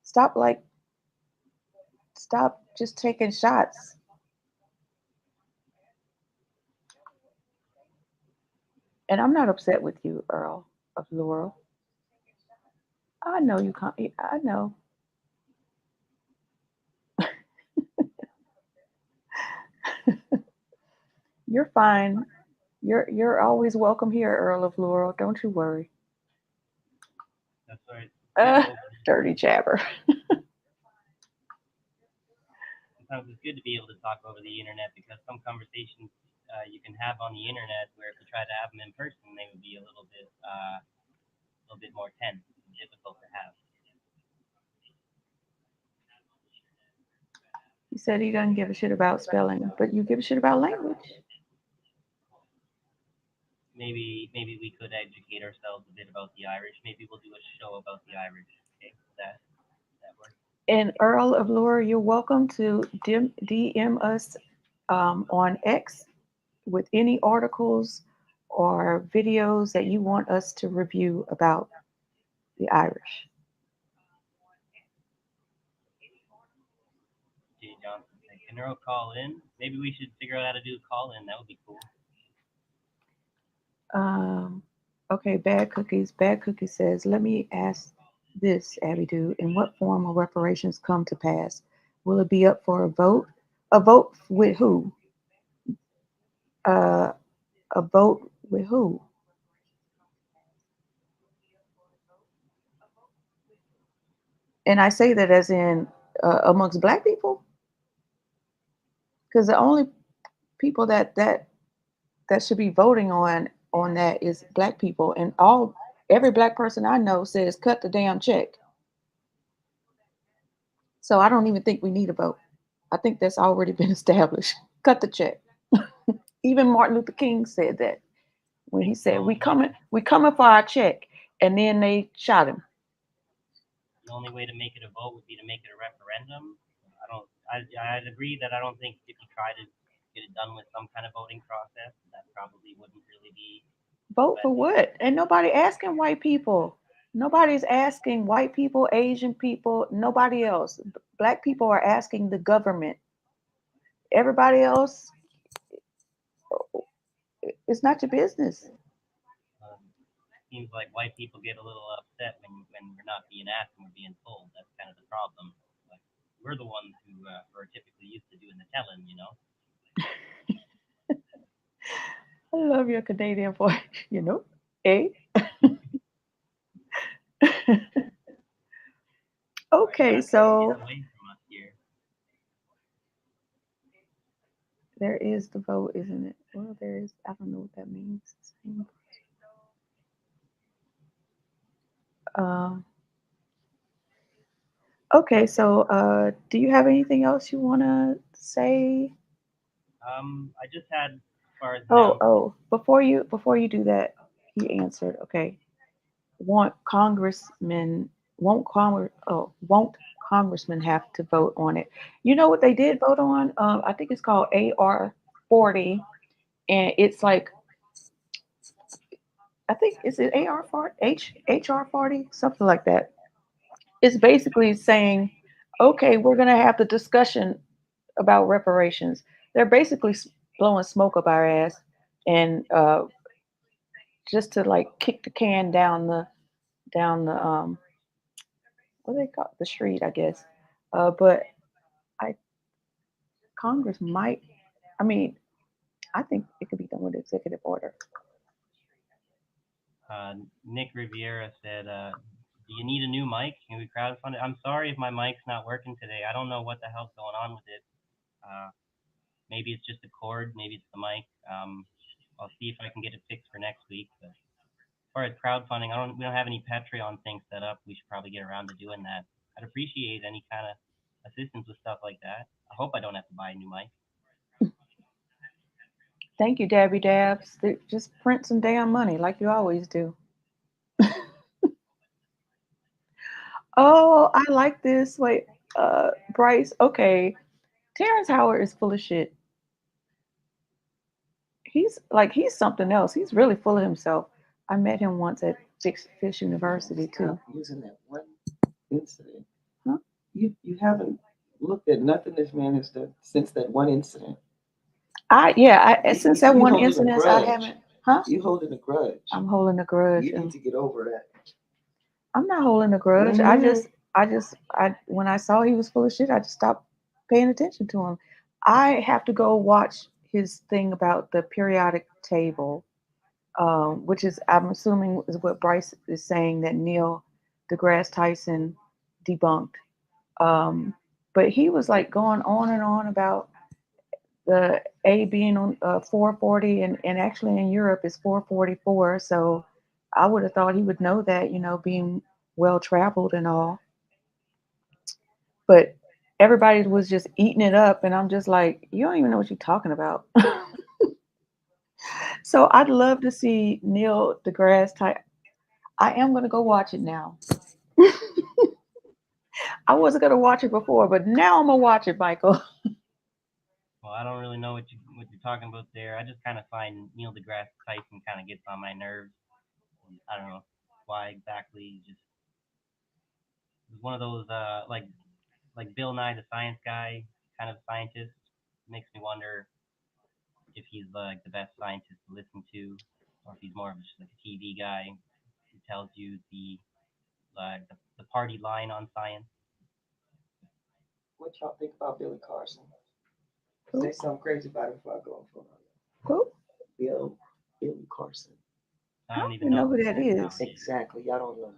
Stop just taking shots. And I'm not upset with you, Earl of Laurel. I know you can't. I know. You're fine. You're always welcome here, Earl of Laurel. Don't you worry. That's right. Dirty jabber. Sometimes it's good to be able to talk over the internet because some conversations you can have on the internet where if you try to have them in person, they would be a little bit more tense and difficult to have. He said he doesn't give a shit about spelling, but you give a shit about language. Maybe we could educate ourselves a bit about the Irish. Maybe we'll do a show about the Irish. Okay, that works. And Earl of Laura, you're welcome to DM us on X with any articles or videos that you want us to review about the Irish. Jay Johnson, can Earl call in? Maybe we should figure out how to do a call in. That would be cool. Okay, Bad Cookies. Bad Cookies says, let me ask this, Abby-Doo. In what form will reparations come to pass? Will it be up for a vote? A vote with who? A vote with who? And I say that as in amongst Black people, because the only people that should be voting on that is Black people, and every Black person I know says cut the damn check. So I don't even think we need a vote. I think that's already been established. Cut the check. Even Martin Luther King said that when he said we coming for our check, and then they shot him. The only way to make it a vote would be to make it a referendum. I'd agree that I don't think if you try to get it done with some kind of voting process, that probably wouldn't really be. Vote for what? And nobody asking white people. Nobody's asking white people, Asian people, nobody else. Black people are asking the government. Everybody else, it's not your business. Seems like white people get a little upset when we're not being asked and we're being told. That's kind of the problem. Like, we're the ones who are typically used to doing the telling, you know? I love your Canadian voice, you know? Eh? Okay, so there is the vote, isn't it? Well, there is. I don't know what that means. Okay, so do you have anything else you want to say? I just had as far as before you do that, he answered. Okay, won't congressmen have to vote on it? You know what they did vote on? I think it's called AR 40, and it's like, I think, is it AR 40, HR 40, something like that. It's basically saying, okay, we're gonna have the discussion about reparations. They're basically blowing smoke up our ass, and just to like kick the can down the what do they call the street, I guess. But Congress might. I mean, I think it could be done with executive order. Nick Riviera said, do you need a new mic? Can we crowdfund it? I'm sorry if my mic's not working today. I don't know what the hell's going on with it. Maybe it's just the cord. Maybe it's the mic. I'll see if I can get it fixed for next week. But as far as crowdfunding, we don't have any Patreon things set up. We should probably get around to doing that. I'd appreciate any kind of assistance with stuff like that. I hope I don't have to buy a new mic. Thank you, Dabby Dabs. Just print some damn money like you always do. Oh, I like this. Wait, Bryce. Okay, Terrence Howard is full of shit. He's something else. He's really full of himself. I met him once at Fish University too. Using that one incident. Huh? You haven't looked at nothing this man has done since that one incident. Since that one incident, I haven't. Huh? You holding a grudge. I'm holding a grudge. You need to get over that. I'm not holding a grudge. When I saw he was full of shit, I just stopped paying attention to him. I have to go watch his thing about the periodic table, which is, I'm assuming, is what Bryce is saying that Neil deGrasse Tyson debunked. But he was like going on and on about the A being on 440, and actually in Europe is 444. So I would have thought he would know that, being well traveled and all. But everybody was just eating it up, and I'm just like, you don't even know what you're talking about. So I'd love to see Neil deGrasse Tyson. I am gonna go watch it now. I wasn't gonna watch it before, but now I'm gonna watch it, Michael. Well, I don't really know what you're talking about there. I just kind of find Neil deGrasse Tyson kind of gets on my nerves. I don't know why exactly. Just one of those like Bill Nye the Science Guy kind of scientist. Makes me wonder if he's like the best scientist to listen to, or if he's more of just like a TV guy who tells you the party line on science. What y'all think about Billy Carson? Who? Say something crazy about him before I go on for Who? Billy Carson. I don't I even don't know who that now is. he Exactly. Y'all don't know.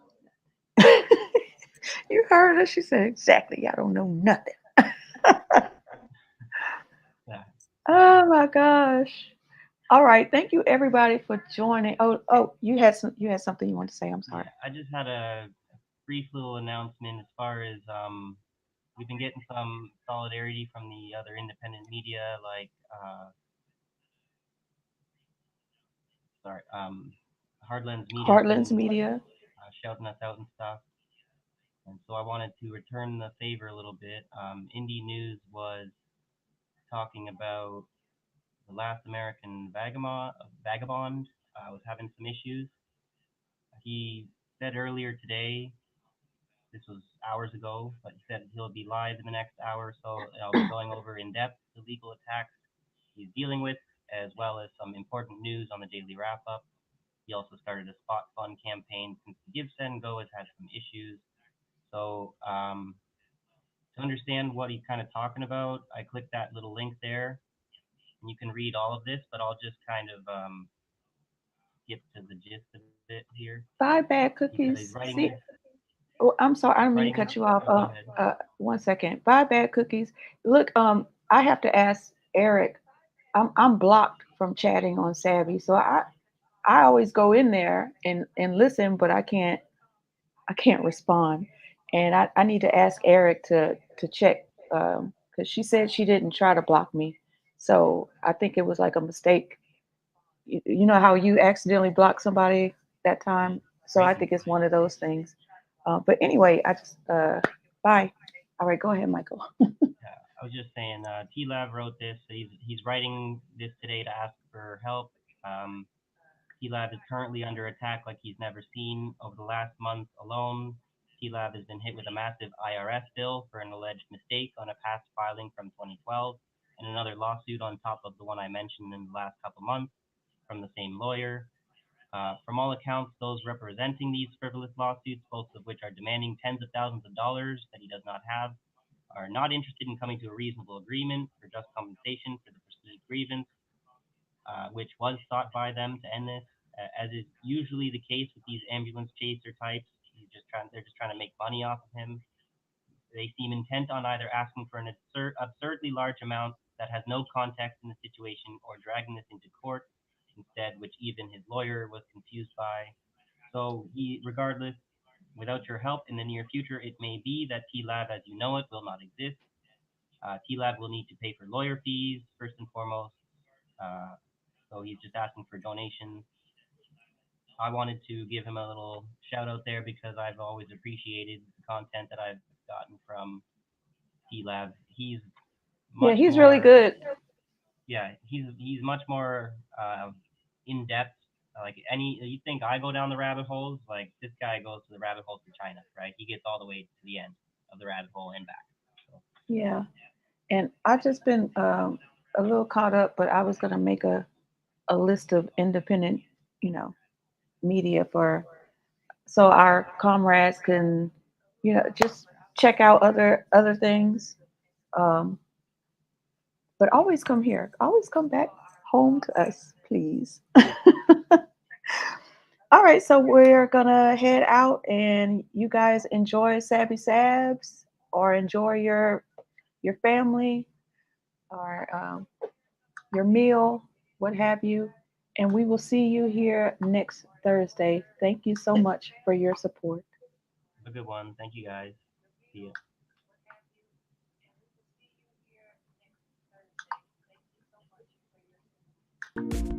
You heard her. She said, exactly. I don't know nothing. Yeah. Oh my gosh. All right. Thank you everybody for joining. Oh, you had something you wanted to say. I'm sorry. Yeah, I just had a brief little announcement as far as we've been getting some solidarity from the other independent media, like Hardlands Media has Heartlands been Media. shouting us out and stuff. And so I wanted to return the favor a little bit. Indie News was talking about the last American vagabond was having some issues. He said earlier today, this was hours ago, but he said he'll be live in the next hour or so. I'll be going over in depth the legal attacks he's dealing with, as well as some important news on the daily wrap up. He also started a spot fund campaign since the Give Send Go has had some issues. So to understand what he's kind of talking about, I clicked that little link there, and you can read all of this, but I'll just kind of skip to the gist of it here. Buy bad Because cookies. he's writing See, this. oh, I'm sorry. I don't mean to cut you off. Go ahead. 1 second. Buy bad cookies. Look, I have to ask Eric. I'm blocked from chatting on Savvy, so I always go in there and listen, but I can't respond. And I need to ask Eric to check, because she said she didn't try to block me. So I think it was like a mistake. You know how you accidentally block somebody that time? So I think it's one of those things. But anyway, I just, bye. All right, go ahead, Michael. I was just saying, T-Lab wrote this. So he's writing this today to ask for help. T-Lab is currently under attack like he's never seen. Over the last month alone, T-Lab has been hit with a massive IRS bill for an alleged mistake on a past filing from 2012, and another lawsuit on top of the one I mentioned in the last couple months from the same lawyer. From all accounts, those representing these frivolous lawsuits, both of which are demanding tens of thousands of dollars that he does not have, are not interested in coming to a reasonable agreement for just compensation for the perceived grievance, which was sought by them to end this. As is usually the case with these ambulance chaser types, they're just trying to make money off of him. They seem intent on either asking for an absurdly large amount that has no context in the situation, or dragging this into court instead, which even his lawyer was confused by. So regardless, without your help in the near future, it may be that T-Lab as you know it will not exist. T-Lab will need to pay for lawyer fees first and foremost. So he's just asking for donations. I wanted to give him a little shout out there because I've always appreciated the content that I've gotten from T-Lab. He's Yeah, much he's more, really good. Yeah, he's much more in depth. Like you think I go down the rabbit holes, like this guy goes to the rabbit holes in China, right? He gets all the way to the end of the rabbit hole and back. So. Yeah. And I've just been a little caught up, but I was going to make a a list of independent, you know, media for so our comrades can, you know, just check out other things. Um, but always come here. Always come back home to us, please. All right, so we're gonna head out, and you guys enjoy Sabby Sabs or enjoy your family or your meal, what have you. And we will see you here next Thursday. Thank you so much for your support. Have a good one. Thank you guys. See ya.